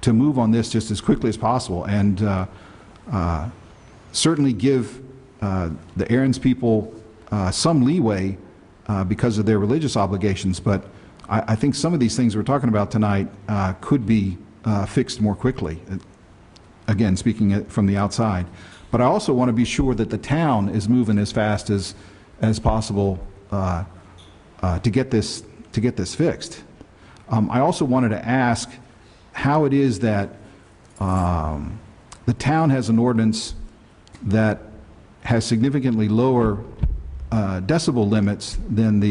to move on this just as quickly as possible, and certainly give the Aaron's people some leeway because of their religious obligations. But I think some of these things we're talking about tonight could be fixed more quickly. Again, speaking from the outside. But I also want to be sure that the town is moving as fast as possible to get this fixed. I also wanted to ask how it is that the town has an ordinance that has significantly lower decibel limits than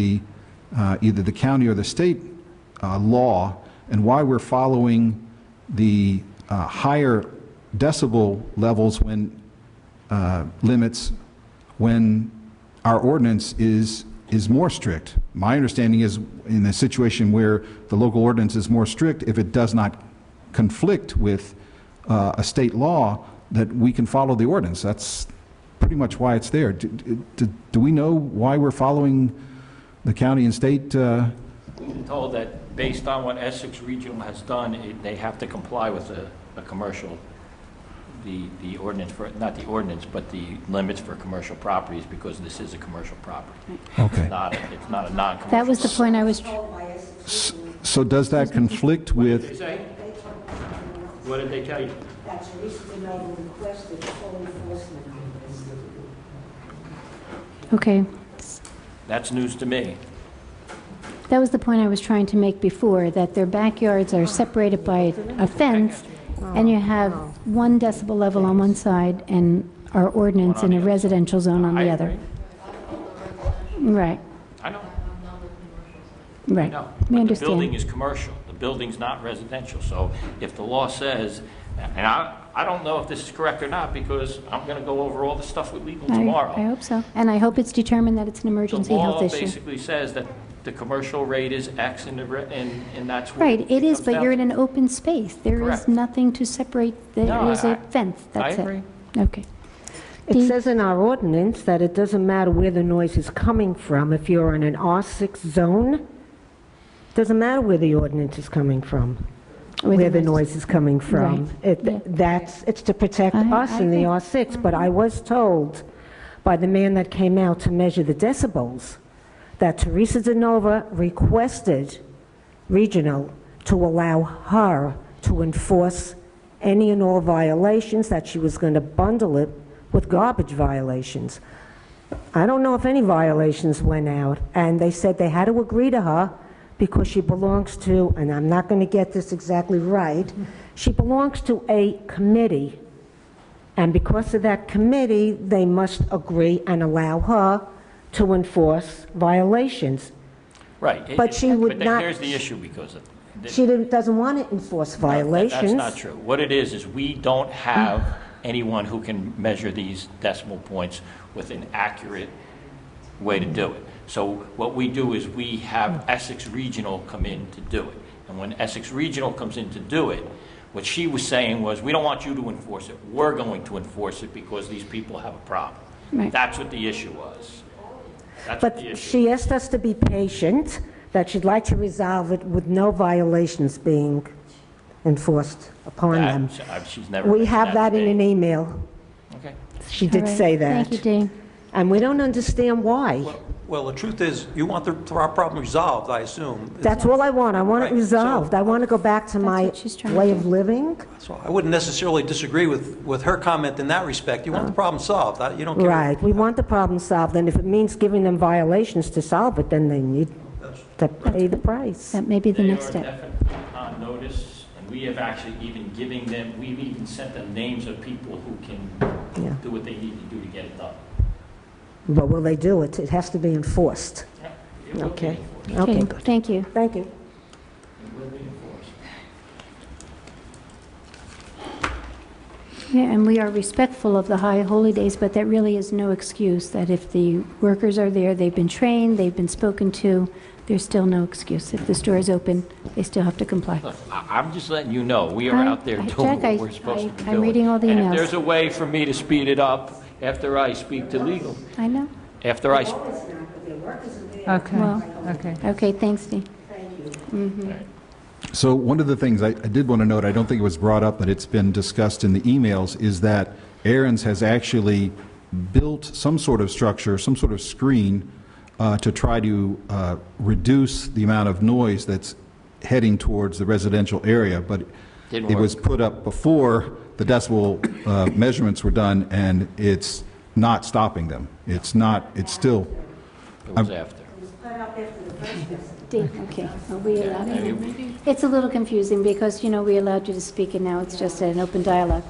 either the county or the state law, and why we're following the higher decibel levels when limits when our ordinance is more strict. My understanding is in a situation where the local ordinance is more strict, if it does not conflict with a state law, that we can follow the ordinance. That's pretty much why it's there. Do we know why we're following the county and state? We've been told that based on what Essex Regional has done, they have to comply with a commercial, the ordinance for, not the ordinance, but the limits for commercial properties, because this is a commercial property. Okay. It's not a non-commercial. That was the point I was... So does that conflict What did they with... say? What did they tell you? That's recently requested full enforcement on this. Okay. That's news to me. That was the point I was trying to make before, that their backyards are separated by a fence, and you have 1 decibel level on one side and our ordinance in a residential zone on the other. Right. I know. Right. No, We but the building understand. is commercial. The building's not residential. So if the law says, and I don't know if this is correct or not, because I'm going to go over all the stuff with legal tomorrow. I hope so. And I hope it's determined that it's an emergency health The law issue. basically says that the commercial rate is X and that's what Right, it is, comes but down you're to. in an open space. There is Correct. nothing to separate. There No, is a fence. That's it. agree. Okay. It says in our ordinance that it doesn't matter where the noise is coming from. If you're in an R6 zone, it doesn't matter where the ordinance is coming from, where the noise is coming from. Right. It's to protect us in the R6. But I was told by the man that came out to measure the decibels that Teresa DeNova requested Regional to allow her to enforce any and all violations, that she was going to bundle it with garbage violations. I don't know if any violations went out, and they said they had to agree to her because she belongs to, and I'm not going to get this exactly right, she belongs to a committee, and because of that committee, they must agree and allow her to enforce violations. Right. But she would but not- Here's the issue because of. She doesn't want to enforce violations. That's not true. What it is we don't have anyone who can measure these decimal points with an accurate way to do it. So what we do is we have Essex Regional come in to do it. And when Essex Regional comes in to do it, what she was saying was, we don't want you to enforce it. We're going to enforce it because these people have a problem. Right. That's what the issue was. That's what the But issue she asked us to be patient, that she'd like to resolve it with no violations being enforced upon them. She's never We mentioned have that to in me. an email. Okay. She All did right. say that. Thank you, Dean. And we don't understand why. Well, the truth is, you want the problem resolved, I assume. That's all I want. I want it Right, so- resolved. I want to go back to my what she's trying way to of do. living. So I wouldn't necessarily disagree with her comment in that respect. You want the problem solved. You don't care. Right. We want the problem solved, and if it means giving them violations to solve it, then they need to pay the price. That may be the They next are step. definitely on notice, and we have actually even giving them, we've even sent them names of people who can Yeah. do what they need to do to get it done. But will they do it? It has to be enforced. It will be Okay. enforced. Okay, Okay, good. thank you. Thank you. It will be enforced. Yeah, and we are respectful of the high holy days, but that really is no excuse, that if the workers are there, they've been trained, they've been spoken to, there's still no excuse. If the store is open, they still have to comply. Look, I'm just letting you know, we are out there doing Jack, what we're supposed to be doing. I'm reading all the And emails. if there's a way for me to speed it up after I speak to legal, I know. after I, Okay, Well, okay. Okay, thanks, Dee. Mhm. So one of the things I did want to note, I don't think it was brought up, but it's been discussed in the emails, is that Aaron's has actually built some sort of structure, some sort of screen to try to reduce the amount of noise that's heading towards the residential area, but Didn't it work. was put up before the decibel measurements were done, and it's not stopping them. It's not, it's still... it was after. Dee, okay. Are we allowed to? It's a little confusing because, we allowed you to speak and now it's just an open dialogue.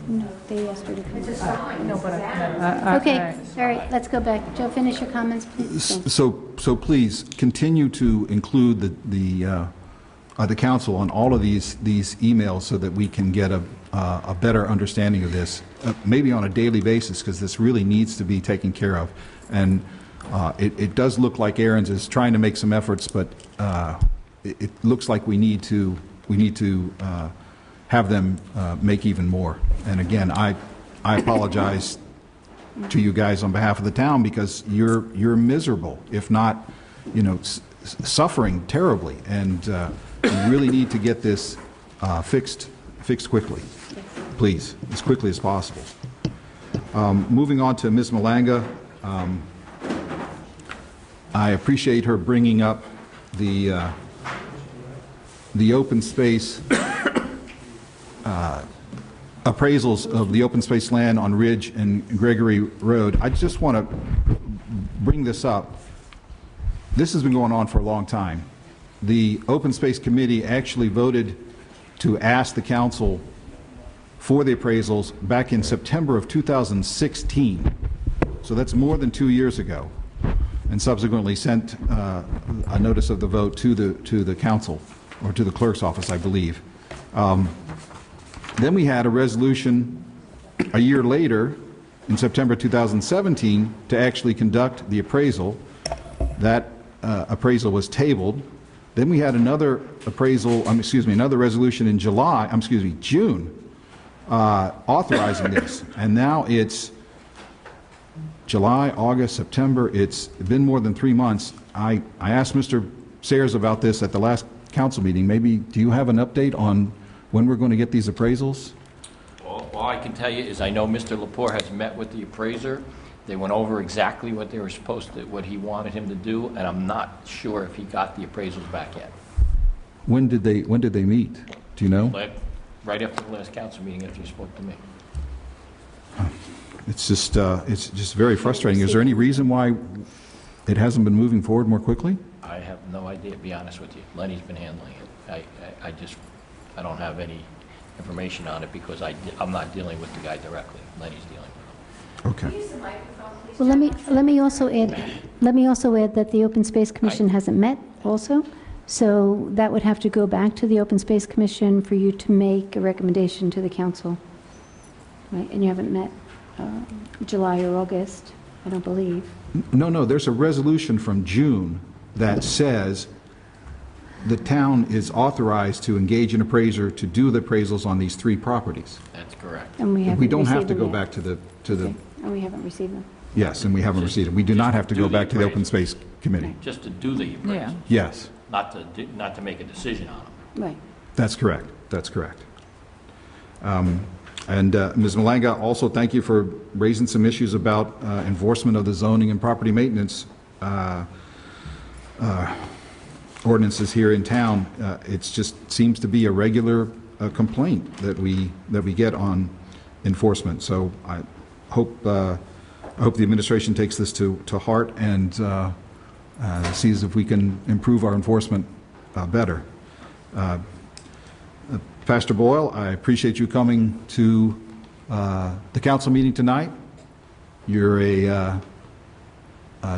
No, they asked her to come. No, but Okay, all right, let's go back. Joe, finish your comments, please. Thanks. So please, continue to include the council on all of these emails so that we can get a better understanding of this, maybe on a daily basis, because this really needs to be taken care of. And it does look like Aaron's is trying to make some efforts, but it looks like we need to have them make even more. And again, I apologize to you guys on behalf of the town, because you're miserable, if not, suffering terribly, and we really need to get this fixed quickly, please, as quickly as possible. Moving on to Ms. Malanga, I appreciate her bringing up the open space appraisals of the open space land on Ridge and Gregory Road. I just want to bring this up. This has been going on for a long time. The Open Space Committee actually voted to ask the council for the appraisals back in September of 2016. So that's more than 2 years ago, and subsequently sent a notice of the vote to the council, or to the clerk's office, I believe. Then we had a resolution a year later, in September 2017, to actually conduct the appraisal. That appraisal was tabled. Then we had another appraisal, another resolution in June, authorizing this. And now it's July, August, September. It's been more than 3 months. I asked Mr. Sayers about this at the last council meeting. Maybe, do you have an update on when we're going to get these appraisals? All I can tell you is I know Mr. Lepore has met with the appraiser. They went over exactly what they were supposed to, what he wanted him to do, and I'm not sure if he got the appraisals back yet. When did they meet? Do you know? Like, right after the last council meeting, after you spoke to me. It's just very frustrating. Is there any reason why it hasn't been moving forward more quickly? I have no idea, to be honest with you. Lenny's been handling it. I don't have any information on it because I'm not dealing with the guy directly. Lenny's dealing with him. Okay. Well, let me also add that the Open Space Commission hasn't met also, so that would have to go back to the Open Space Commission for you to make a recommendation to the council, right? And you haven't met July or August, I don't believe. No, there's a resolution from June that says the town is authorized to engage an appraiser to do the appraisals on these 3 properties. That's correct. And we haven't We don't have received to them go yet. back to the... Okay. And we haven't received them. Yes, and we haven't received it. We do not have to go back to the Open Space Committee. Just to do the appraisal. Yes, Not to make a decision on them. Right. that's correct. That's correct. And Ms. Malanga, also thank you for raising some issues about enforcement of the zoning and property maintenance ordinances here in town. It just seems to be a regular complaint that we get on enforcement. So I hope the administration takes this to heart and sees if we can improve our enforcement better. Pastor Boyle, I appreciate you coming to the council meeting tonight. You're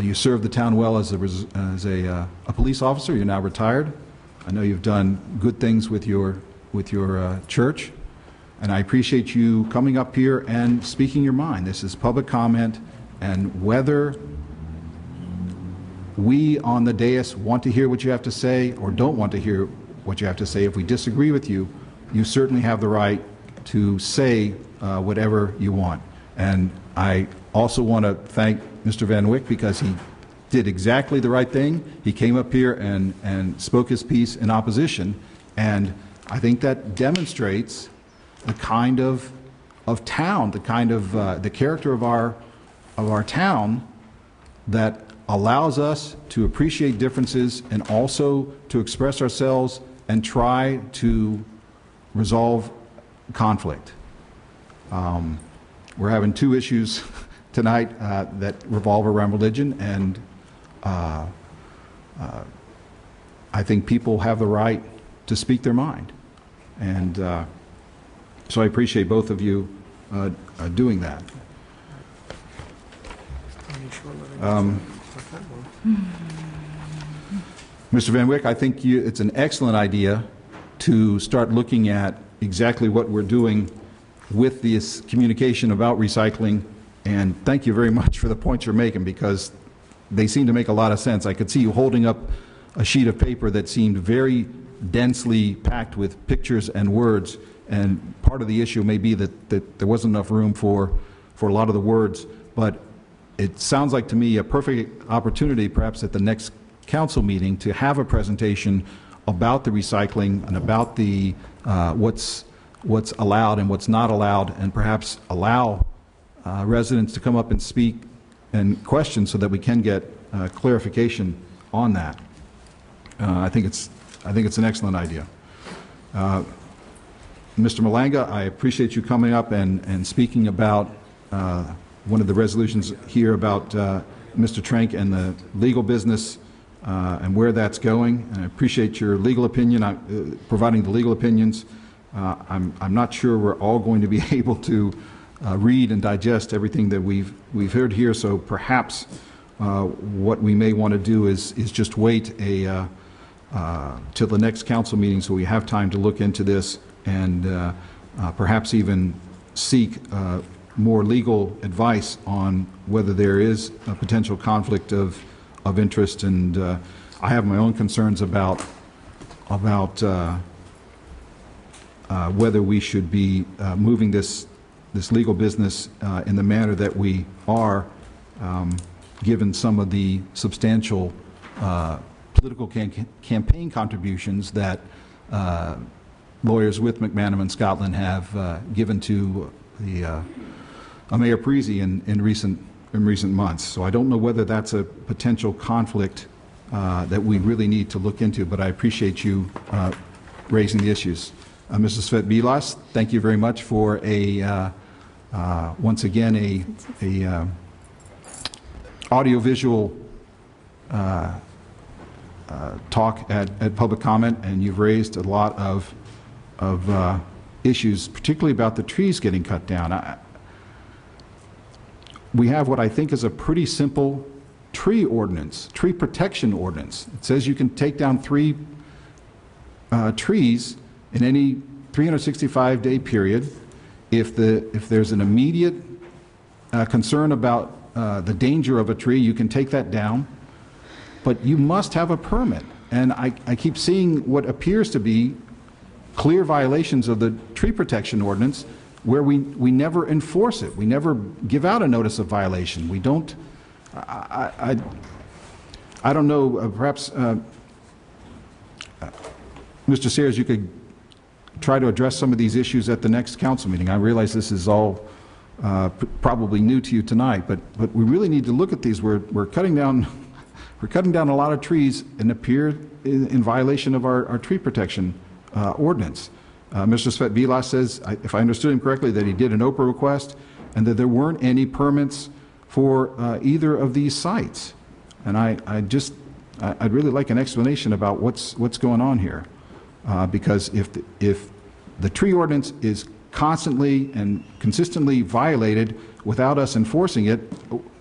you served the town well as a police officer. You're now retired. I know you've done good things with your church, and I appreciate you coming up here and speaking your mind. This is public comment, and whether we on the dais want to hear what you have to say or don't want to hear what you have to say, if we disagree with you, you certainly have the right to say whatever you want. And I also want to thank Mr. Van Wyck because he did exactly the right thing. He came up here and spoke his piece in opposition, and I think that demonstrates the kind of town, the kind of the character of our town that allows us to appreciate differences and also to express ourselves and try to resolve conflict. We're having two issues tonight that revolve around religion, and I think people have the right to speak their mind. And so I appreciate both of you doing that. Mr. Van Wyck, I think it's an excellent idea to start looking at exactly what we're doing with this communication about recycling, and thank you very much for the points you're making because they seem to make a lot of sense. I could see you holding up a sheet of paper that seemed very densely packed with pictures and words, and part of the issue may be that there wasn't enough room for a lot of the words, but it sounds like to me a perfect opportunity perhaps at the next council meeting to have a presentation about the recycling and about the what's allowed and what's not allowed, and perhaps allow residents to come up and speak and question so that we can get clarification on that. I think it's an excellent idea. Mr. Malanga, I appreciate you coming up and speaking about one of the resolutions here about Mr. Trank and the legal business and where that's going. And I appreciate your legal opinion, providing the legal opinions. I'm not sure we're all going to be able to read and digest everything that we've heard here, so perhaps what we may want to do is just wait till the next council meeting so we have time to look into this and perhaps even seek more legal advice on whether there is a potential conflict of interest. And I have my own concerns about whether we should be moving this legal business in the manner that we are, given some of the substantial political campaign contributions that lawyers with McManum and Scotland have given to the Mayor Parisi in recent months. So I don't know whether that's a potential conflict that we really need to look into, but I appreciate you raising the issues. Mrs. Svet-Vilas, thank you very much for once again a audiovisual talk at public comment, and you've raised a lot of issues, particularly about the trees getting cut down. We have what I think is a pretty simple tree ordinance, tree protection ordinance. It says you can take down 3 trees in any 365-day period if there's an immediate concern about the danger of a tree. You can take that down, but you must have a permit. And I keep seeing what appears to be clear violations of the tree protection ordinance where we never enforce it. We never give out a notice of violation. We don't, I don't know, perhaps, Mr. Sayers, you could try to address some of these issues at the next council meeting. I realize this is all probably new to you tonight, but we really need to look at these. We're cutting down a lot of trees and appear in violation of our tree protection ordinance. Mr. Svet-Vilas says, if I understood him correctly, that he did an Oprah request and that there weren't any permits for either of these sites. And I'd really like an explanation about what's going on here, because if the tree ordinance is constantly and consistently violated without us enforcing it.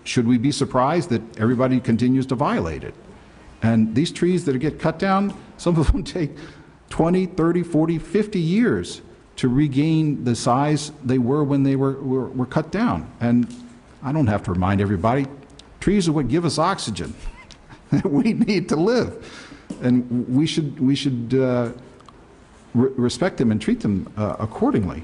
Should we be surprised that everybody continues to violate it? And these trees that get cut down, some of them take 20, 30, 40, 50 years to regain the size they were when they were cut down. And I don't have to remind everybody, trees are what give us oxygen that we need to live. And we should respect them and treat them accordingly.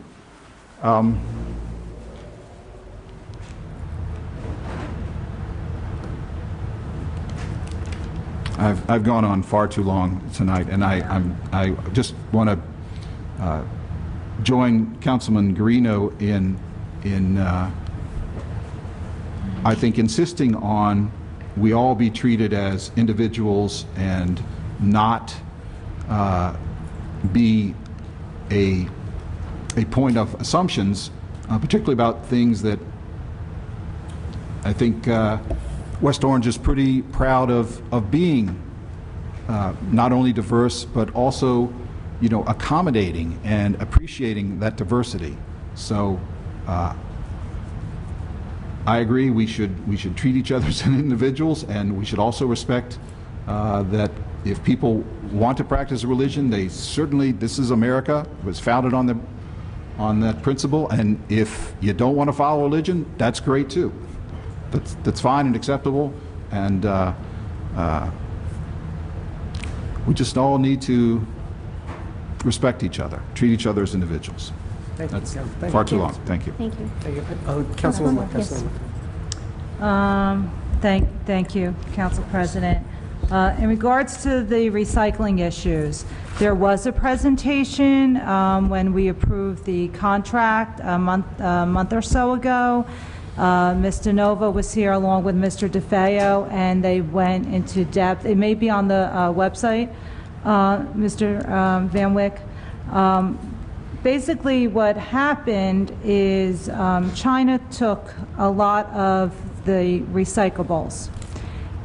I've gone on far too long tonight, and I just want to join Councilman Guarino in I think insisting on we all be treated as individuals and not be a point of assumptions, particularly about things that I think West Orange is pretty proud of being not only diverse but also, you know, accommodating and appreciating that diversity. So I agree we should treat each other as individuals, and we should also respect that if people want to practice a religion, they certainly, this is America, it was founded on that principle, and if you don't want to follow religion, that's great too. That's fine and acceptable, and we just all need to respect each other, treat each other as individuals. Thank you. That's Thank far you. too long. Thank you. Thank you. Thank you. Councilwoman Yes. Castellano. Thank you, Council President. In regards to the recycling issues, there was a presentation when we approved the contract a month or so ago. Ms. DeNova was here along with Mr. DeFeo, and they went into depth. It may be on the website, Mr. Van Wyck. Basically, what happened is China took a lot of the recyclables,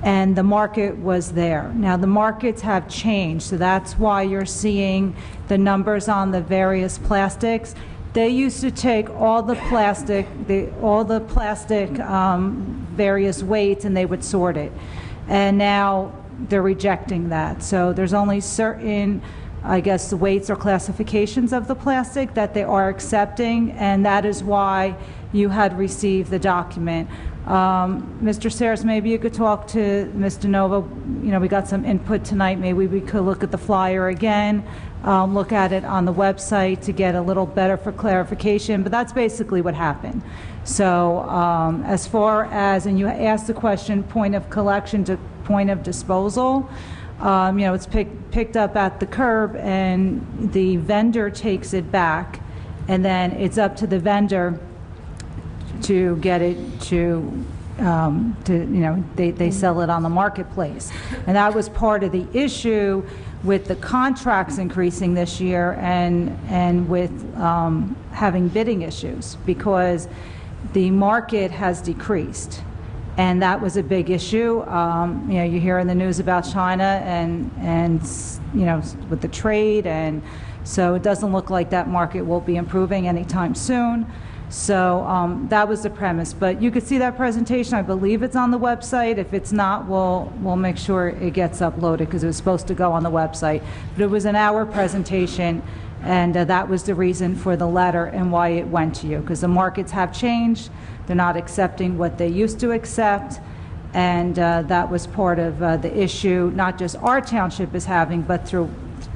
and the market was there. Now, the markets have changed, so that's why you're seeing the numbers on the various plastics. They used to take all the plastic, various weights, and they would sort it. And now they're rejecting that. So there's only certain, I guess, the weights or classifications of the plastic that they are accepting, and that is why you had received the document. Mr. Sayers, maybe you could talk to Ms. DeNova. You know, we got some input tonight. Maybe we could look at the flyer again, look at it on the website to get a little better for clarification, but that's basically what happened. So as far as, and you asked the question, point of collection to point of disposal, you know, it's picked up at the curb, and the vendor takes it back, and then it's up to the vendor to get it to you know, they sell it on the marketplace. And that was part of the issue with the contracts increasing this year, and with having bidding issues, because the market has decreased. And that was a big issue. You know, you hear in the news about China and you know, with the trade, and so it doesn't look like that market will be improving anytime soon. So that was the premise. But you could see that presentation. I believe it's on the website. If it's not, we'll make sure it gets uploaded, because it was supposed to go on the website. But it was an hour presentation, and that was the reason for the letter and why it went to you, because the markets have changed. They're not accepting what they used to accept, and that was part of the issue, not just our township is having, but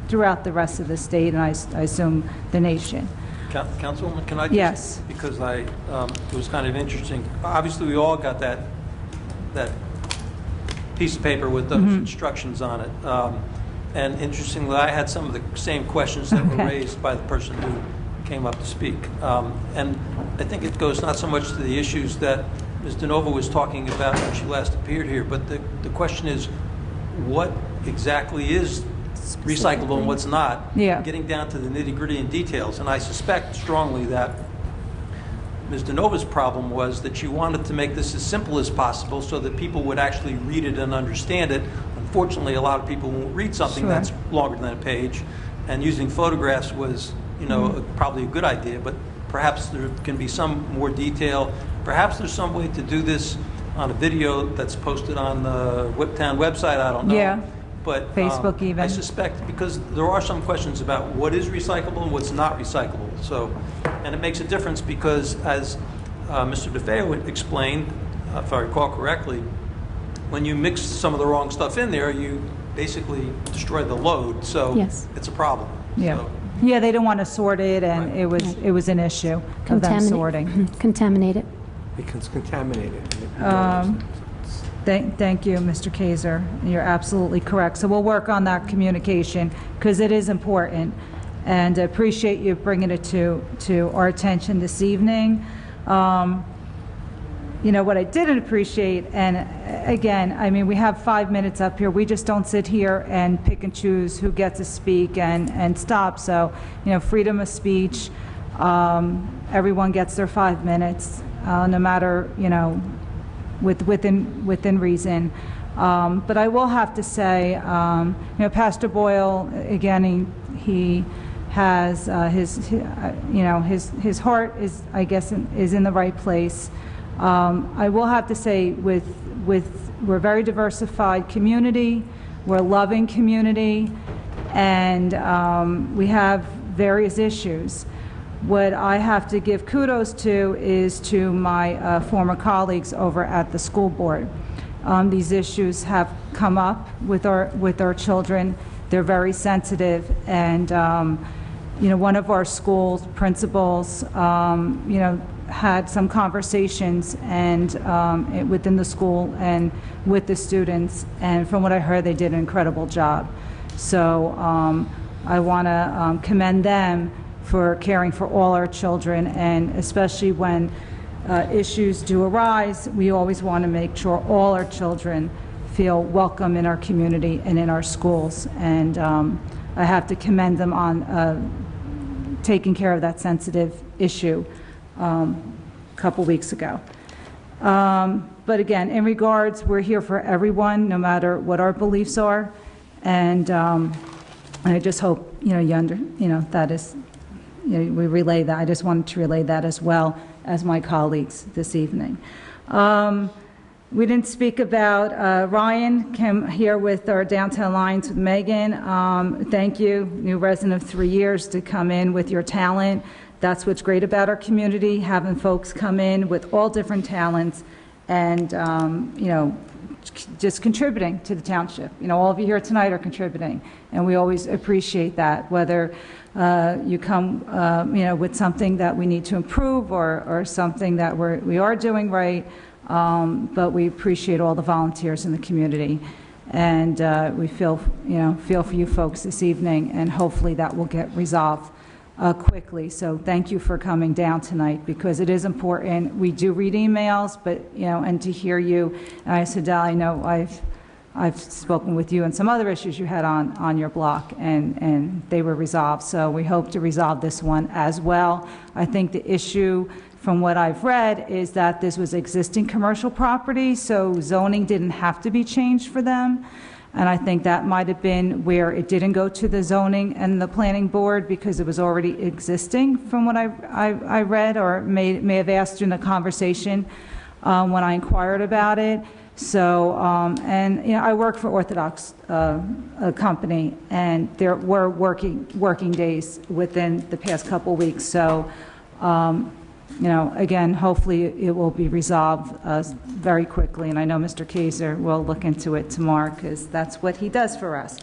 throughout the rest of the state, and I assume the nation. Councilwoman, can I just, yes, because it was kind of interesting. Obviously, we all got that piece of paper with those instructions on it. And interestingly, I had some of the same questions that were raised by the person who came up to speak. And I think it goes not so much to the issues that Ms. DeNova was talking about when she last appeared here, but the question is, what exactly is recyclable and what's not? Yeah. Getting down to the nitty-gritty and details. And I suspect strongly that Ms. DeNova's problem was that she wanted to make this as simple as possible so that people would actually read it and understand it. Unfortunately, a lot of people won't read something that's longer than a page, and using photographs was probably a good idea, but perhaps there can be some more detail. Perhaps there's some way to do this on a video that's posted on the Whiptown website, I don't know. Yeah. But Facebook even. I suspect, because there are some questions about what is recyclable and what's not recyclable. So, and it makes a difference because, as Mr. DeFeo explained, if I recall correctly, when you mix some of the wrong stuff in there, you basically destroy the load. So Yes. it's a problem. Yeah. So, Yeah, they don't want to sort it, and it was an issue of them sorting. Contaminate it. Becomes contaminated. Thank you, Mr. Kaiser. You're absolutely correct. So we'll work on that communication because it is important, and I appreciate you bringing it to our attention this evening. What I didn't appreciate, and again, I mean, we have 5 minutes up here. We just don't sit here and pick and choose who gets to speak and stop. So, freedom of speech, everyone gets their 5 minutes, no matter, within reason. But I will have to say, Pastor Boyle, again, he has his heart is, I guess, is in the right place. I will have to say, we're a very diversified community, we're a loving community, and we have various issues. What I have to give kudos to is to my former colleagues over at the school board. These issues have come up with our children. They're very sensitive, and one of our school principals, had some conversations and within the school and with the students, and from what I heard, they did an incredible job. So I want to commend them for caring for all our children, and especially when issues do arise, we always want to make sure all our children feel welcome in our community and in our schools. And I have to commend them on taking care of that sensitive issue a couple weeks ago. But again, in regards, we're here for everyone, no matter what our beliefs are, and I just hope that is, we relay that. I just wanted to relay that as well as my colleagues this evening. We didn't speak about Ryan came here with our Downtown Alliance with Megan. Thank you, new resident of 3 years, to come in with your talent. That's what's great about our community, having folks come in with all different talents and, just contributing to the township. All of you here tonight are contributing, and we always appreciate that, whether you come, with something that we need to improve or something that we are doing right, but we appreciate all the volunteers in the community. And we feel for you folks this evening, and hopefully that will get resolved quickly. So thank you for coming down tonight, because it is important. We do read emails, but, and to hear you, and I said, I know I've spoken with you and some other issues you had on your block, and they were resolved. So we hope to resolve this one as well. I think the issue, from what I've read, is that this was existing commercial property, so zoning didn't have to be changed for them. And I think that might have been where it didn't go to the zoning and the planning board, because it was already existing, from what I read, or may have asked in the conversation when I inquired about it. So, I work for Orthodox company, and there were working days within the past couple weeks. So, again, hopefully it will be resolved very quickly, and I know Mr. Kaiser will look into it tomorrow, because that's what he does for us.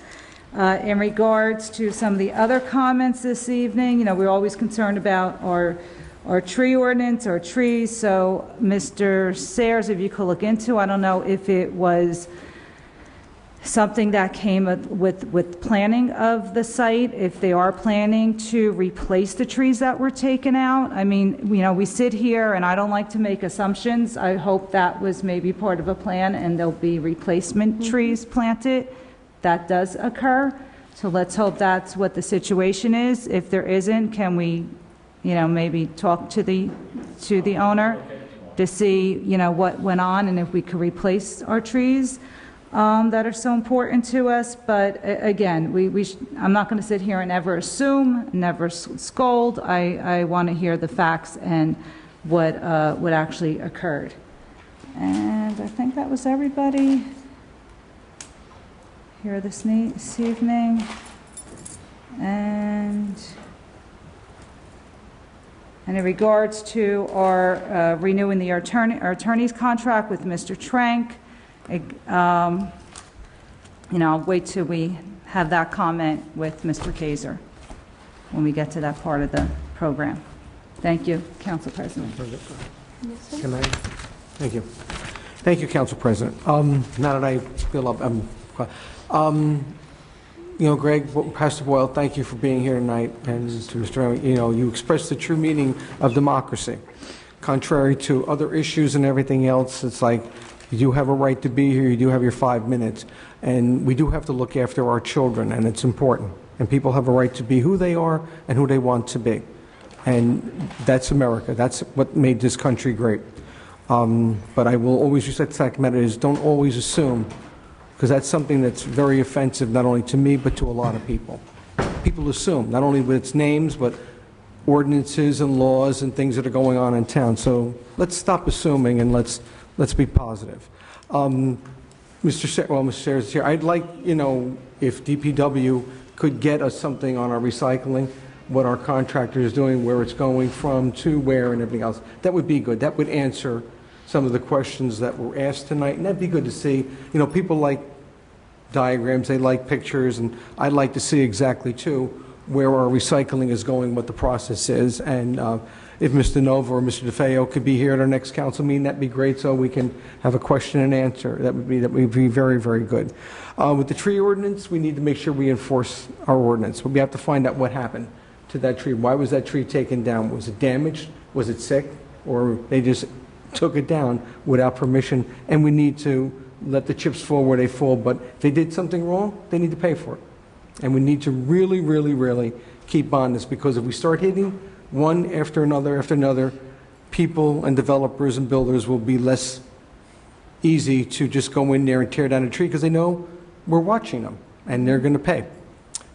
In regards to some of the other comments this evening, we're always concerned about our tree ordinance, our trees. So, Mr. Sayers, if you could look into, I don't know if it was something that came with planning of the site, if they are planning to replace the trees that were taken out. I mean, we sit here, and I don't like to make assumptions. I hope that was maybe part of a plan, and there'll be replacement trees planted. That does occur. So let's hope that's what the situation is. If there isn't, can we, maybe talk to the owner to see, what went on and if we could replace our trees. that are so important to us. But again, I'm not going to sit here and ever assume, never scold. I want to hear the facts and what actually occurred. And I think that was everybody here this evening. And in regards to our renewing our attorney's contract with Mr. Trank, I'll wait till we have that comment with Mr. Kaiser when we get to that part of the program. Thank you, Council President. Can I? Thank you. Thank you, Council President. Now that I feel up, Greg, Pastor Boyle, thank you for being here tonight. And to Mr. you expressed the true meaning of democracy. Contrary to other issues and everything else, it's like you do have a right to be here, you do have your 5 minutes, and we do have to look after our children, and it's important. And people have a right to be who they are and who they want to be. And that's America. That's what made this country great. But I will always respect the fact matter is don't always assume, because that's something that's very offensive not only to me but to a lot of people. People assume, not only with its names, but ordinances and laws and things that are going on in town. So let's stop assuming and let's be positive. Mr. Sayers is here. I'd like, if DPW could get us something on our recycling, what our contractor is doing, where it's going from, to where, and everything else. That would be good. That would answer some of the questions that were asked tonight, and that'd be good to see. People like diagrams, they like pictures, and I'd like to see exactly, too, where our recycling is going, what the process is, and if Mr. Nova or Mr. DeFeo could be here at our next council meeting, that'd be great, so we can have a question and answer. That would be very, very good. With the tree ordinance, we need to make sure we enforce our ordinance, but we have to find out what happened to that tree. Why was that tree taken down? Was it damaged? Was it sick? Or they just took it down without permission? And we need to let the chips fall where they fall, but if they did something wrong, they need to pay for it. And we need to really, really, really keep on this, because if we start hitting one after another, people and developers and builders will be less easy to just go in there and tear down a tree, because they know we're watching them and they're going to pay.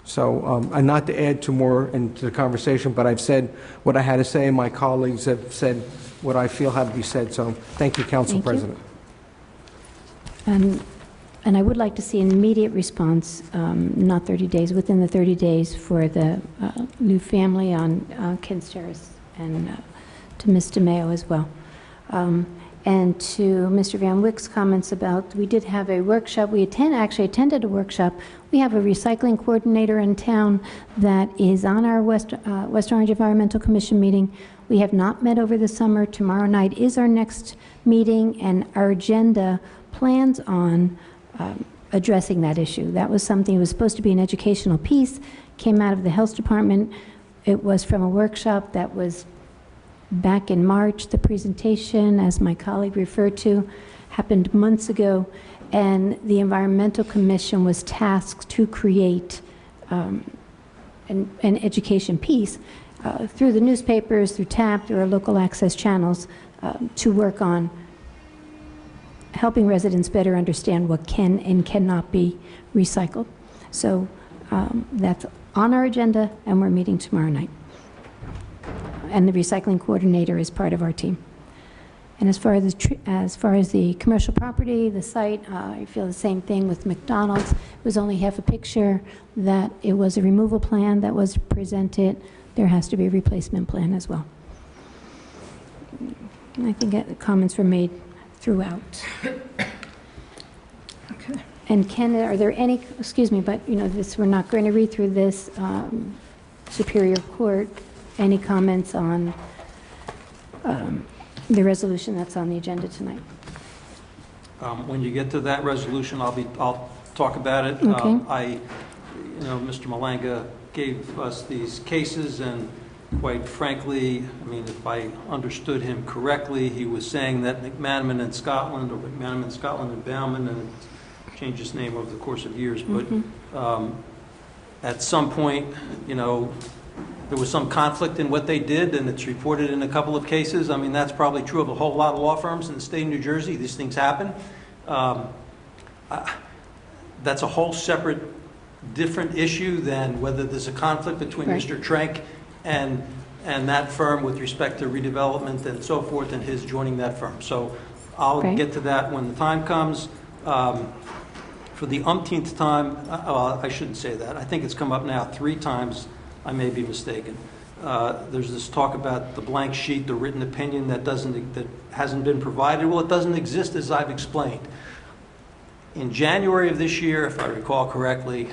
So, and not to add to more into the conversation, but I've said what I had to say, and my colleagues have said what I feel had to be said. So, thank you, Council President. And I would like to see an immediate response, not 30 days, within the 30 days for the new family on Kins Terrace, and to Ms. DeMeo as well. And to Mr. Van Wyck's comments about, we did have a workshop. We actually attended a workshop. We have a recycling coordinator in town that is on our West Orange Environmental Commission meeting. We have not met over the summer. Tomorrow night is our next meeting, and our agenda plans on addressing that issue. That was something, it was supposed to be an educational piece, came out of the health department. It was from a workshop that was back in March. The presentation, as my colleague referred to, happened months ago, and the Environmental Commission was tasked to create an education piece through the newspapers, through TAP, through our local access channels, to work on helping residents better understand what can and cannot be recycled. So that's on our agenda, and we're meeting tomorrow night. And the recycling coordinator is part of our team. And as far as the commercial property, the site, I feel the same thing with McDonald's. It was only half a picture, that it was a removal plan that was presented. There has to be a replacement plan as well. And I think comments were made throughout. Okay. And Ken, are there any, excuse me, but we're not going to read through this, Superior Court. Any comments on the resolution that's on the agenda tonight? When you get to that resolution, I'll talk about it. Okay. Mr. Malanga gave us these cases, and quite frankly, if I understood him correctly, he was saying that McManaman in Scotland, or McManaman, Scotland and Bauman, and it changed its name over the course of years, but at some point, there was some conflict in what they did, and it's reported in a couple of cases. That's probably true of a whole lot of law firms in the state of New Jersey. These things happen. That's a whole separate, different issue than whether there's a conflict between Right. Mr. Trank and that firm with respect to redevelopment and so forth, and his joining that firm. So I'll Right. get to that when the time comes. For the umpteenth time, I shouldn't say that. I think it's come up now 3 times. I may be mistaken. There's this talk about the blank sheet, the written opinion that hasn't been provided. Well, it doesn't exist, as I've explained. In January of this year, if I recall correctly,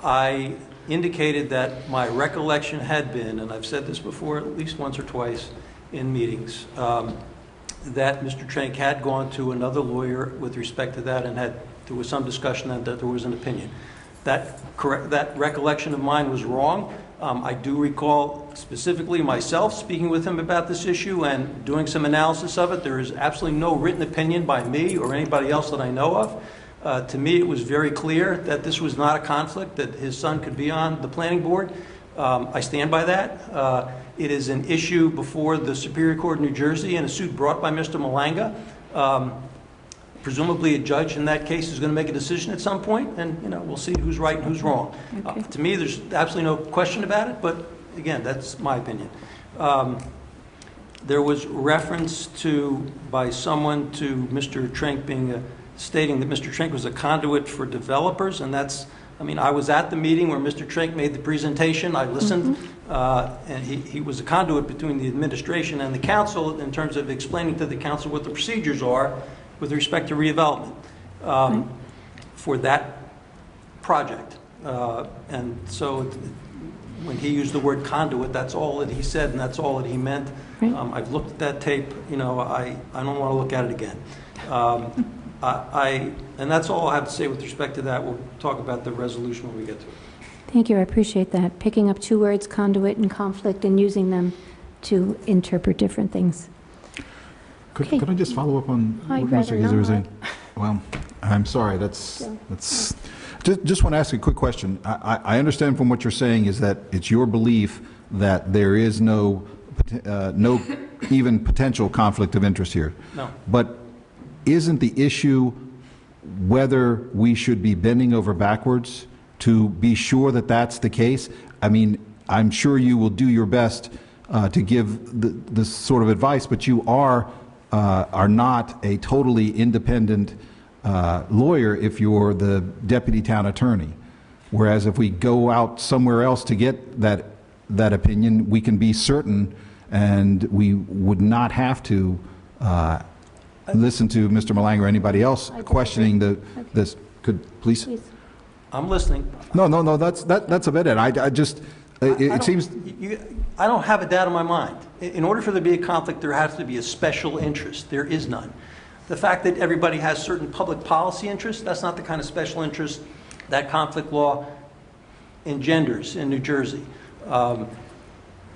I indicated that my recollection had been, and I've said this before at least once or twice in meetings, that Mr. Trank had gone to another lawyer with respect to that, and there was some discussion that there was an opinion. That recollection of mine was wrong. I do recall specifically myself speaking with him about this issue and doing some analysis of it. There is absolutely no written opinion by me or anybody else that I know of. To me, it was very clear that this was not a conflict, that his son could be on the planning board. I stand by that. It is an issue before the Superior Court of New Jersey in a suit brought by Mr. Malanga. Presumably a judge in that case is going to make a decision at some point, and we'll see who's right and who's wrong. Okay. To me, there's absolutely no question about it, but again, that's my opinion. There was reference by someone to Mr. Trank stating that Mr. Trank was a conduit for developers, and I was at the meeting where Mr. Trank made the presentation. I listened, and he was a conduit between the administration and the council in terms of explaining to the council what the procedures are with respect to redevelopment for that project. And so when he used the word conduit, that's all that he said, and that's all that he meant. Right. I've looked at that tape. I don't want to look at it again. And that's all I have to say with respect to that. We'll talk about the resolution when we get to it. Thank you, I appreciate that. Picking up 2 words, conduit and conflict, and using them to interpret different things. Could I just follow up on what I'd Mr. rather Geezer was not. saying? Well, I'm sorry, that's just want to ask a quick question. I understand from what you're saying is that it's your belief that there is no even potential conflict of interest here. No. But isn't the issue whether we should be bending over backwards to be sure that that's the case? I mean, I'm sure you will do your best to give this sort of advice, but you are not a totally independent lawyer if you're the deputy town attorney. Whereas if we go out somewhere else to get that opinion, we can be certain, and we would not have to listen to Mr. Malanga or anybody else questioning this. Please? I'm listening. No. That's about it. It seems. I don't have a doubt in my mind. In order for there to be a conflict, there has to be a special interest. There is none. The fact that everybody has certain public policy interests, that's not the kind of special interest that conflict law engenders in New Jersey.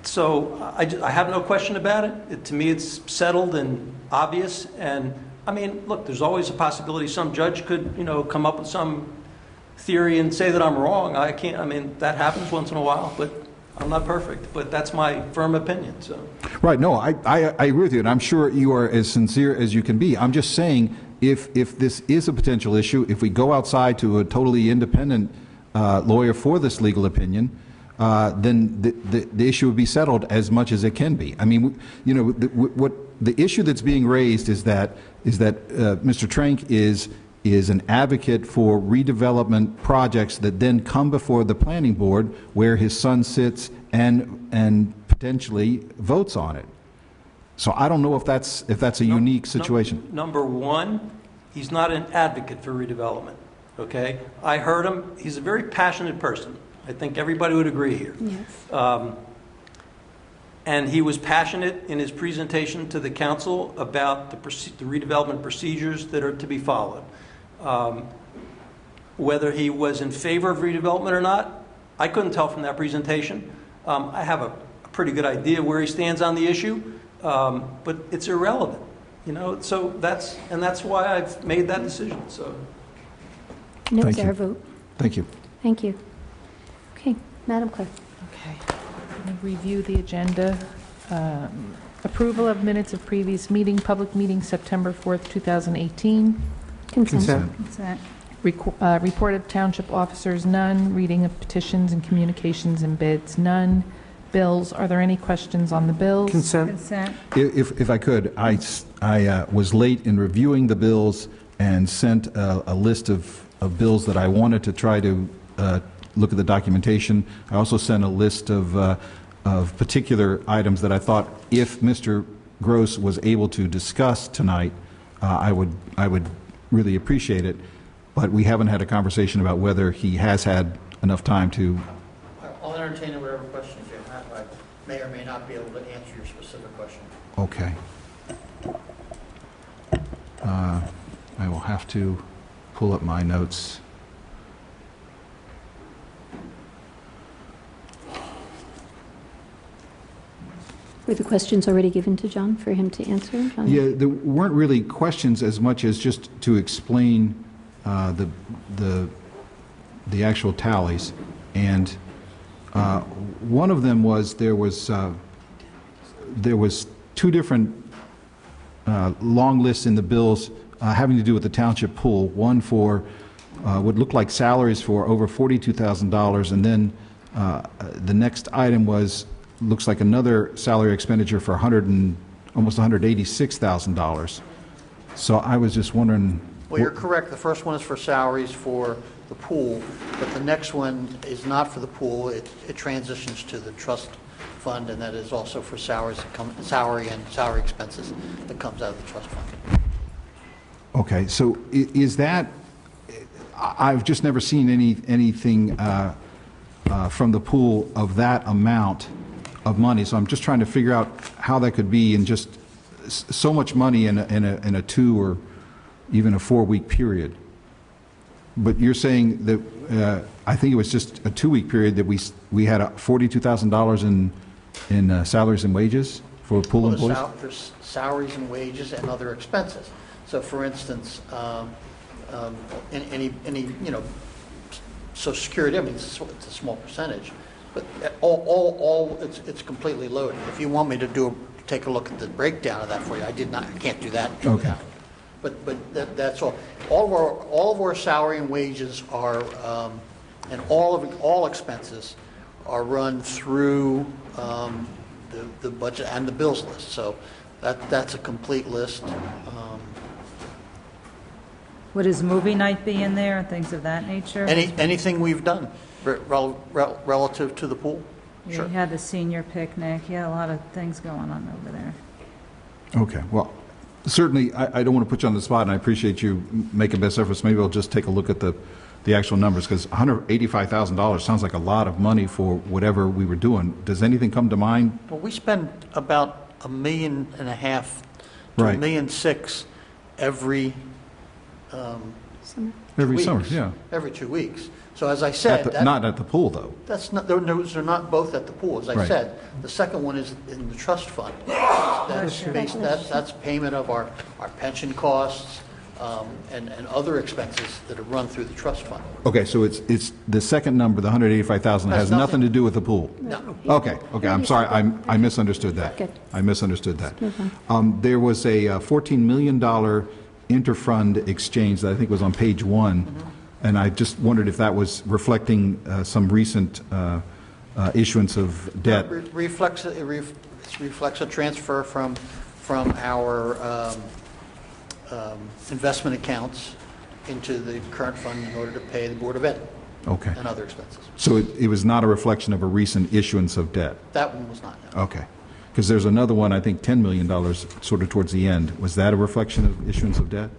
So I have no question about it. To me, it's settled and obvious. And I mean, look, there's always a possibility some judge could, come up with some theory and say that I'm wrong. I can't. I mean, that happens once in a while, but I'm not perfect. But that's my firm opinion. So. Right. No, I agree with you, and I'm sure you are as sincere as you can be. I'm just saying, if this is a potential issue, if we go outside to a totally independent lawyer for this legal opinion, then the issue would be settled as much as it can be. I mean, what the issue that's being raised is that Mr. Trank is an advocate for redevelopment projects that then come before the planning board where his son sits and potentially votes on it. So I don't know if that's a unique situation. Number one, he's not an advocate for redevelopment. Okay? I heard him. He's a very passionate person. I think everybody would agree here. Yes. And he was passionate in his presentation to the council about the redevelopment procedures that are to be followed. Whether he was in favor of redevelopment or not, I couldn't tell from that presentation. I have a pretty good idea where he stands on the issue, but it's irrelevant, So that's why I've made that decision. So. No is our vote. Thank you. Thank you. Okay, Madam Clerk. Okay. Let me review the agenda. Approval of minutes of previous meeting, public meeting, September 4th, 2018. Consent. Consent. Report of township officers, none. Reading of petitions and communications and bids, none. Bills, are there any questions on the bills? Consent. If I could, I was late in reviewing the bills and sent a list of bills that I wanted to try to look at the documentation. I also sent a list of particular items that I thought if Mr. Gross was able to discuss tonight, I would really appreciate it. But we haven't had a conversation about whether he has had enough time to. I'll entertain whatever questions you have. I may or may not be able to answer your specific question. Okay. I will have to pull up my notes. Were the questions already given to John for him to answer? John? Yeah, there weren't really questions as much as just to explain the actual tallies. And one of them was there was two different long lists in the bills having to do with the township pool. One for what looked like salaries for over $42,000, and then the next item looks like another salary expenditure for almost $186,000. So I was just wondering. Well, you're correct. The first one is for salaries for the pool, but the next one is not for the pool. It transitions to the trust fund, and that is also for salary expenses that comes out of the trust fund. Okay, so is that? I've just never seen anything from the pool of that amount of money. So I'm just trying to figure out how that could be in just so much money in a 2 or even a 4-week period. But you're saying that I think it was just a 2-week period that we had $42,000 in salaries and wages for pool employees. There's salaries and wages and other expenses. So, for instance, any Social Security. I mean, it's a small percentage, but it's completely loaded. If you want me to take a look at the breakdown of that for you, I can't do that. Okay. But that's all. All of our salary and wages are, and all expenses are run through the budget and the bills list. So that's a complete list. Would his movie night be in there, things of that nature? Anything we've done relative to the pool. Yeah, Sure. he had the senior picnic. He had a lot of things going on over there. Okay, well, certainly, I don't want to put you on the spot, and I appreciate you making best efforts. Maybe I'll just take a look at the actual numbers, because $185,000 sounds like a lot of money for whatever we were doing. Does anything come to mind? Well, we spend about $1.5 million to Right. $1.6 million every Every weeks, summer, yeah. Every 2 weeks. So as I said, Not at the pool, though. those are not both at the pool. As I Right. said, the second one is in the trust fund. That's payment of our pension costs and other expenses that are run through the trust fund. Okay, so it's the second number, the $185,000, has nothing to do with the pool? No. Okay, I'm sorry, I misunderstood that. Good. I misunderstood that. Move on. There was a $14 million interfund exchange that I think was on page 1, and I just wondered if that was reflecting some recent issuance of debt. It reflects a transfer from our investment accounts into the current fund in order to pay the Board of Ed. Okay. And other expenses. So it was not a reflection of a recent issuance of debt? That one was not. No. Okay. Because there's another one, I think $10 million, sort of towards the end. Was that a reflection of issuance of debt?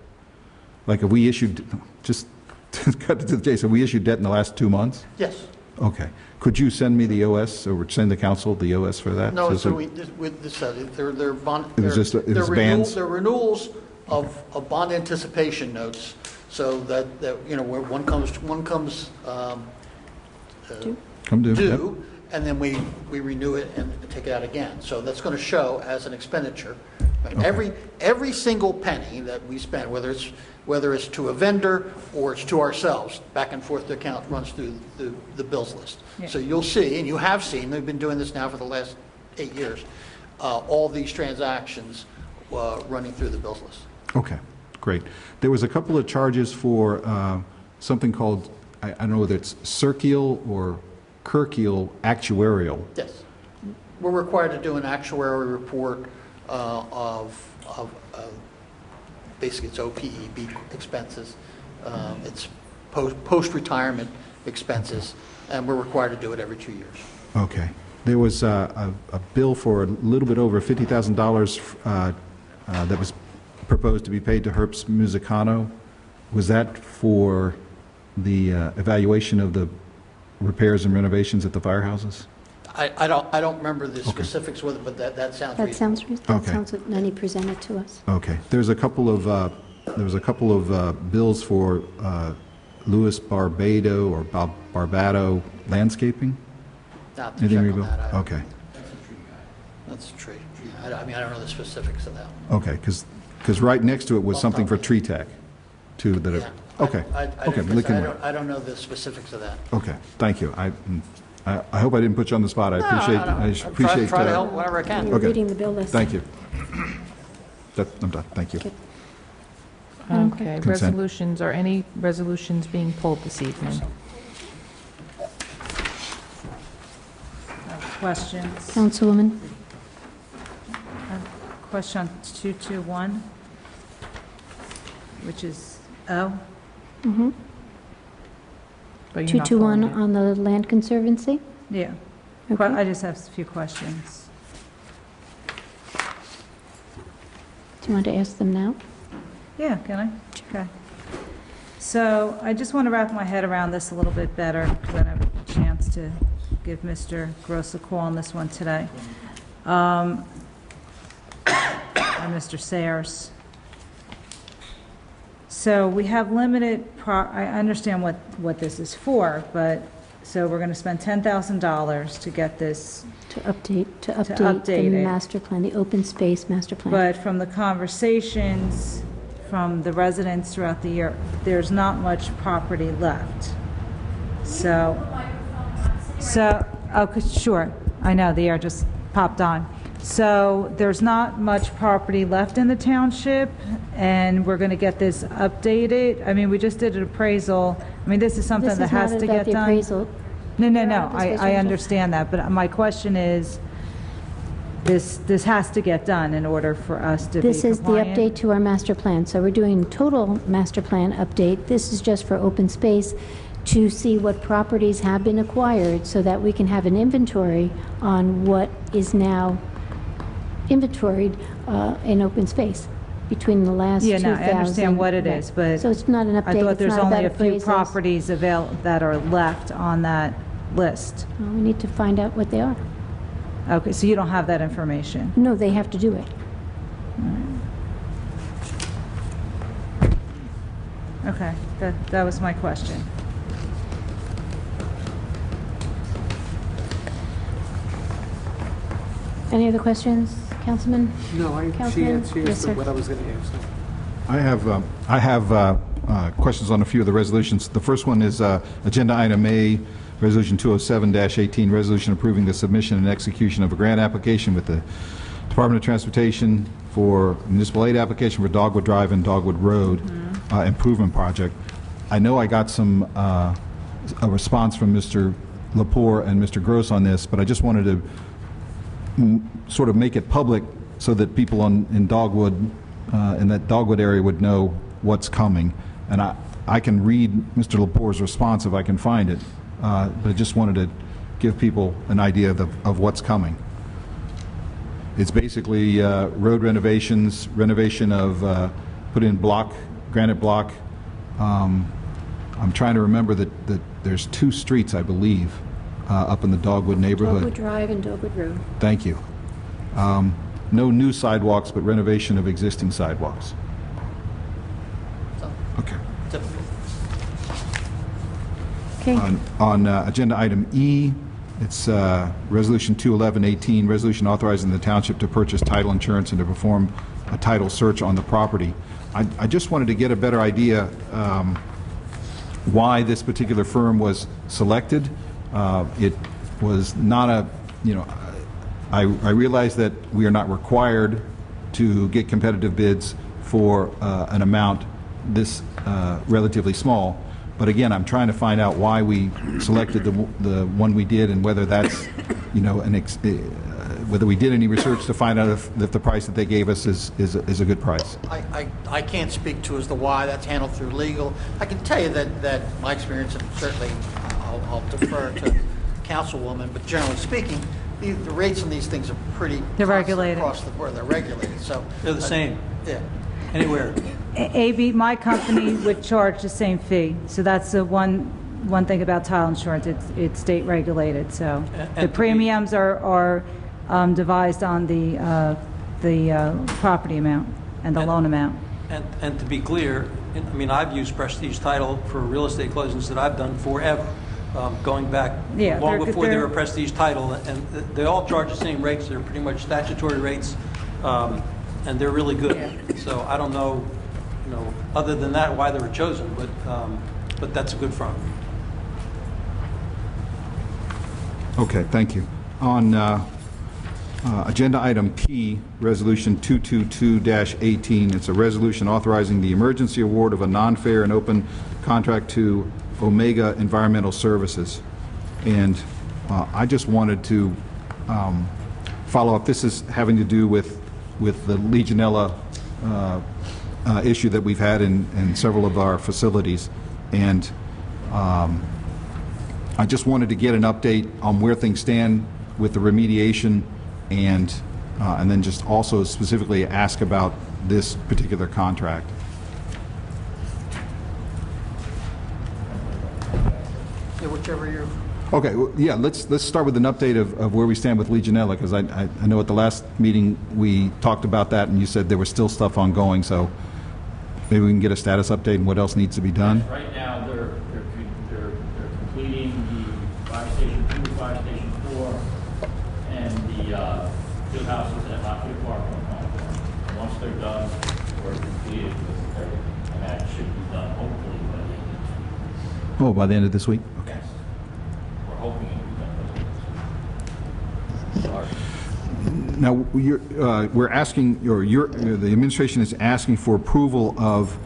Like if we issued, just to cut to the chase, have we issued debt in the last 2 months? Yes. Okay. Could you send me the OS, or send the council the OS for that? No, So- they're bond. It was just- it was bands? They're renewals of bond anticipation notes, so that where one comes Come due, yep. and then we renew it and take it out again. So that's going to show as an expenditure. Okay. Every single penny that we spend, whether it's to a vendor or it's to ourselves, back and forth the account runs through the bills list. Yeah. So you'll see, and you have seen, they've been doing this now for the last 8 years, all these transactions running through the bills list. Okay, great. There was a couple of charges for something called, I don't know whether it's Circial or Kirkial Actuarial. Yes. We're required to do an actuary report of basically it's OPEB expenses. It's post-retirement expenses, and we're required to do it every 2 years. Okay. There was a bill for a little bit over $50,000 that was proposed to be paid to Herbst Musicano. Was that for the evaluation of the repairs and renovations at the firehouses? I don't remember the specifics with it, but that sounds That reasonable. sounds, that Okay. sounds what Nenny presented to us. Okay. There's a couple of bills for Louis Barbado or Barbado Landscaping. Not to Anything check we on bill? that. Okay. That's a tree. I mean, I don't know the specifics of that. Okay. Because right next to it was something for tree tech, too. That Yeah. okay. Okay. I don't know the specifics of that. Okay. Thank you. I hope I didn't put you on the spot. I appreciate. No. I appreciate. Try to help whenever I can. You're Okay. reading the bill list. Thank you. I'm done. Thank you. Okay, Consent. resolutions, are any resolutions being pulled this evening? Questions? Councilwoman? Question on 221, which is O. Mm-hmm. But you're not 221 pulling it. on the Land Conservancy? Yeah. Okay. I just have a few questions. Do you want to ask them now? Yeah, can I? Okay. So I just want to wrap my head around this a little bit better because I didn't have a chance to give Mr. Gross a call on this one today. Or Mr. Sayers. So we have limited, I understand what this is for, but, so we're going to spend $10,000 to get this. To update update the it. master plan, the open space master plan. But from the conversations from the residents throughout the year, there's not much property left. So, oh, sure, I know, the air just popped on. So there's not much property left in the township, and we're going to get this updated. I mean, we just did an appraisal. I mean, this is something that has to This is not get about the done. appraisal. No, Open space I rentals. understand that, but my question is, this has to get done in order for us to be This is the compliant? update to our master plan. So we're doing total master plan update. This is just for open space to see what properties have been acquired so that we can have an inventory on what is now inventoried in open space between the last 2000. Yeah, no, I understand what it Right. is, but So it's not an update. I thought It's there's not only a about few appraisals. properties that are left on that list. Well, we need to find out what they are. Okay, so you don't have that information? No, they have to do it. Okay, that was my question. Any other questions, Councilman? No, she Councilman? Yes, answered sir. what I was going to ask. I have questions on a few of the resolutions. The first one is Agenda Item A, Resolution 207-18, resolution approving the submission and execution of a grant application with the Department of Transportation for municipal aid application for Dogwood Drive and Dogwood Road improvement project. I know I got a response from Mr. Lepore and Mr. Gross on this, but I just wanted to sort of make it public so that people in Dogwood, in that Dogwood area would know what's coming. And I can read Mr. Lepore's response if I can find it, but I just wanted to give people an idea of what's coming. It's basically road renovations, renovation of put in granite block. I'm trying to remember that there's 2 streets, I believe, up in the Dogwood neighborhood. Dogwood Drive and Dogwood Road. Thank you. No new sidewalks, but renovation of existing sidewalks. Okay. Okay. On Agenda Item E, it's Resolution 211-18, resolution authorizing the township to purchase title insurance and to perform a title search on the property. I just wanted to get a better idea why this particular firm was selected. It was not a, I realize that we are not required to get competitive bids for an amount this relatively small, But again, I'm trying to find out why we selected the one we did, and whether that's, you know, whether we did any research to find out if the price that they gave us is a good price. I can't speak to as to why. That's handled through legal. I can tell you that my experience, and certainly I'll defer to Councilwoman, but generally speaking, the rates on these things are pretty They're regulated. across the board. They're regulated, so They're the same. Yeah. Anywhere. AB, my company would charge the same fee. So that's the one thing about tile insurance. It's state regulated. So the premiums are devised on the property amount and the loan amount. And to be clear, I mean, I've used Prestige Title for real estate closings that I've done forever, going back long before they were Prestige Title, and they all charge the same rates. They're pretty much statutory rates, and they're really good. Yeah. So I don't know, you know, other than that, why they were chosen, but that's a good firm. Okay, thank you. On agenda item P, resolution 222-18, it's a resolution authorizing the emergency award of a non-fair and open contract to Omega Environmental Services. And I just wanted to follow up. This is having to do with the Legionella issue that we've had in several of our facilities. And I just wanted to get an update on where things stand with the remediation, and then just also specifically ask about this particular contract. Yeah, whichever you're. Okay, well, yeah, let's start with an update of where we stand with Legionella, because I know at the last meeting we talked about that, and you said there was still stuff ongoing, so maybe we can get a status update and what else needs to be done. Right now, they're completing the fire station 2, fire station 4, and the field houses at Lafayette Park. Once they're done, we're completed with everything, and that should be done hopefully by the end of this week. Oh, by the end of this week? Okay. Yes. We're hoping it'll be done by the end of this week. Now, we're asking, or the administration is asking for approval of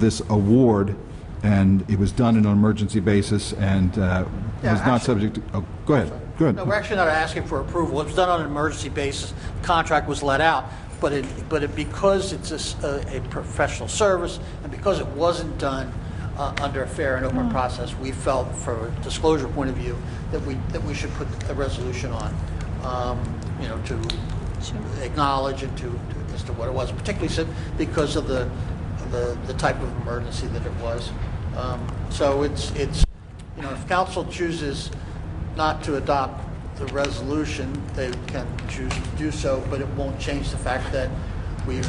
this award, and it was done on an emergency basis, and was not subject to. Oh, go ahead. Go ahead. No, we're actually not asking for approval. It was done on an emergency basis. The contract was let out, but because it's a professional service, and because it wasn't done under a fair and open process, we felt, from a disclosure point of view, that we should put a resolution on, you know, to acknowledge and as to what it was, particularly because of the type of emergency that it was. So it's you know, if council chooses not to adopt the resolution, they can choose to do so, but it won't change the fact that we've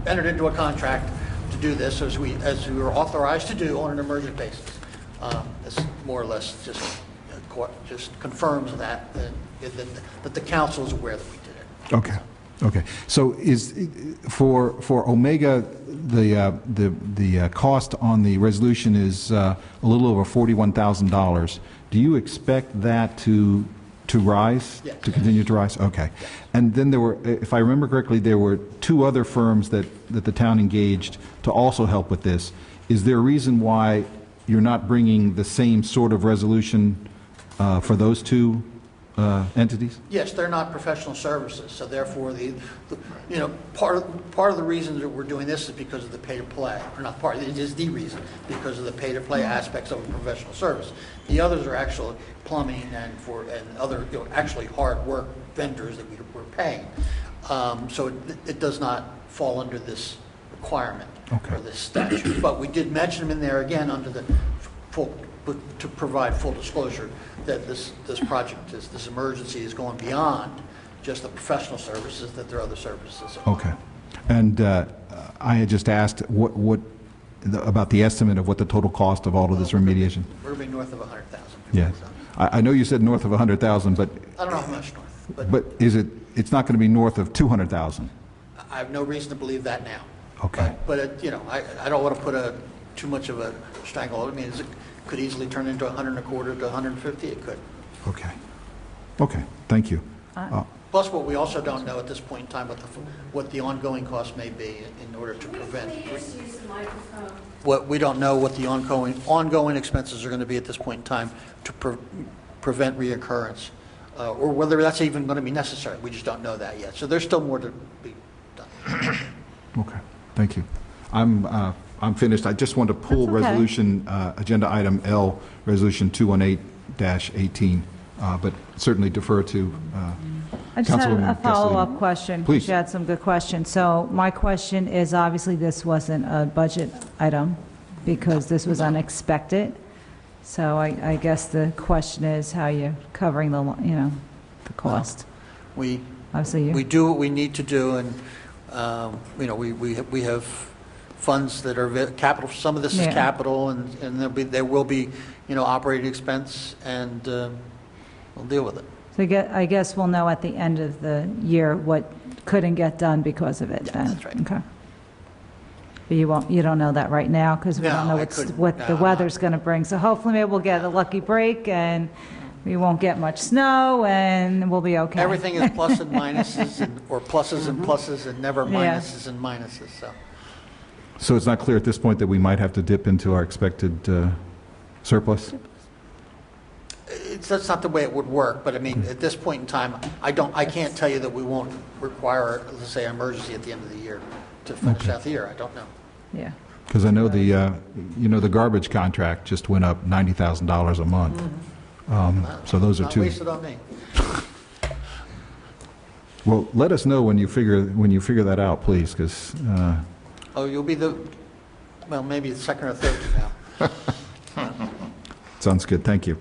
entered into a contract to do this as we were authorized to do on an emergent basis. This more or less just confirms that the council is aware that we did it. Okay. Okay. So is for Omega, the cost on the resolution is a little over $41,000. Do you expect that to rise? Yes. To continue to rise? Okay. Yes. And then there were, if I remember correctly, there were 2 other firms that the town engaged to also help with this. Is there a reason why you're not bringing the same sort of resolution for those 2 entities? Yes, they're not professional services, so therefore you know, part of the reason that we're doing this is because of the pay-to-play, or not part, it is the reason, because of the pay-to-play aspects of a professional service. The others are actually plumbing and other, you know, actually hard work vendors that we're paying. So it does not fall under this requirement or this statute. But we did mention them in there again under the to provide full disclosure that this project, this emergency is going beyond just the professional services, that there are other services. Okay. And I had just asked about the estimate of what the total cost of all of this remediation. We're going to be north of 100,000. Yes. I know you said north of 100,000, but I don't know how much north. But it's not going to be north of 200,000? I have no reason to believe that now. Okay. But you know, I don't want to put too much of a strangle. I mean, it could easily turn into 125 to 150. It could. Okay. Okay. Thank you. Plus, what we also don't know at this point in time, what the ongoing cost may be in order to prevent. What we don't know what the ongoing expenses are going to be at this point in time to prevent reoccurrence, or whether that's even going to be necessary. We just don't know that yet. So there's still more to be done. Okay, thank you. I'm finished. I just want to pull That's okay. resolution, agenda item L, resolution 218-18, but certainly defer to I just had Councilwoman a follow-up Castellino. question. Please. You had some good questions. So my question is, obviously, this wasn't a budget item because this was unexpected. So I guess the question is how you're covering the, the cost. We Obviously, we do what we need to do, and we have funds that are capital. Some of this is Yeah. capital, and there will be operating expense, and we'll deal with it. So I guess we'll know at the end of the year what couldn't get done because of it then? That's right. Okay. But you don't know that right now because we don't know what the weather's going to bring. So hopefully maybe we'll get a lucky break and we won't get much snow and we'll be okay. Everything is plus and minuses, or pluses and pluses, and never Yeah. minuses and minuses. So it's not clear at this point that we might have to dip into our expected surplus? That's not the way it would work, but I mean, at this point in time, I can't tell you that we won't require, let's say, emergency at the end of the year to finish out the year. I don't know. Yeah. Because I know the garbage contract just went up $90,000 a month. So those are Not two. wasted on me. Well, let us know when you figure that out, please, because Oh, you'll be maybe the second or third now. sounds good. Thank you.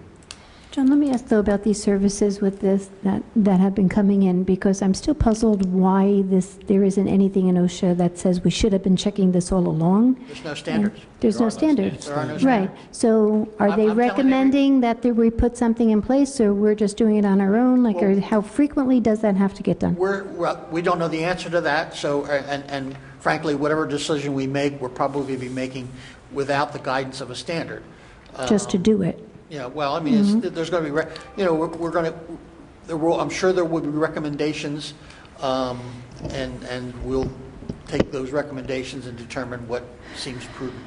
John, let me ask though about these services with this that have been coming in, because I'm still puzzled why there isn't anything in OSHA that says we should have been checking this all along. There's no standards. There's no standards. There are no Right. standards. So are I'm they telling recommending that we put something in place, or we're just doing it on our own? Like, or how frequently does that have to get done? We don't know the answer to that, so, and frankly, whatever decision we make, we're probably be making without the guidance of a standard. Just to do it? Yeah, well, I mean, there's going to be, we're going to, I'm sure there will be recommendations, and we'll take those recommendations and determine what seems prudent.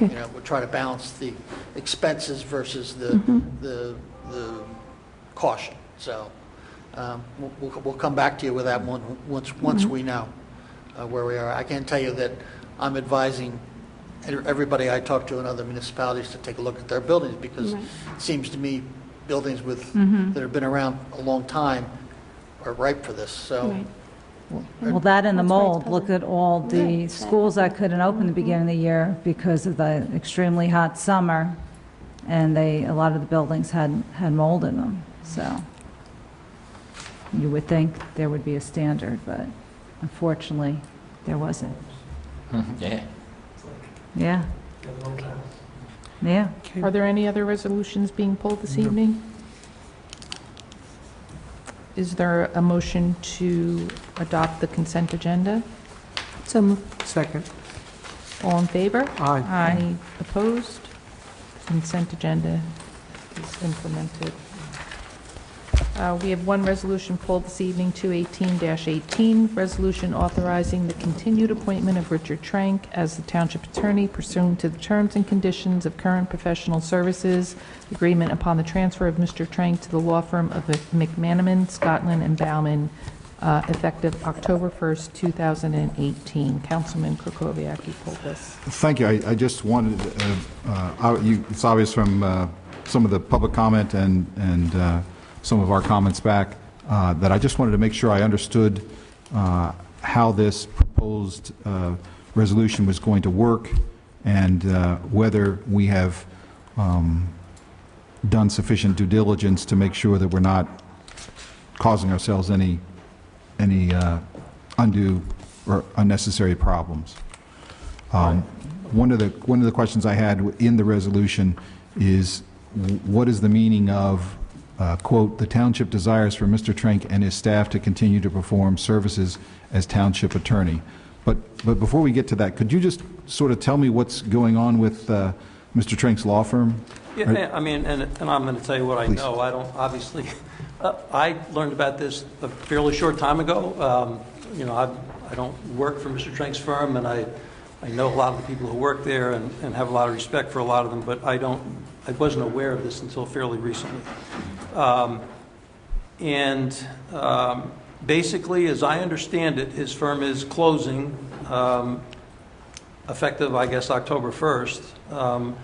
Okay. We'll try to balance the expenses versus the caution. So we'll come back to you with that one once we know where we are. I can tell you that I'm advising everybody I talk to in other municipalities to take a look at their buildings, because it seems to me buildings that have been around a long time are ripe for this. So. Well, that and the mold. Look at all the schools that couldn't open at the beginning of the year because of the extremely hot summer, and a lot of the buildings had mold in them. So you would think there would be a standard, but unfortunately, there wasn't. Yeah. Yeah. Yeah. Are there any other resolutions being pulled this evening? Is there a motion to adopt the consent agenda? So moved. Second. All in favor? Aye. Any opposed? Consent agenda is implemented. We have one resolution pulled this evening, 218-18, resolution authorizing the continued appointment of Richard Trank as the Township Attorney pursuant to the terms and conditions of current professional services agreement upon the transfer of Mr. Trank to the law firm of McManaman, Scotland, and Bauman, effective October 1st, 2018. Councilman Krokoviac, you pulled this. Thank you. I just wanted, it's obvious from some of the public comment and some of our comments back that I just wanted to make sure I understood how this proposed resolution was going to work, and whether we have done sufficient due diligence to make sure that we're not causing ourselves any undue or unnecessary problems. One of the questions I had in the resolution is, what is the meaning of quote, "The township desires for Mr. Trank and his staff to continue to perform services as township attorney." But before we get to that, could you just sort of tell me what's going on with Mr. Trank's law firm? Yeah, I mean, and I'm going to tell you what I know. I I learned about this a fairly short time ago. You know, I don't work for Mr. Trank's firm, and I know a lot of the people who work there and have a lot of respect for a lot of them, but I wasn't aware of this until fairly recently. Basically, as I understand it, his firm is closing, effective, I guess, October 1st.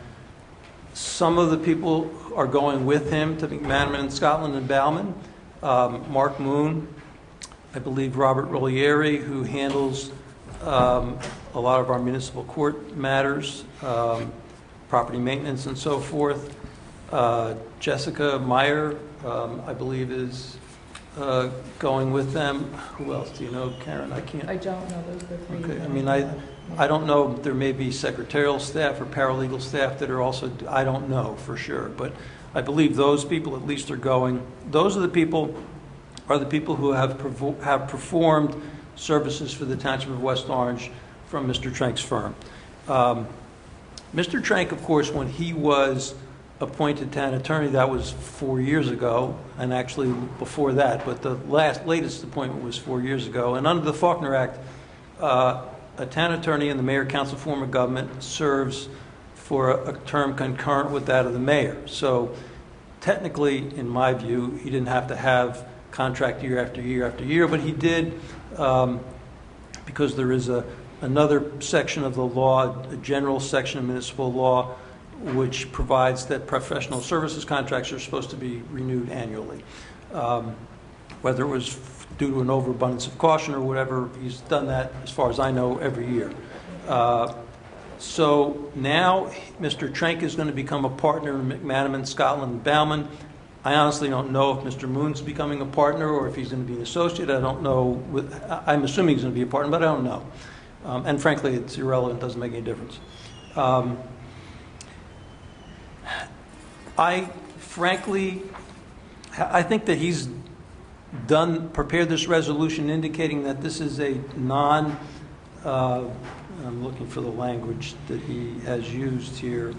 Some of the people are going with him to McManaman in Scotland and Bauman. Mark Moon, I believe Robert Rolieri, who handles a lot of our municipal court matters, property maintenance and so forth. Jessica Meyer, I believe, is going with them. Who else do you know, Karen? I don't know those are three. Okay, I mean, I don't know. There may be secretarial staff or paralegal staff that are also, I don't know for sure, but I believe those people at least are going. Those are the people who have performed services for the Township of West Orange from Mr. Trank's firm. Mr. Trank, of course, when he was appointed town attorney, that was 4 years ago, and actually before that, but the latest appointment was 4 years ago. And under the Faulkner Act, a town attorney in the mayor-council form of government serves for a term concurrent with that of the mayor. So technically, in my view, he didn't have to have contract year after year after year, but he did because there is another section of the law, a general section of municipal law, which provides that professional services contracts are supposed to be renewed annually. Whether it was due to an overabundance of caution or whatever, he's done that, as far as I know, every year. So now Mr. Trank is going to become a partner in McManaman, Scotland, and Bauman. I honestly don't know if Mr. Moon's becoming a partner or if he's going to be an associate. I don't know. I'm assuming he's going to be a partner, but I don't know. And frankly, it's irrelevant. It doesn't make any difference. I think that he's prepared this resolution indicating that this is a I'm looking for the language that he has used here.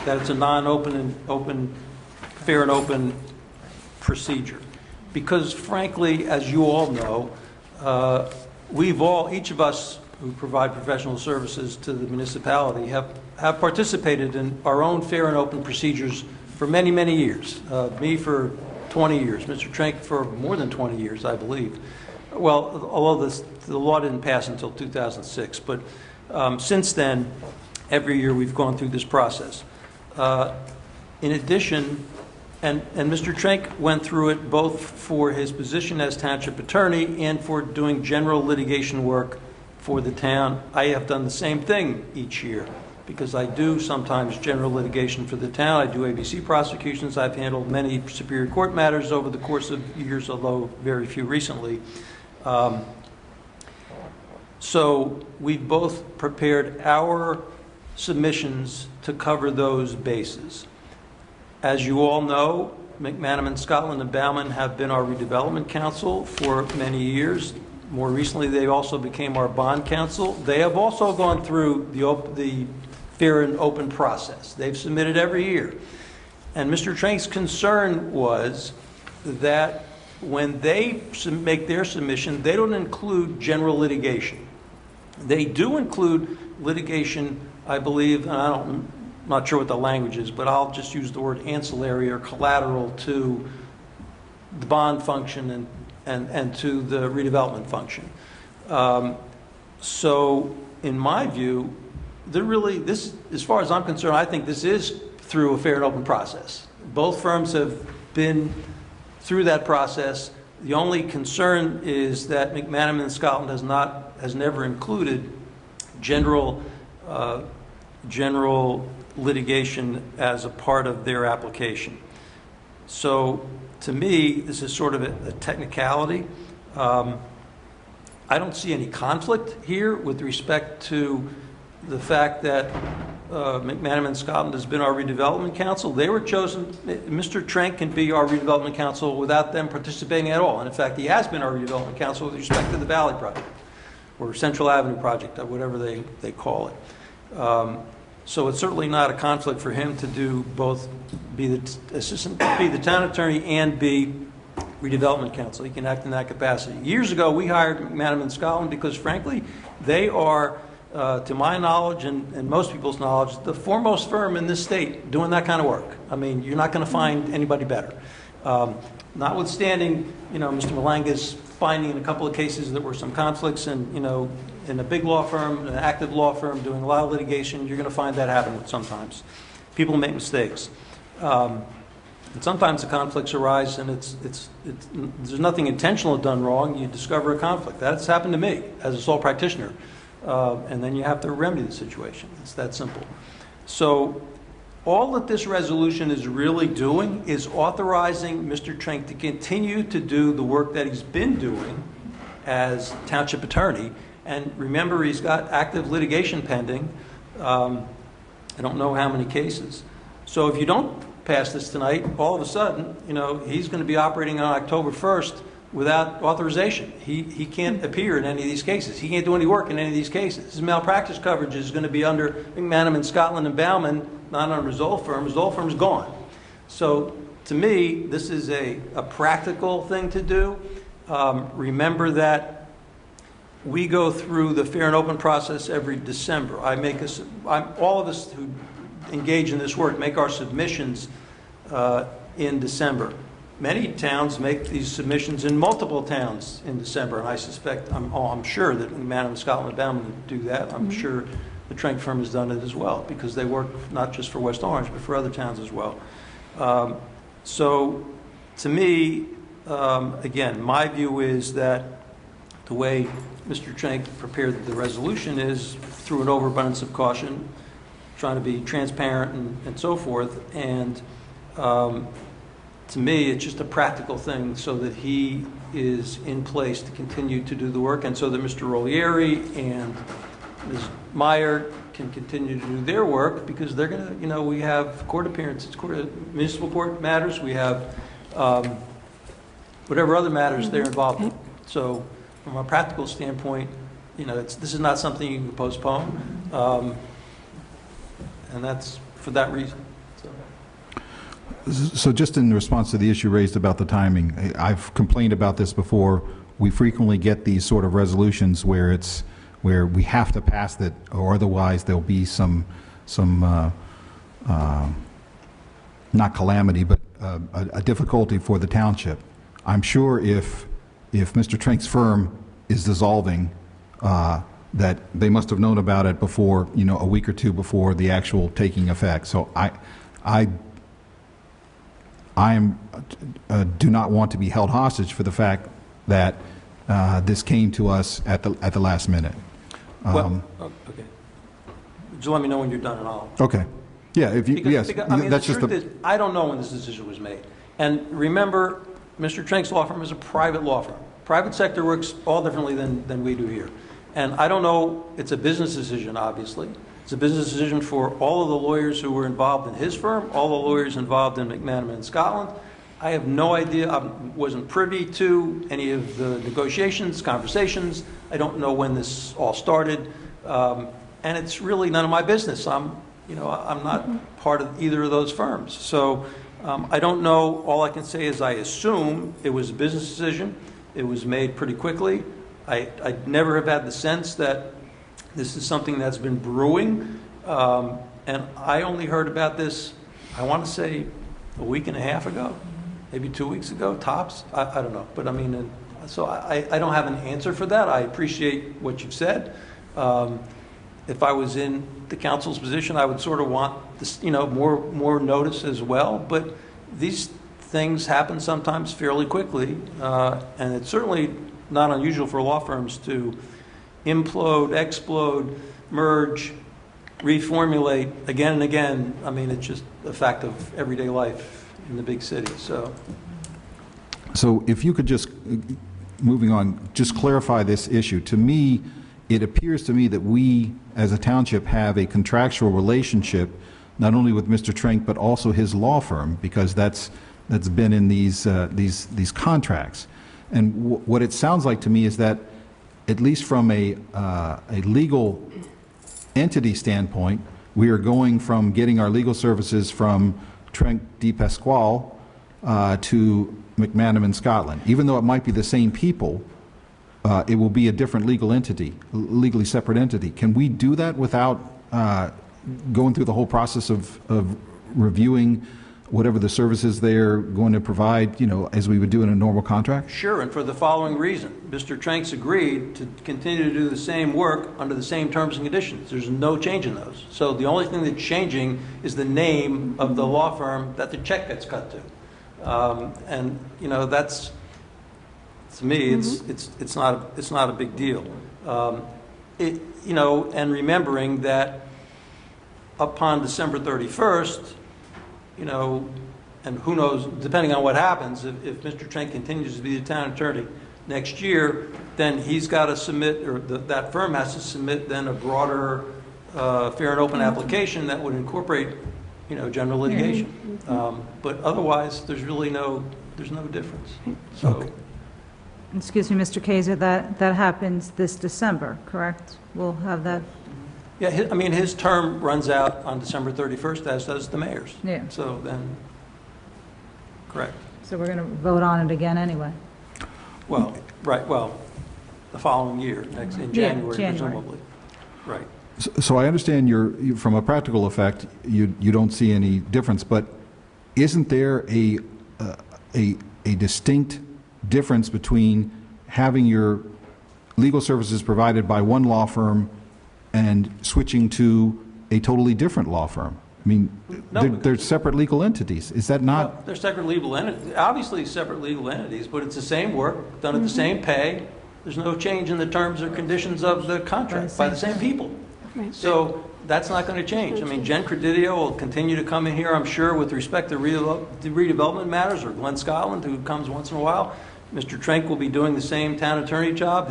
That it's a fair and open procedure. Because frankly, as you all know, each of us who provide professional services to the municipality have participated in our own fair and open procedures for many, many years. Me for 20 years, Mr. Trank for more than 20 years, I believe. Well, although the law didn't pass until 2006, but since then, every year we've gone through this process. In addition, and Mr. Trank went through it both for his position as township attorney and for doing general litigation work for the town. I have done the same thing each year because I do sometimes general litigation for the town. I do ABC prosecutions. I've handled many Superior Court matters over the course of years, although very few recently. So we've both prepared our submissions to cover those bases. As you all know, McManaman, Scotland, and Bauman have been our redevelopment council for many years. More recently, they also became our bond council. They have also gone through the fair and open process. They've submitted every year. And Mr. Trank's concern was that when they make their submission, they don't include general litigation. They do include litigation, I believe, and I'm not sure what the language is, but I'll just use the word ancillary or collateral to the bond function and to the redevelopment function. So in my view, as far as I'm concerned, I think this is through a fair and open process. Both firms have been through that process. The only concern is that McManaman Scotland has never included general litigation as a part of their application. So to me, this is sort of a technicality. I don't see any conflict here with respect to the fact that McManaman Scotland has been our redevelopment council. They were chosen. Mr. Trank can be our redevelopment council without them participating at all. And in fact, he has been our redevelopment council with respect to the Valley Project or Central Avenue Project, or whatever they call it. So it's certainly not a conflict for him to do both, be the town attorney and be redevelopment counsel. He can act in that capacity. Years ago, we hired McManaman and Scotland because, frankly, they are, to my knowledge and most people's knowledge, the foremost firm in this state doing that kind of work. I mean, you're not going to find anybody better. Notwithstanding, Mr. Malanga's finding in a couple of cases that were some conflicts, and in a big law firm, an active law firm doing a lot of litigation, you're going to find that happen sometimes. People make mistakes. And sometimes the conflicts arise, and there's nothing intentional done wrong. You discover a conflict. That's happened to me as a sole practitioner, and then you have to remedy the situation. It's that simple. So all that this resolution is really doing is authorizing Mr. Trenk to continue to do the work that he's been doing as township attorney. And remember, he's got active litigation pending. I don't know how many cases. So if you don't pass this tonight, all of a sudden, he's going to be operating on October 1st without authorization. He can't appear in any of these cases. He can't do any work in any of these cases. His malpractice coverage is going to be under McManaman, Scotland, and Bauman, not under Zoll Firm. Zoll Firm's gone. So to me, this is a practical thing to do. Remember that we go through the fair and open process every December. All of us who engage in this work make our submissions in December. Many towns make these submissions in multiple towns in December, and I suspect, I'm sure that McManaman, Scotland, and Bauman do that. I'm sure the Trenk firm has done it as well, because they work not just for West Orange, but for other towns as well. So to me, again, my view is that the way Mr. Trenk prepared the resolution is through an overabundance of caution, trying to be transparent and so forth. And to me, it's just a practical thing so that he is in place to continue to do the work, and so that Mr. Rolieri and Ms. Meyer can continue to do their work, because they're going to, we have court appearances, municipal court matters, we have whatever other matters they're involved in. So from a practical standpoint, this is not something you can postpone. And that's for that reason. So just in response to the issue raised about the timing, I've complained about this before. We frequently get these sort of resolutions where we have to pass it, or otherwise there'll be some not calamity, but a difficulty for the township. I'm sure if Mr. Trenk's firm is dissolving, that they must have known about it before, a week or two before the actual taking effect. So I do not want to be held hostage for the fact that this came to us at the last minute. Okay. Just let me know when you're done, and I'll. Okay. Yeah. Yes. That's the truth is, I don't know when this decision was made. And remember, Mr. Trenk's law firm is a private law firm. Private sector works all differently than we do here. And I don't know, it's a business decision, obviously. It's a business decision for all of the lawyers who were involved in his firm, all the lawyers involved in McManaman and Scotland. I have no idea. I wasn't privy to any of the negotiations, conversations. I don't know when this all started. And it's really none of my business. I'm not part of either of those firms. So I don't know. All I can say is I assume it was a business decision. It was made pretty quickly. I never have had the sense that this is something that's been brewing. And I only heard about this, I want to say, a week and a half ago, maybe 2 weeks ago, tops. I don't know. But I mean, so I don't have an answer for that. I appreciate what you've said. If I was in the council's position, I would sort of want this, more notice as well. But these things happen sometimes fairly quickly, and it's certainly not unusual for law firms to implode, explode, merge, reformulate again and again. I mean, it's just a fact of everyday life in the big city. So if you could just, moving on, just clarify this issue. To me, it appears to me that we, as a township, have a contractual relationship, not only with Mr. Trenk, but also his law firm, because that's been in these contracts. And what it sounds like to me is that, at least from a legal entity standpoint, we are going from getting our legal services from Trenck de Pasquale to McManaman, Scotland. Even though it might be the same people, it will be a different legal entity, legally separate entity. Can we do that without going through the whole process of reviewing whatever the services they're going to provide, you know, as we would do in a normal contract? Sure, and for the following reason. Mr. Trenck's agreed to continue to do the same work under the same terms and conditions. There's no change in those. So the only thing that's changing is the name of the law firm that the check gets cut to. And, you know, that's, to me, it's not a big deal. You know, and remembering that upon December 31st, you know, and who knows, depending on what happens, if Mr. Trenck continues to be the town attorney next year, then he's got to submit, or that firm has to submit then a broader fair and open application that would incorporate, you know, general litigation. But otherwise, there's really no difference. So. Okay. Excuse me, Mr. Kaiser, that happens this December, correct? We'll have that. Yeah, I mean, his term runs out on December 31st, as does the mayor's. Yeah. So then, correct. So we're going to vote on it again anyway. Well, right, well, the following year, in January, presumably. Right. So I understand from a practical effect, you don't see any difference, but isn't there a distinct difference between having your legal services provided by one law firm and switching to a totally different law firm? I mean, they're separate legal entities. Is that not? Well, they're separate legal entities, obviously separate legal entities, but it's the same work, done at the same pay. There's no change in the terms or conditions of the contract by the same people. So that's not going to change. I mean, Jen Credidio will continue to come in here, I'm sure, with respect to redevelopment matters, or Glenn Scotland, who comes once in a while. Mr. Trenck will be doing the same town attorney job.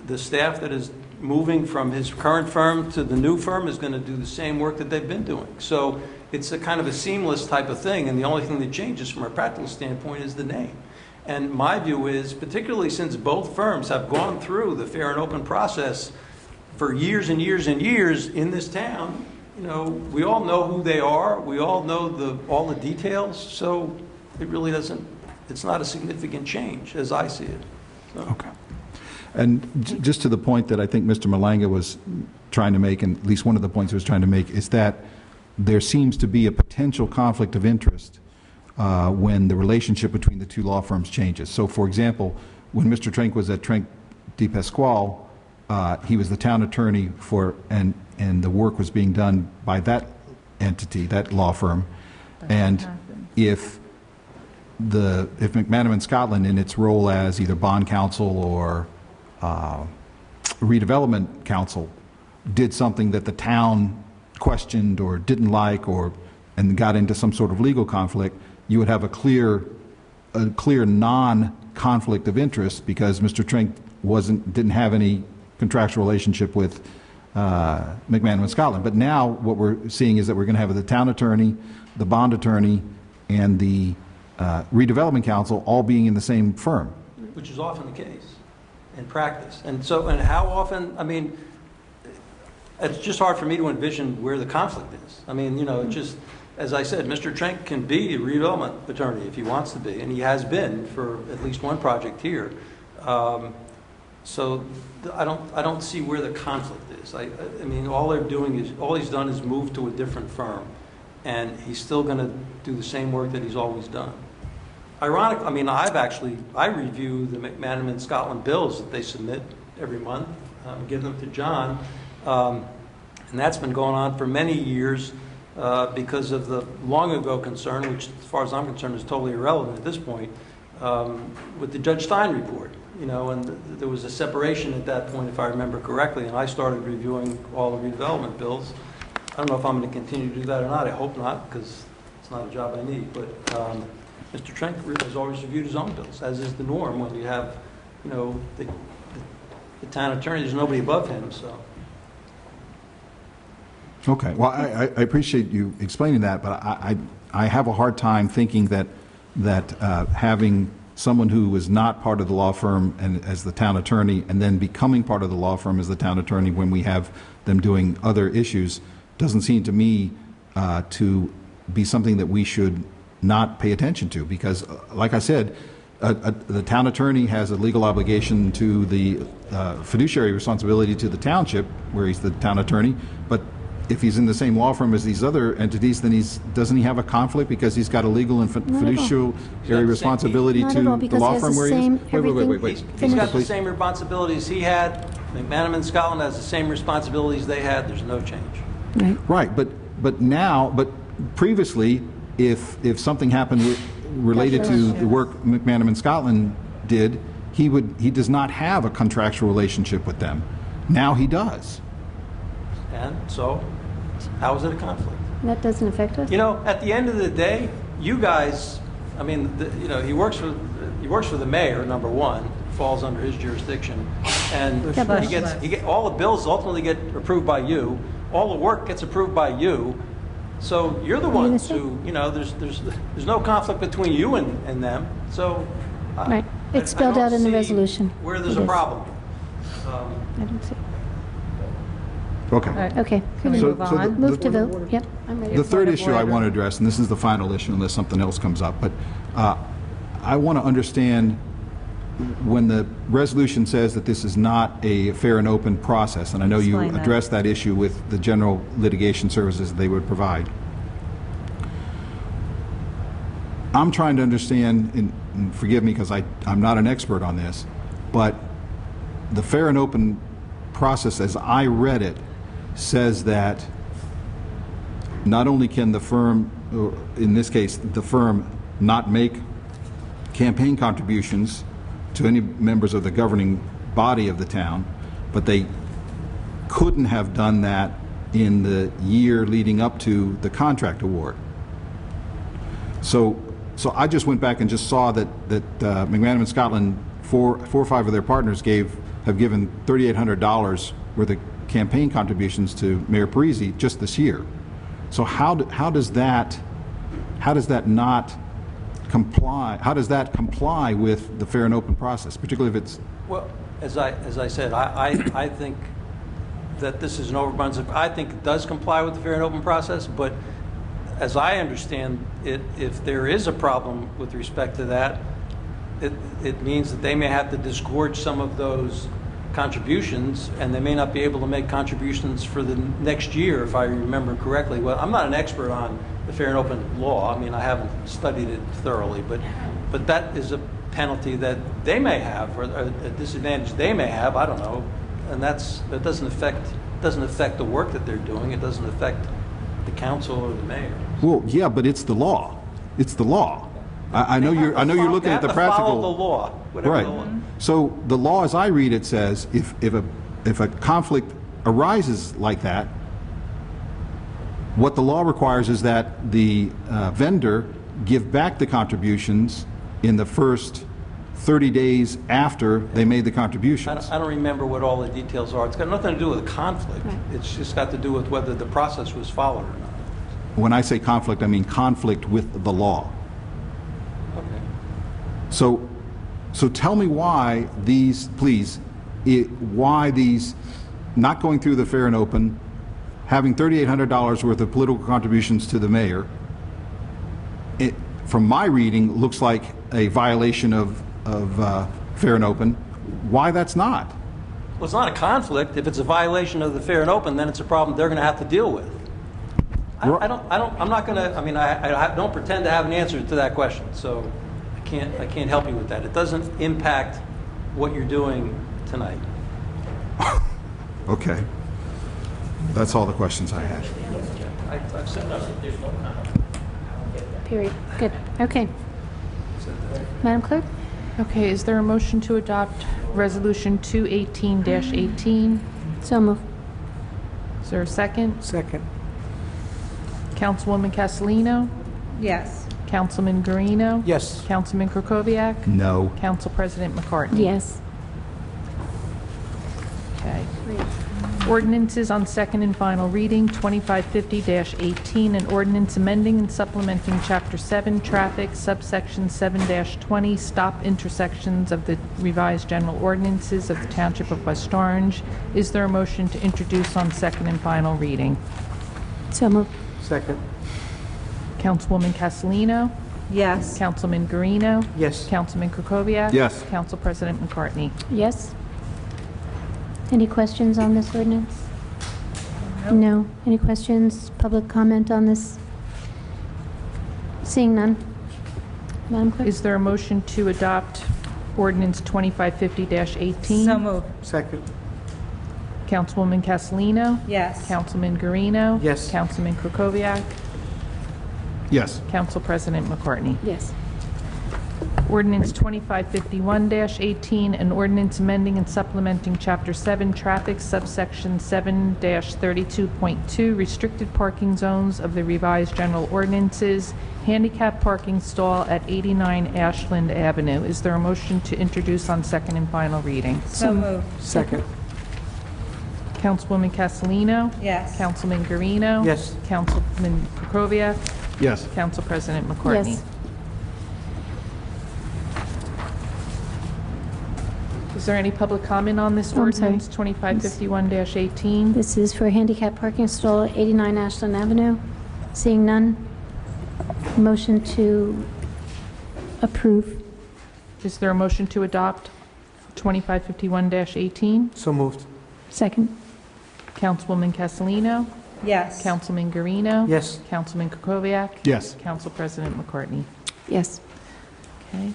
The staff that is moving from his current firm to the new firm is going to do the same work that they've been doing. So it's a kind of a seamless type of thing, and the only thing that changes from a practical standpoint is the name. And my view is, particularly since both firms have gone through the fair and open process for years and years and years in this town, you know, we all know who they are, we all know all the details, so it really doesn't, it's not a significant change as I see it. So. Okay. And just to the point that I think Mr. Malanga was trying to make, and at least one of the points he was trying to make, is that there seems to be a potential conflict of interest when the relationship between the two law firms changes. So, for example, when Mr. Trenck was at Trenck de Pasquale, he was the town attorney for, and the work was being done by that entity, that law firm. And if McManaman Scotland, in its role as either bond counsel or redevelopment counsel, did something that the town questioned or didn't like, and got into some sort of legal conflict, you would have a clear non-conflict of interest, because Mr. Trenck didn't have any contractual relationship with McManaman Scotland. But now what we're seeing is that we're going to have the town attorney, the bond attorney, and the redevelopment counsel all being in the same firm. Which is often the case in practice. And how often, I mean, it's just hard for me to envision where the conflict is. I mean, you know, just, as I said, Mr. Trenck can be a redevelopment attorney if he wants to be, and he has been for at least one project here. So I don't see where the conflict is. I mean, all he's done is move to a different firm, and he's still going to do the same work that he's always done. Ironic, I mean, I review the McManaman Scotland bills that they submit every month, give them to John, and that's been going on for many years because of the long ago concern, which as far as I'm concerned is totally irrelevant at this point, with the Judge Stein report. You know, and there was a separation at that point, if I remember correctly, and I started reviewing all the redevelopment bills. I don't know if I'm going to continue to do that or not. I hope not, because it's not a job I need. But Mr. Trenck has always reviewed his own bills, as is the norm when you have, you know, the town attorney. There's nobody above him, so. Okay. Well, I appreciate you explaining that, but I have a hard time thinking that having someone who was not part of the law firm and as the town attorney, and then becoming part of the law firm as the town attorney when we have them doing other issues, doesn't seem to me to be something that we should not pay attention to, because, like I said, the town attorney has a legal obligation to the fiduciary responsibility to the township, where he's the town attorney, but if he's in the same law firm as these other entities, then doesn't he have a conflict because he's got a legal and fiduciary responsibility to the law firm where he is? Wait. He's got the same responsibilities he had. McManaman Scotland has the same responsibilities they had. There's no change. Right, but previously, if something happened related to the work McManaman Scotland did, he does not have a contractual relationship with them. Now he does. And so, how is it a conflict? That doesn't affect us? You know, at the end of the day, you guys, I mean, he works for the mayor, number one, falls under his jurisdiction, and all the bills ultimately get approved by you. All the work gets approved by you. So you're the ones who, there's no conflict between you and them. So right, it's spelled out in the resolution. Where there's a problem. I don't see. Okay. Right. Okay. Can we move on? Move to vote. Yep. I'm ready. The third issue I want to address, and this is the final issue unless something else comes up, but I want to understand when the resolution says that this is not a fair and open process, and I know you addressed that issue with the general litigation services they would provide. I'm trying to understand, and forgive me because I'm not an expert on this, but the fair and open process as I read it says that not only can the firm, or in this case the firm, not make campaign contributions to any members of the governing body of the town, but they couldn't have done that in the year leading up to the contract award. So I just went back and just saw that McManaman Scotland, four or five of their partners have given $3,800 worth of campaign contributions to Mayor Parisi just this year. So how does that not comply? How does that comply with the fair and open process, particularly if it's? Well, as I said, I think that this is an overabundance. I think it does comply with the fair and open process, but as I understand it, if there is a problem with respect to that, it means that they may have to disgorge some of those contributions, and they may not be able to make contributions for the next year, if I remember correctly. Well, I'm not an expert on the fair and open law. I mean, I haven't studied it thoroughly, but that is a penalty that they may have, or a disadvantage they may have. I don't know, and that doesn't affect the work that they're doing. It doesn't affect the council or the mayor. Well, yeah, but it's the law. It's the law. I know you're looking at the practical. Follow the law, whatever right. the law. So the law, as I read it, says if a conflict arises like that, what the law requires is that the vendor give back the contributions in the first 30 days after they made the contributions. I don't remember what all the details are. It's got nothing to do with a conflict. Right. It's just got to do with whether the process was followed or not. When I say conflict, I mean conflict with the law. Okay. So tell me why these, please, why these not going through the fair and open, having $3,800 worth of political contributions to the mayor, it, from my reading, looks like a violation of fair and open. Why that's not? Well, it's not a conflict. If it's a violation of the fair and open, then it's a problem they're going to have to deal with. I'm not going to. I mean, I don't pretend to have an answer to that question, so I can't help you with that. It doesn't impact what you're doing tonight. Okay. That's all the questions I had. I've said that. There's no conflict. Period. Good. Okay. Madam Clerk? Okay, is there a motion to adopt Resolution 218-18? So moved. Is there a second? Second. Councilwoman Castellino? Yes. Councilman Guarino? Yes. Councilman Krokoviac? No. Council President McCartney? Yes. Okay. Ordinances on second and final reading, 2550-18, an ordinance amending and supplementing Chapter 7, Traffic, subsection 7-20, stop intersections of the revised general ordinances of the Township of West Orange. Is there a motion to introduce on second and final reading? So moved. Second. Councilwoman Castellino? Yes. Councilman Guarino? Yes. Councilman Krokoviac? Yes. Council President McCartney? Yes. Any questions on this ordinance? No. Any questions, public comment on this? Seeing none. Madam Clerk? Is there a motion to adopt ordinance 2550-18? So moved. Second. Councilwoman Castellino? Yes. Councilman Guarino? Yes. Councilman Krokoviac? Yes. Council President McCartney? Yes. Ordinance 2551-18, an ordinance amending and supplementing Chapter 7 Traffic, subsection 7-32.2, restricted parking zones of the revised general ordinances, handicap parking stall at 89 Ashland Avenue. Is there a motion to introduce on second and final reading? So moved. Second. Councilwoman Castellino? Yes. Councilman Guarino? Yes. Councilman Krokoviac? Yes. Council President McCartney? Yes. Is there any public comment on this Oh, I'm sorry. ordinance, 2551-18? This is for handicap parking stall at 89 Ashland Avenue. Seeing none. Motion to approve. Is there a motion to adopt 2551-18? So moved. Second. Councilwoman Castellino? Yes. Councilman Guarino? Yes. Councilman Krokoviac? Yes. Council President McCartney? Yes. Okay.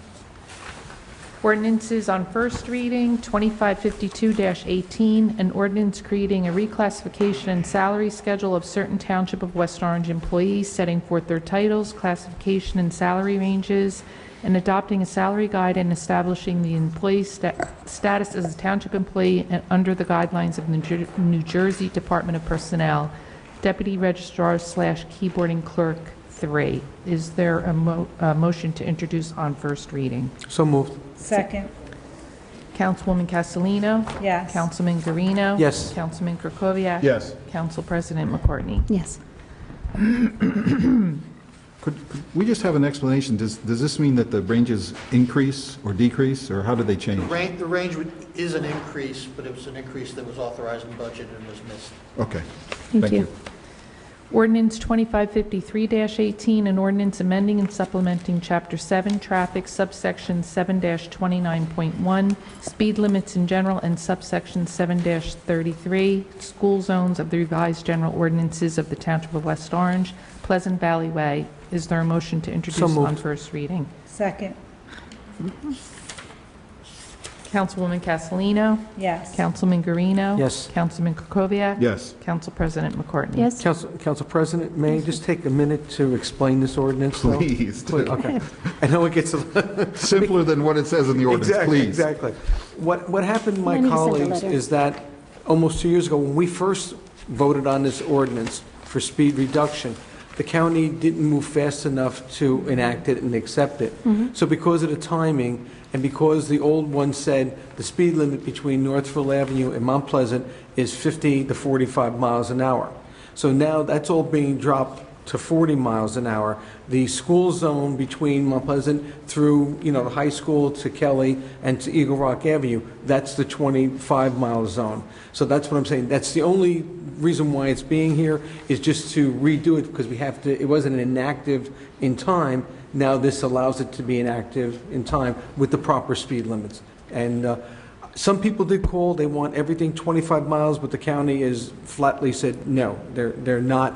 Ordinances on first reading, 2552-18, an ordinance creating a reclassification and salary schedule of certain Township of West Orange employees, setting forth their titles, classification, and salary ranges, and adopting a salary guide and establishing the employee's status as a Township employee and under the guidelines of New Jersey Department of Personnel, Deputy Registrar / Keyboarding Clerk 3. Is there a motion to introduce on first reading? So moved. Second. Councilwoman Castellino? Yes. Councilman Guarino? Yes. Councilman Krokoviac? Yes. Council President McCartney? Yes. Could we just have an explanation? Does this mean that the ranges increase or decrease, or how do they change? The range is an increase, but it was an increase that was authorized in budget and was missed. Okay. Thank you. Ordinance 2553-18, an ordinance amending and supplementing Chapter 7 Traffic, subsection 7-29.1, speed limits in general, and subsection 7-33, school zones of the revised general ordinances of the Township of West Orange, Pleasant Valley Way. Is there a motion to introduce on first reading? Second. Councilwoman Castellino? Yes. Councilman Guarino? Yes. Councilman Krokoviac? Yes. Council President McCartney? Yes. Council President, may I just take a minute to explain this ordinance? though? Please. Okay. I know it gets a Simpler than what it says in the ordinance, Exactly, please. exactly. What happened, my I need to send a colleagues, letter. is that almost 2 years ago, when we first voted on this ordinance for speed reduction, the county didn't move fast enough to enact it and accept it. So because of the timing, and because the old one said the speed limit between Northville Avenue and Mount Pleasant is 50 to 45 miles an hour. So now that's all being dropped to 40 miles an hour. The school zone between Mount Pleasant through, the high school to Kelly and to Eagle Rock Avenue, that's the 25-mile zone. So that's what I'm saying. That's the only reason why it's being here, is just to redo it, because it wasn't inactive in time. Now this allows it to be inactive in time with the proper speed limits. And some people did call, they want everything 25 miles, but the county is flatly said, no, they're not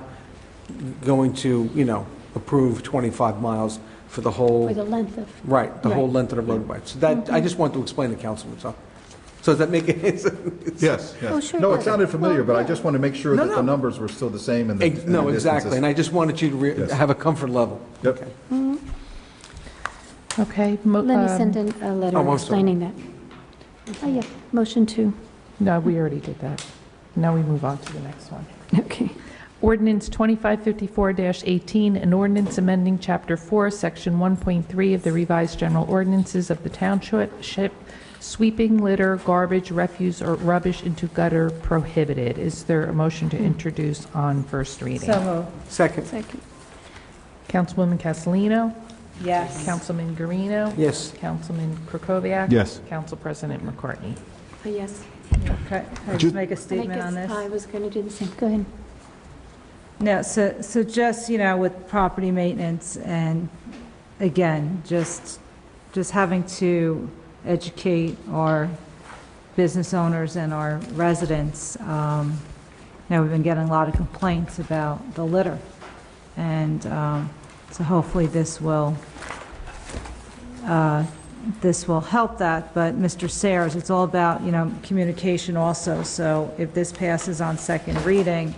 going to, approve 25 miles for the whole... For the length of... Right, the whole length of the roadway. So that, I just want to explain to Councilman, so does that make it? Yes, yes. Oh, sure No, it does. sounded familiar, but I yeah. just want to make sure No, that no. the numbers were still the same and the No, and the exactly, and I just wanted you to Yes. have a comfort level. Yep. Okay. Okay. Let me send in a letter I'm sorry. explaining that. Oh, yeah. Motion to... No, we already did that. Now we move on to the next one. Okay. Ordinance 2554-18, an ordinance amending Chapter 4, Section 1.3 of the revised general ordinances of the Township, sweeping, litter, garbage, refuse, or rubbish into gutter prohibited. Is there a motion to introduce on first reading? So moved. Second. Councilwoman Castellino? Yes. Councilman Guarino? Yes. Councilman Krokoviac? Yes. Council President McCartney? Yes. Okay. Can I just make a statement on this? I was going to do the same. Go ahead. No, so just, with property maintenance and, again, just having to educate our business owners and our residents. We've been getting a lot of complaints about the litter. And so hopefully this will help that. But Mr. Sayers, it's all about, communication also. So if this passes on second reading,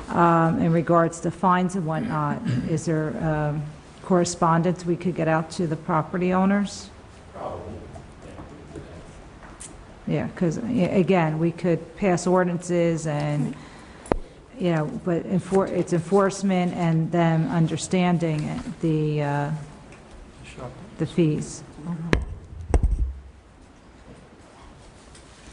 in regards to fines and whatnot, is there correspondence we could get out to the property owners? Probably. Yeah, because, again, we could pass ordinances and, but it's enforcement and them understanding the fees.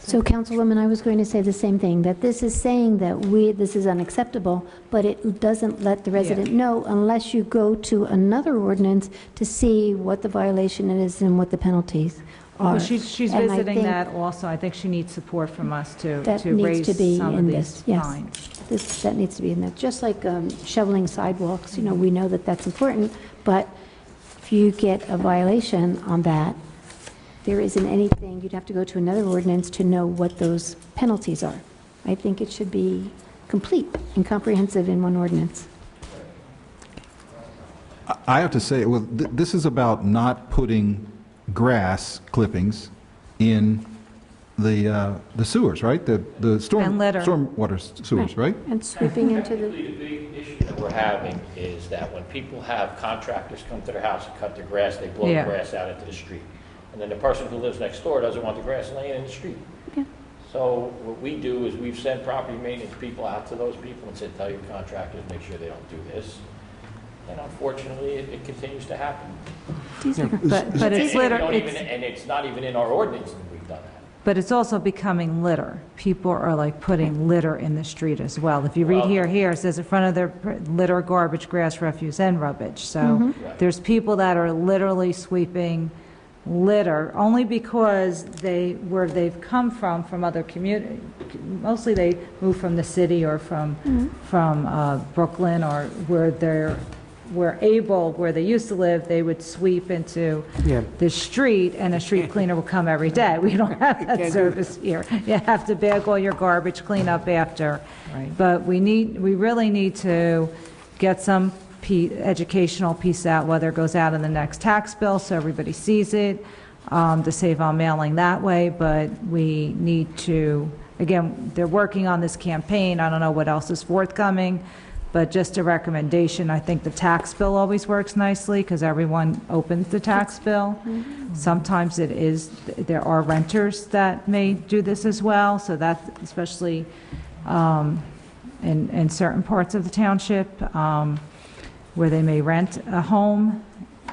So, Councilwoman, I was going to say the same thing, that this is saying that this is unacceptable, but it doesn't let the resident know unless you go to another ordinance to see what the violation is and what the penalties are. Well, she's And I visiting think that also. I think she needs support from us to that raise needs to be some in of this, these yes. fines. That needs to be in there. Just like shoveling sidewalks, we know that that's important, but if you get a violation on that, there isn't anything, you'd have to go to another ordinance to know what those penalties are. I think it should be complete and comprehensive in one ordinance. I have to say, well, this is about not putting grass clippings in the sewers, right? The storm And litter. stormwater sewers, right? And sweeping into the... The big issue that we're having is that when people have contractors come to their house and cut their grass, they blow the grass out into the street. And then the person who lives next door doesn't want the grass laying in the street. Yeah. So what we do is we've sent property maintenance people out to those people and said, tell your contractors, make sure they don't do this. And unfortunately, it continues to happen. But it's litter. And it's not even in our ordinance that we've done that. But it's also becoming litter. People are like putting litter in the street as well. If you read here, it says in front of their litter, garbage, grass, refuse, and rubbish. So there's people that are literally sweeping litter only because where they've come from other communities. Mostly they move from the city or from Brooklyn, or where they used to live, they would sweep into the street, and a street cleaner will come every day. We don't have that service here. You have to bag all your garbage, clean up after. Right. But we really need to get some educational piece out, whether it goes out in the next tax bill so everybody sees it, to save on mailing that way. But we need to, again, they're working on this campaign. I don't know what else is forthcoming. But just a recommendation, I think the tax bill always works nicely because everyone opens the tax bill. Sometimes there are renters that may do this as well, so that, especially in certain parts of the township where they may rent a home.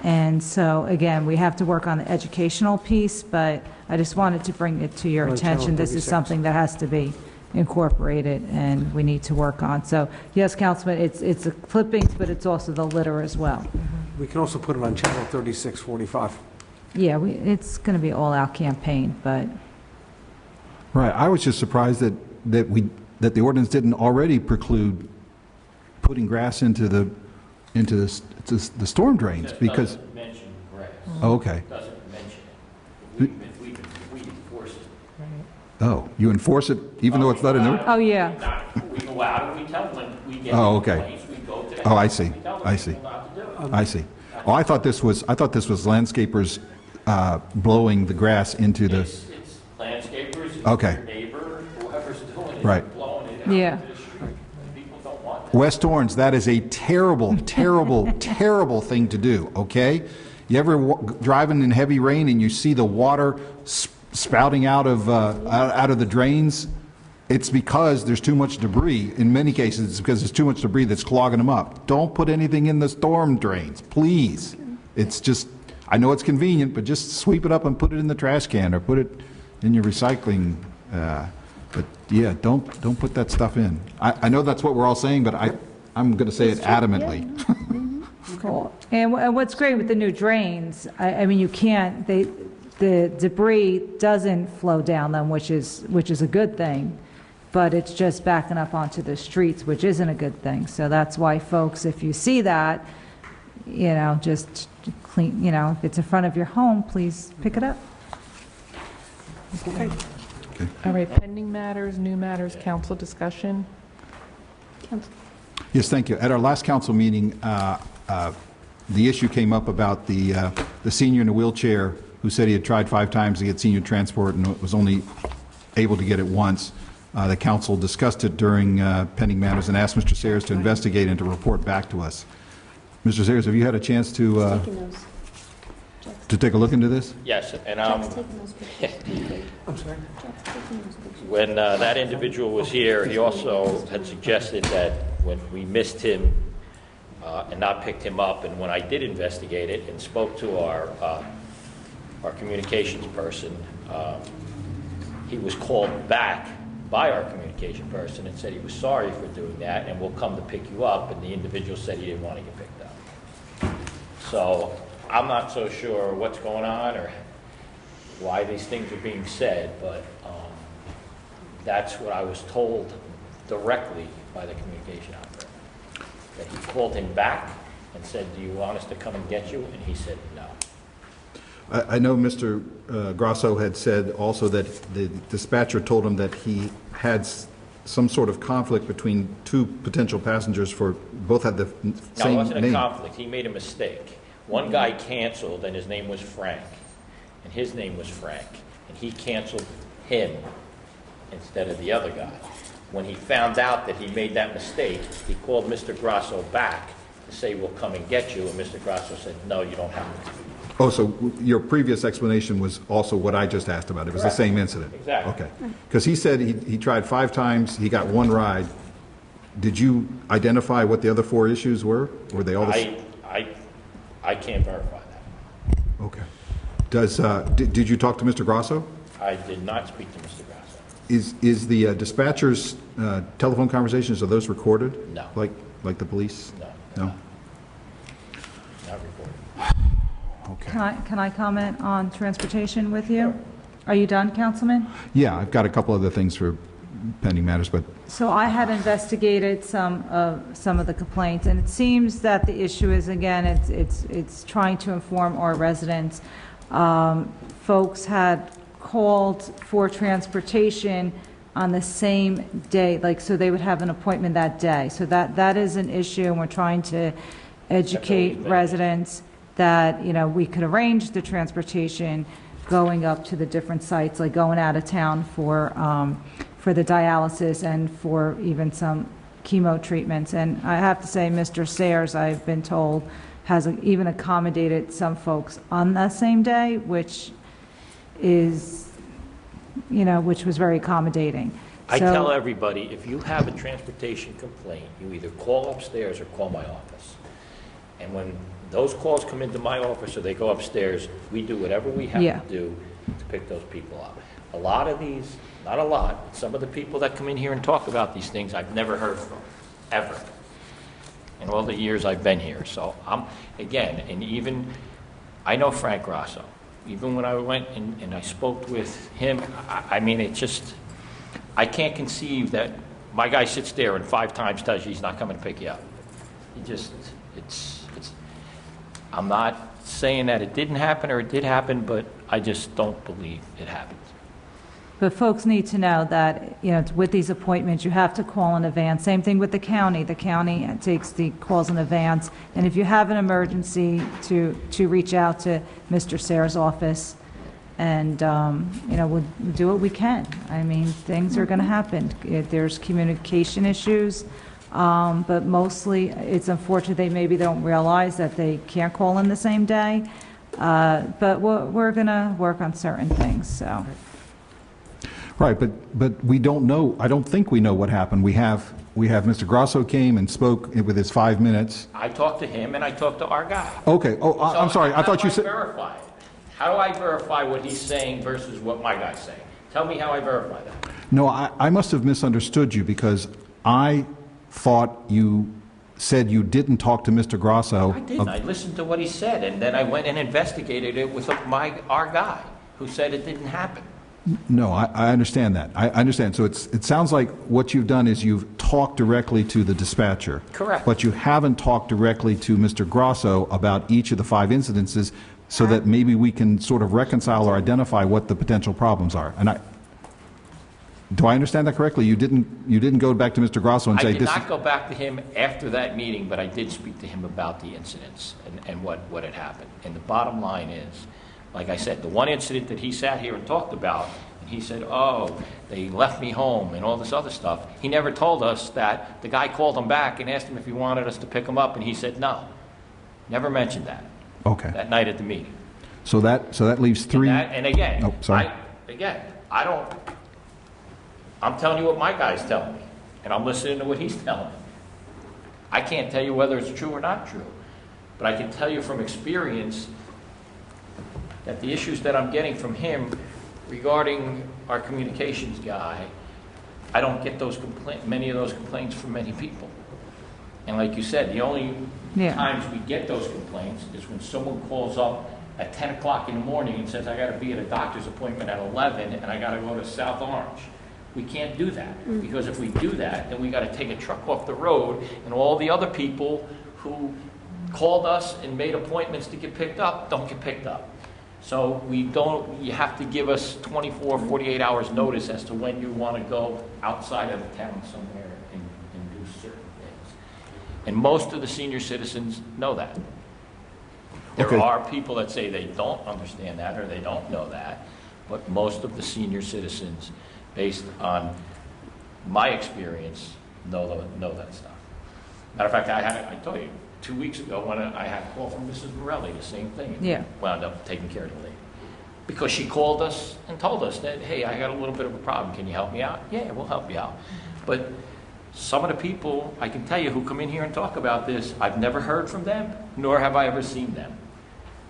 And so, again, we have to work on the educational piece, but I just wanted to bring it to your attention. This is something that has to be incorporated and we need to work on. So yes, Councilman, it's the clippings, but it's also the litter as well. We can also put it on channel 3645. Yeah, it's going to be all-out campaign, but Right. I was just surprised that the ordinance didn't already preclude putting grass into the storm drains, because... Doesn't mention grass. Oh, okay. Doesn't mention it. We enforce it. Oh, you enforce it even though it's not in the... Oh, yeah. We go out and we tell them when we get okay. complaints, we go to the Oh, I house, see. we tell them I see. people not to do it. I see. Oh, I thought this was landscapers blowing the grass into the... It's landscapers, it's Okay. your neighbor, whoever's doing it, Right. blowing it out Yeah. into the street. People don't want that. West Orange, that is a terrible, terrible, terrible thing to do, okay? You ever driving in heavy rain and you see the water spouting out of the drains? It's because there's too much debris. In many cases, it's because there's too much debris that's clogging them up. Don't put anything in the storm drains, please. It's just, I know it's convenient, but just sweep it up and put it in the trash can or put it in your recycling. But yeah, don't put that stuff in. I know that's what we're all saying, but I'm going to say it adamantly. Cool. And what's great with the new drains, I mean, you can't, the debris doesn't flow down them, which is a good thing. but it's just backing up onto the streets, which isn't a good thing. So that's why, folks, if you see that, just clean, if it's in front of your home, please pick it up. Okay. All right, pending matters, new matters, council discussion. Yes, thank you. At our last council meeting, the issue came up about the senior in a wheelchair who said he had tried 5 times to get senior transport and was only able to get it once. The council discussed it during pending matters and asked Mr. Sayers to investigate and to report back to us. Mr. Sayers, have you had a chance to take a look into this? Yes, and I'm sorry. when that individual was here, he also had suggested that when we missed him and not picked him up, and when I did investigate it and spoke to our communications person, he was called back by our communication person and said he was sorry for doing that and will come to pick you up, and the individual said he didn't want to get picked up. So I'm not so sure what's going on or why these things are being said, but that's what I was told directly by the communication operator. That he called him back and said, do you want us to come and get you? And he said no. I know Mr. Grosso had said also that the dispatcher told him that he had some sort of conflict between 2 potential passengers for both had the same name. No, it wasn't a conflict. He made a mistake. One guy canceled and his name was Frank, and his name was Frank, and he canceled him instead of the other guy. When he found out that he made that mistake, he called Mr. Grosso back to say, we'll come and get you, and Mr. Grosso said, no, you don't have to. Oh, so your previous explanation was also what I just asked about. It was Correct. The same incident. Exactly. Okay. Because he said he tried 5 times, he got 1 ride. Did you identify what the other 4 issues were? Were they all the same? I can't verify that. Okay. Does did you talk to Mr. Grosso? I did not speak to Mr. Grosso. Is the dispatcher's telephone conversations, are those recorded? No. Like the police? No. No? Not recorded. Can I comment on transportation with you? Are you done, Councilman? Yeah, I've got a couple other things for pending matters, but So I had investigated some of the complaints, and it seems that the issue is, again, it's trying to inform our residents. Folks had called for transportation on the same day, so they would have an appointment that day. So that is an issue, and we're trying to educate residents that, we could arrange the transportation going up to the different sites, like going out of town for the dialysis and for even some chemo treatments. And I have to say, Mr. Sayers, I've been told, has even accommodated some folks on that same day, which is, which was very accommodating. I tell everybody, if you have a transportation complaint, you either call upstairs or call my office. And when those calls come into my office or they go upstairs, we do whatever we have to do to pick those people up. A lot of these, not a lot, but some of the people that come in here and talk about these things I've never heard from, ever, in all the years I've been here. So I know Frank Grosso. Even when I went and I spoke with him, I can't conceive that my guy sits there and 5 times tells you he's not coming to pick you up. I'm not saying that it didn't happen or it did happen, but I just don't believe it happened. But folks need to know that, with these appointments, you have to call in advance. Same thing with the county. The county takes the calls in advance. And if you have an emergency, to reach out to Mr. Sayers' office, and, we'll do what we can. I mean, things are going to happen. There's communication issues, but mostly it's unfortunate they don't realize that they can't call in the same day. But we're going to work on certain things, so. right, but we don't know. I don't think we know what happened. We have Mr. Grosso came and spoke with his 5 minutes. I talked to him and I talked to our guy. Okay. Oh, I'm sorry. I thought you said. Verify it? How do I verify what he's saying versus what my guy's saying? Tell me how I verify that. No, I must have misunderstood you because I thought you said you didn't talk to Mr. Grosso. I didn't. I listened to what he said, and then I went and investigated it with our guy, who said it didn't happen. No, I understand that. I understand. So it sounds like what you've done is you've talked directly to the dispatcher. Correct. But you haven't talked directly to Mr. Grosso about each of the 5 incidences so that maybe we can sort of reconcile or identify what the potential problems are. And do I understand that correctly? You didn't go back to Mr. Grosso and say I did this. not go back to him after that meeting, but I did speak to him about the incidents and what had happened. And the bottom line is, like I said, the one incident that he sat here and talked about, and he said, oh, they left me home and all this other stuff, he never told us that the guy called him back and asked him if he wanted us to pick him up, and he said no. Never mentioned that. Okay. That night at the meeting. So that leaves 3. And again, Oh, sorry. I'm telling you what my guy's telling me, and I'm listening to what he's telling me. I can't tell you whether it's true or not true, but I can tell you from experience that the issues that I'm getting from him regarding our communications guy, I don't get many of those complaints from many people. And like you said, the only times we get those complaints is when someone calls up at 10 o'clock in the morning and says, I got to be at a doctor's appointment at 11 and I got to go to South Orange. We can't do that, because if we do that, then we got to take a truck off the road, and all the other people who called us and made appointments to get picked up don't get picked up. So you have to give us 24, 48 hours notice as to when you want to go outside of the town somewhere and do certain things. And most of the senior citizens know that. There are people that say they don't understand that or they don't know that, but most of the senior citizens, based on my experience, know that stuff. Matter of fact, I told you, 2 weeks ago when I had a call from Mrs. Morelli, the same thing. Yeah. Wound up taking care of the lady. Because she called us and told us that, hey, I got a little bit of a problem. Can you help me out? Yeah, we'll help you out. But some of the people, I can tell you, who come in here and talk about this, I've never heard from them, nor have I ever seen them.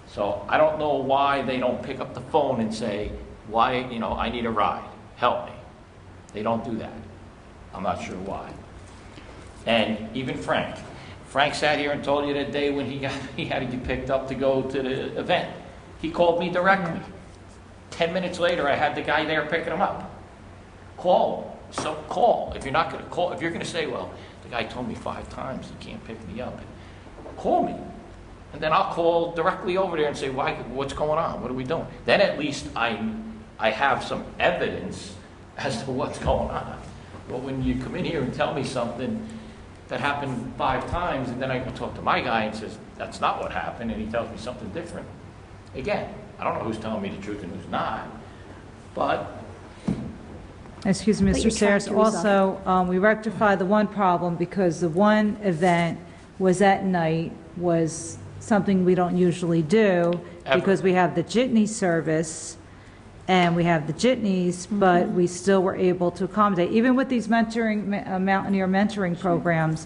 So I don't know why they don't pick up the phone and say, I need a ride. Help me. They don't do that. I'm not sure why. And even Frank sat here and told you that day when he had to get picked up to go to the event. He called me directly. 10 minutes later, I had the guy there picking him up. Call. So call. If you're not going to call, if you're going to say, well, the guy told me 5 times he can't pick me up, call me. And then I'll call directly over there and say, what's going on? What are we doing? Then at least I have some evidence as to what's going on. But when you come in here and tell me something that happened 5 times, and then I go talk to my guy and says, that's not what happened, and he tells me something different. Again, I don't know who's telling me the truth and who's not, but... Excuse me, Mr. Sayers. Also, we rectified the one problem because the one event was at night, was something we don't usually do because we have the jitney service and we have the jitneys, but we still were able to accommodate. Even with these mentoring, Mountaineer mentoring programs,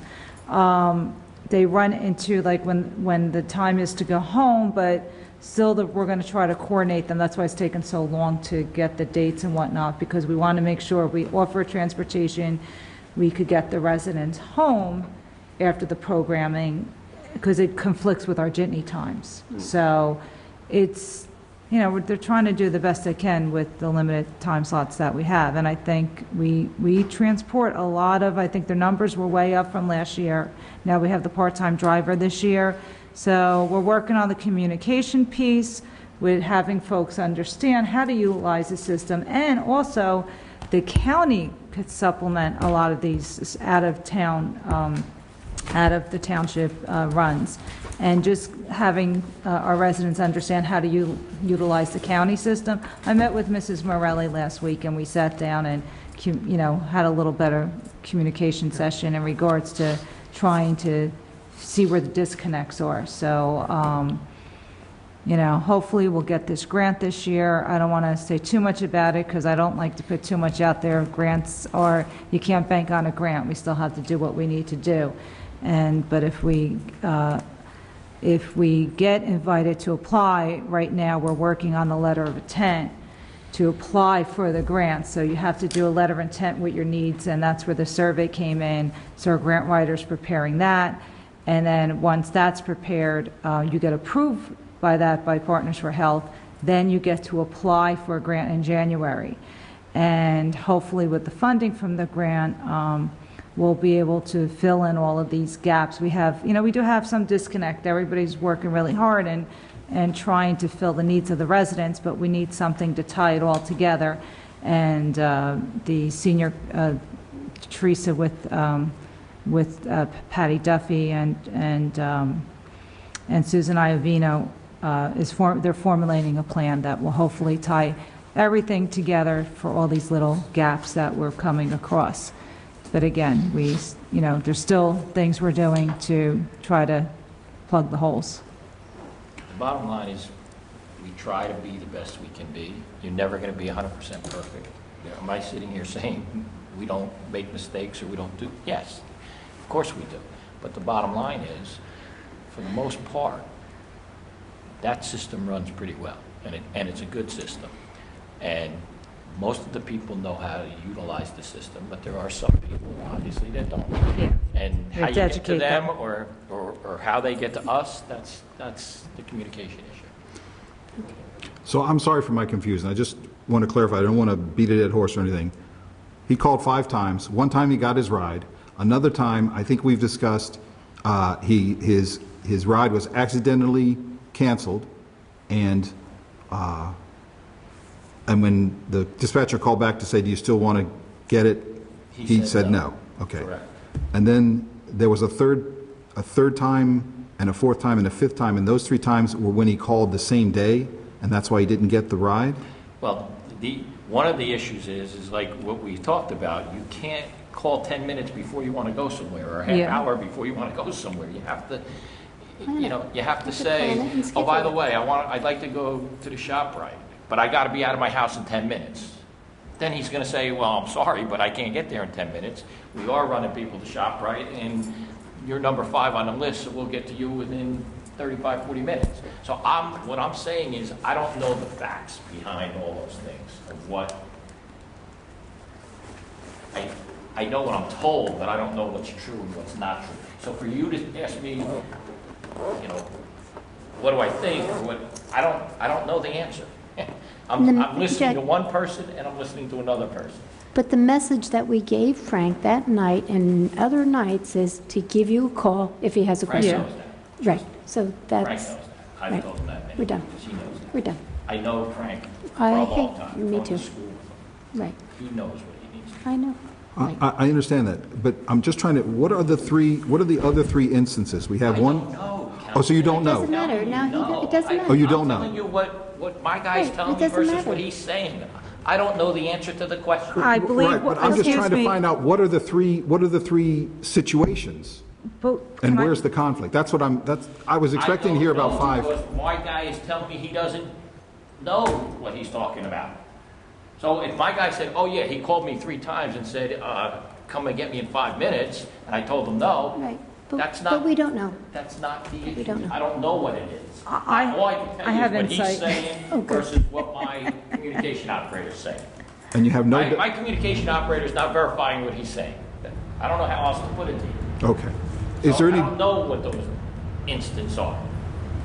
they run into like when the time is to go home, but still we're going to try to coordinate them. That's why it's taken so long to get the dates and whatnot, because we want to make sure we offer transportation, we could get the residents home after the programming, because it conflicts with our jitney times. So it's, they're trying to do the best they can with the limited time slots that we have. And I think we transport a lot of, I think the numbers were way up from last year. Now we have the part-time driver this year. So we're working on the communication piece with having folks understand how to utilize the system. And also the county could supplement a lot of these out of the township runs, and just having our residents understand how to utilize the county system. I met with Mrs. Morelli last week, and we sat down and had a little better communication session in regards to trying to see where the disconnects are. So hopefully we'll get this grant this year. I don't want to say too much about it because I don't like to put too much out there. Grants you can't bank on a grant. We still have to do what we need to do. But if we get invited to apply, right now we're working on the letter of intent to apply for the grant. So you have to do a letter of intent with your needs, and that's where the survey came in. So our grant writer's preparing that. And then once that's prepared, you get approved by Partners for Health. Then you get to apply for a grant in January. And hopefully with the funding from the grant, we'll be able to fill in all of these gaps. We have, we do have some disconnect. Everybody's working really hard and trying to fill the needs of the residents, but we need something to tie it all together. And the senior, Teresa with Patty Duffy and Susan Iovino, they're formulating a plan that will hopefully tie everything together for all these little gaps that we're coming across. But again, there's still things we're doing to try to plug the holes. The bottom line is we try to be the best we can be. You're never going to be 100% perfect. Am I sitting here saying we don't make mistakes or we don't do? Yes, of course we do. But the bottom line is, for the most part, that system runs pretty well, and it's a good system. And most of the people know how to utilize the system, but there are some people, obviously, that don't. Yeah. And how you get to them or how they get to us, that's the communication issue. So I'm sorry for my confusion. I just want to clarify. I don't want to beat a dead horse or anything. He called 5 times. One time he got his ride. Another time, I think we've discussed, his ride was accidentally canceled, and when the dispatcher called back to say, do you still want to get it, he said no. Okay. Correct. And then there was a third time and a fourth time and a fifth time, and those 3 times were when he called the same day, and that's why he didn't get the ride? Well, one of the issues is like what we talked about. You can't call 10 minutes before you want to go somewhere, or a half hour before you want to go somewhere. You have to, you have to say, oh, by the way, I'd like to go to the ShopRite, but I got to be out of my house in 10 minutes. Then he's going to say, well, I'm sorry, but I can't get there in 10 minutes. We are running people to ShopRite, and you're number 5 on the list, so we'll get to you within 35, 40 minutes. So what I'm saying is I don't know the facts behind all those things of what I know what I'm told, but I don't know what's true and what's not true. So for you to ask me, what do I think, or what I don't know the answer. I'm listening to one person and I'm listening to another person. But the message that we gave Frank that night and other nights is to give you a call if he has a question. Frank knows that. Right. So that's. Frank knows that. I've right. told him that. We're done. She knows that. We're done. I know Frank for I a long hate- time. me Gone to too. school with him. Right. He knows what he needs to do. I know. I understand that, but I'm just trying to, what are the other 3 instances? We have one? No. Oh, so you don't It know? doesn't matter. Now, it doesn't matter. Oh, you don't I'm telling know? you what my guy's Right, telling it me doesn't versus matter. what he's saying. I don't know the answer to the question. I believe, Right, but I'm just excuse trying to me, find out what are the three situations? but And can I- where's the conflict? I was expecting to hear about 5. Because my guy is telling me he doesn't know what he's talking about. So if my guy said, oh yeah, he called me 3 times and said, come and get me in 5 minutes, and I told him no, Right. that's not. But we don't know. That's not the issue. don't know. I don't know what it is. All I can tell I you have is what insight. he's saying Oh, good. versus what my communication operator is saying. And you have no... My communication operator is not verifying what he's saying. I don't know how else to put it to you. Okay. Is So there any... I don't know what those instances are.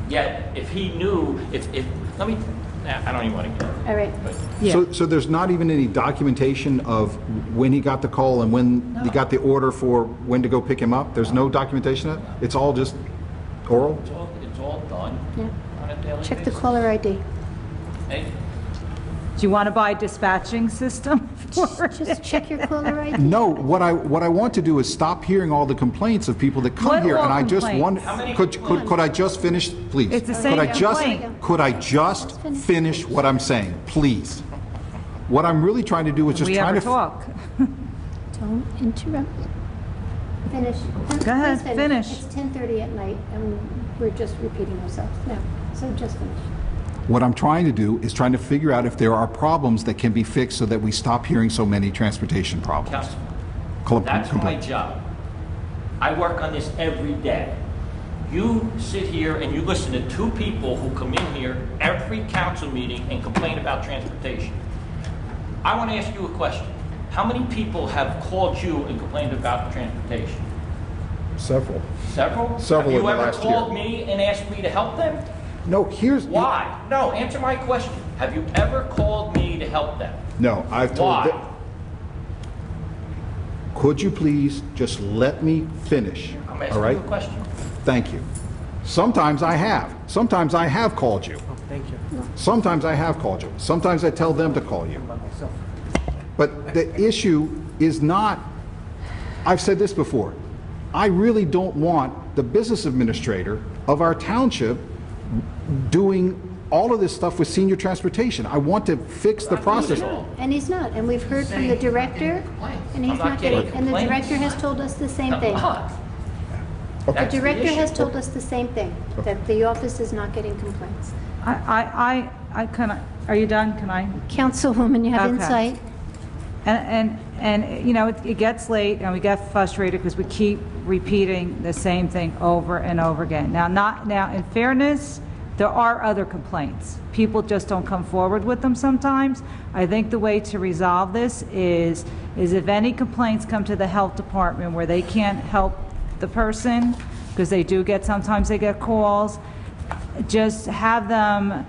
Yet, if he knew, I don't even want to get it. All right. So there's not even any documentation of when he got the call and when he got the order for when to go pick him up? There's no documentation of it? It's all just oral? It's all done Yeah. on a daily Check the basis. caller ID. Hey, Do you want to buy a dispatching system for it? Just check your caller ID. No, what I want to do is stop hearing all the complaints of people that come What here, all and I just complaints? want, How many could I just finish, please? It's the same complaint. Could I just finish what I'm saying, please? What I'm really trying to do is just We trying ever to... talk? Don't interrupt. Finish. Go ahead, Please finish. It's 10:30 at night, and we're just repeating ourselves. No, so just finish. What I'm trying to do is trying to figure out if there are problems that can be fixed so that we stop hearing so many transportation problems. Councilman, that's my job. I work on this every day. You sit here and you listen to 2 people who come in here every council meeting and complain about transportation. I want to ask you a question. How many people have called you and complained about transportation? Several. Several? Several in the Have last you year. ever called me and asked me to help them? No, here's... Why? No, answer my question. Have you ever called me to help them? No, I've told Why? them... Could you please just let me finish? I'm all asking right? you a question. Thank you. Sometimes I have. Sometimes I have called you. Thank you. Sometimes I have called you. Sometimes I tell them to call you. But the issue is not, I've said this before, I really don't want the business administrator of our township doing all of this stuff with senior transportation. I want to fix the process. And he's not, and we've heard from the director, and he's I'm not not getting, getting and the complaints. director has told us the same thing. The That's the director has issue. told us the same thing, that the office is not getting complaints. I kind of, are you done? Can I? Councilwoman, you have Okay. insight? And you know, it gets late and we get frustrated because we keep repeating the same thing over and over again. Now, in fairness, there are other complaints. People just don't come forward with them sometimes. I think the way to resolve this is if any complaints come to the health department where they can't help the person, because they do get, sometimes they get calls, just have them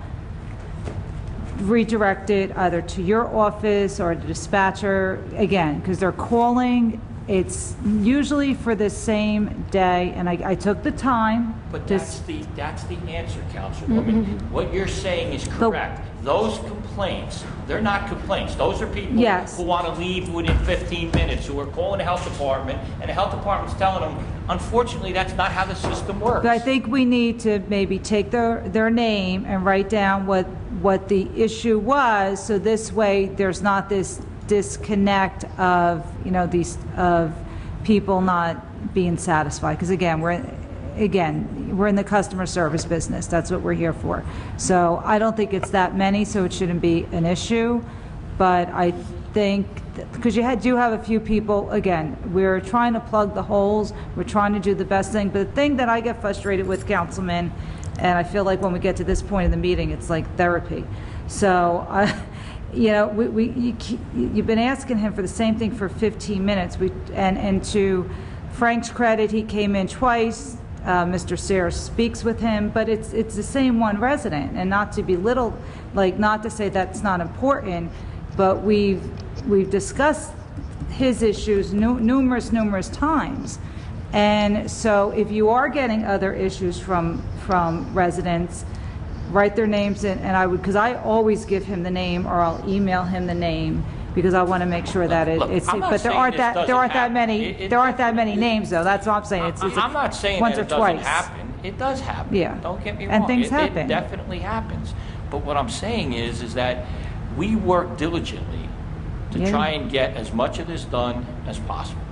redirected either to your office or the dispatcher, again, because they're calling, it's usually for the same day, and I took the time. But to that's the answer, Councilwoman. What you're saying is correct. Those complaints, they're not complaints. Those are people Yes. who want to leave within 15 minutes, who are calling the health department, and the health department's telling them, unfortunately, that's not how the system works. But I think we need to maybe take their name and write down what the issue was, so this way there's not this disconnect of, you know, these, of people not being satisfied. Because again, we're in the customer service business. That's what we're here for. So I don't think it's that many, so it shouldn't be an issue. But I think, because you do have a few people, again, we're trying to plug the holes. We're trying to do the best thing. But the thing that I get frustrated with, Councilman, and I feel like when we get to this point in the meeting, it's like therapy. So, you know, you've been asking him for the same thing for 15 minutes. And to Frank's credit, he came in twice. Mr. Sayre speaks with him, but it's the same one resident, and not to belittle, like, not to say that's not important, but we've discussed his issues numerous times. And so if you are getting other issues from residents, write their names in, and I would, because I always give him the name, or I'll email him the name, because I want to make sure that it's. I'm not But there saying aren't this that doesn't happen. there aren't that many names, though. That's what I'm saying. It's I'm not saying once that or it doesn't twice. happen. It does happen. Yeah. Don't get me And wrong. things It happen. definitely happens. But what I'm saying is that we work diligently to Yeah. try and get as much of this done as possible.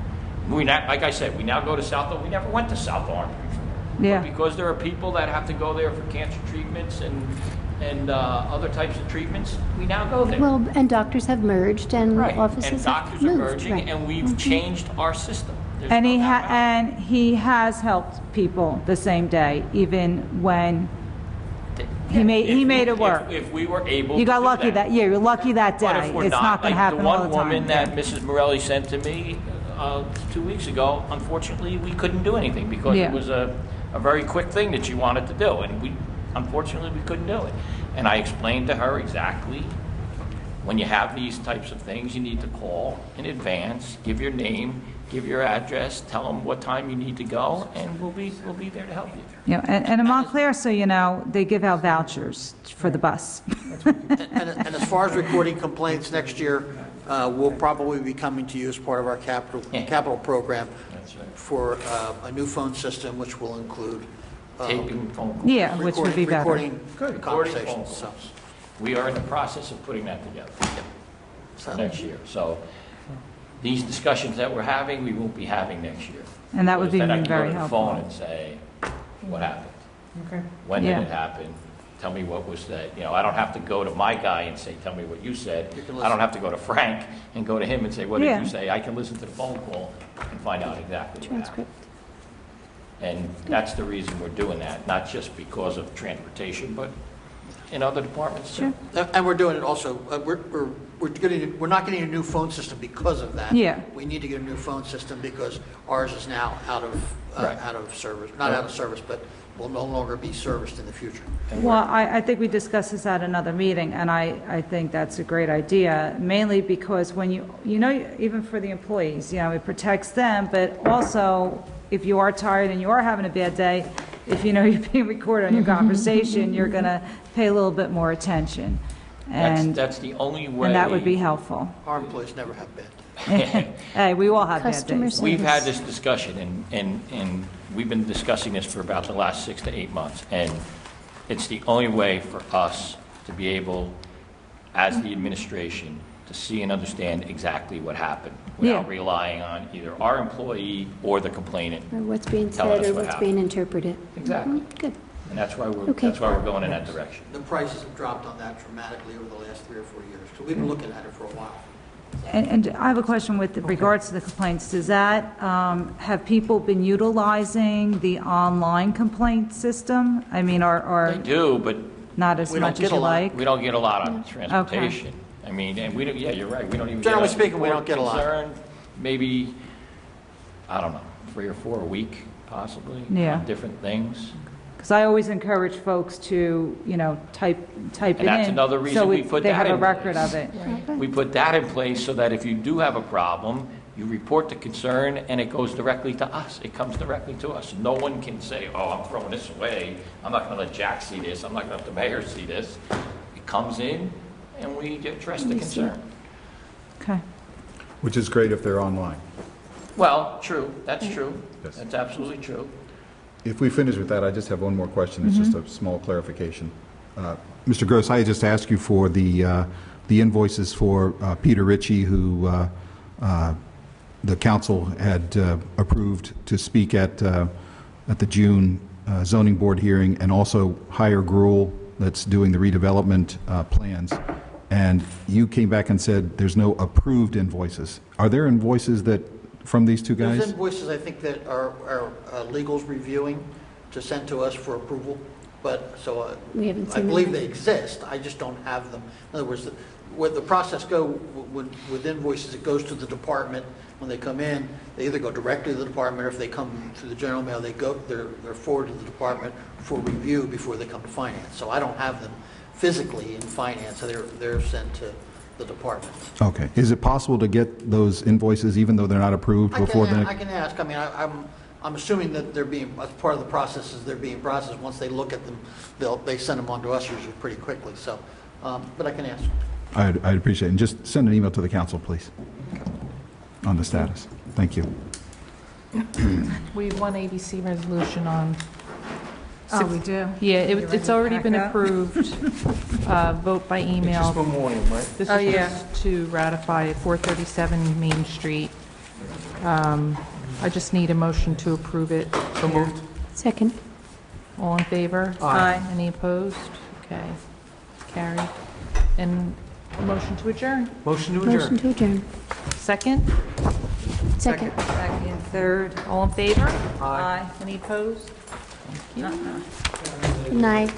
Like I said, we now go to South Orange. We never went to South Orange before. Yeah. But because there are people that have to go there for cancer treatments and other types of treatments, we now go there. Well, and doctors have merged, and Right. offices And doctors have are moved. merging, Right. and we've changed our system. There's And no he doubt about it. he has helped people the same day, even when he made it work. If we were able You to got do lucky that. you're lucky that But day. if we're It's not going to happen all the Like the one time. woman that Mrs. Morelli sent to me 2 weeks ago, unfortunately, we couldn't do anything because Yeah. it was a very quick thing that she wanted to do, and unfortunately, we couldn't do it. And I explained to her exactly, when you have these types of things, you need to call in advance, give your name, give your address, tell them what time you need to go, and we'll be there to help you. You know, and in Montclair, so you know, they give out vouchers for the bus. And as far as recording complaints next year, we'll probably be coming to you as part of our capital program for a new phone system, which will include Taping phone calls. Yeah, which would be better. recording Recording phone conversations. So, calls. We are in the process of putting that together for next year. So these discussions that we're having, we won't be having next year. And that would be Because then I can very go to the helpful. phone and say, what happened? Okay. When did Yeah. it happen? Tell me what was said. You know, I don't have to go to my guy and say, tell me what you said. You can I listen. don't have to go to Frank and go to him and say, what Yeah. did you say? I can listen to the phone call and find out exactly what happened. Transcript. And that's the reason we're doing that, not just because of transportation, but in other departments too. And we're doing it also, we're not getting a new phone system because of that. Yeah. We need to get a new phone system because ours is now out of Right. out of service, not out of service, but will no longer be serviced in the future. Well, I think we discussed this at another meeting, and I think that's a great idea, mainly because when even for the employees, it protects them, but also, if you are tired and you are having a bad day, if you know you're being recorded on your conversation, you're going to pay a little bit more attention. And That's the only way. And that would be helpful. Our employees never have bad days. Hey, we all have bad Customer days. We've had this discussion, and we've been discussing this for about the last 6 to 8 months, and it's the only way for us to be able, as the administration, to see and understand exactly what happened without Yeah. relying on either our employee or the complainant. Or what's being telling said us or what what's happened. being interpreted. Exactly. Good. And that's why we're Okay. going in that direction. The prices have dropped on that dramatically over the last 3 or 4 years. So we've been looking at it for a while. And I have a question with regards to the complaints. Does that, have people been utilizing the online complaint system? I mean, They do, but not as We don't much get as a you lot. like? we don't get a lot on transportation. I mean, and we don't, yeah, you're right, we don't even. Generally get a speaking, we report don't get a lot. concern. Maybe, I don't know, 3 or 4 a week, possibly. Yeah. On different things. Because I always encourage folks to, type it in. And that's another reason so we put they that have a in record place. of it. We put that in place so that if you do have a problem, you report the concern and it goes directly to us. It comes directly to us. No one can say, oh, I'm throwing this away. I'm not going to let Jack see this. I'm not going to let the mayor see this. It comes in and we address the concern. Okay. Which is great if they're online. Well, true. That's true. Yes. That's absolutely true. If we finish with that, I just have one more question. It's just a small clarification. Mr. Gross, I just asked you for the invoices for Peter Ritchie, who the council had approved to speak at the June zoning board hearing, and also Higher Gruel, that's doing the redevelopment plans. And you came back and said there's no approved invoices. Are there invoices that from these two guys? There's invoices, I think, that our legal's reviewing to send to us for approval, but, so We haven't I seen believe them. they exist, I just don't have them. In other words, where the process with invoices, it goes to the department. When they come in, they either go directly to the department, or if they come through the general mail, they're forwarded to the department for review before they come to finance. So I don't have them physically in finance, so they're sent to the department. Okay. Is it possible to get those invoices even though they're not approved before the I can ask. I mean, I'm assuming that they're being, as part of the process is they're being processed. Once they look at them, they send them on to us usually pretty quickly. So, but I can ask. I'd appreciate it. And just send an email to the council, please, on the status. Thank you. We have one ABC resolution on. Oh, we do? Yeah, You ready it's to already pack been up? approved. Vote by email. Just one morning, right? This Oh, is yeah. just to ratify 437 Main Street. I just need a motion to approve it. So moved. Second. All in favor? Aye. Any opposed? Okay, carried. And a motion to adjourn. Motion to Motion adjourn. to adjourn. Second? Second. Second, third. All in favor? Aye. Any opposed? Good night.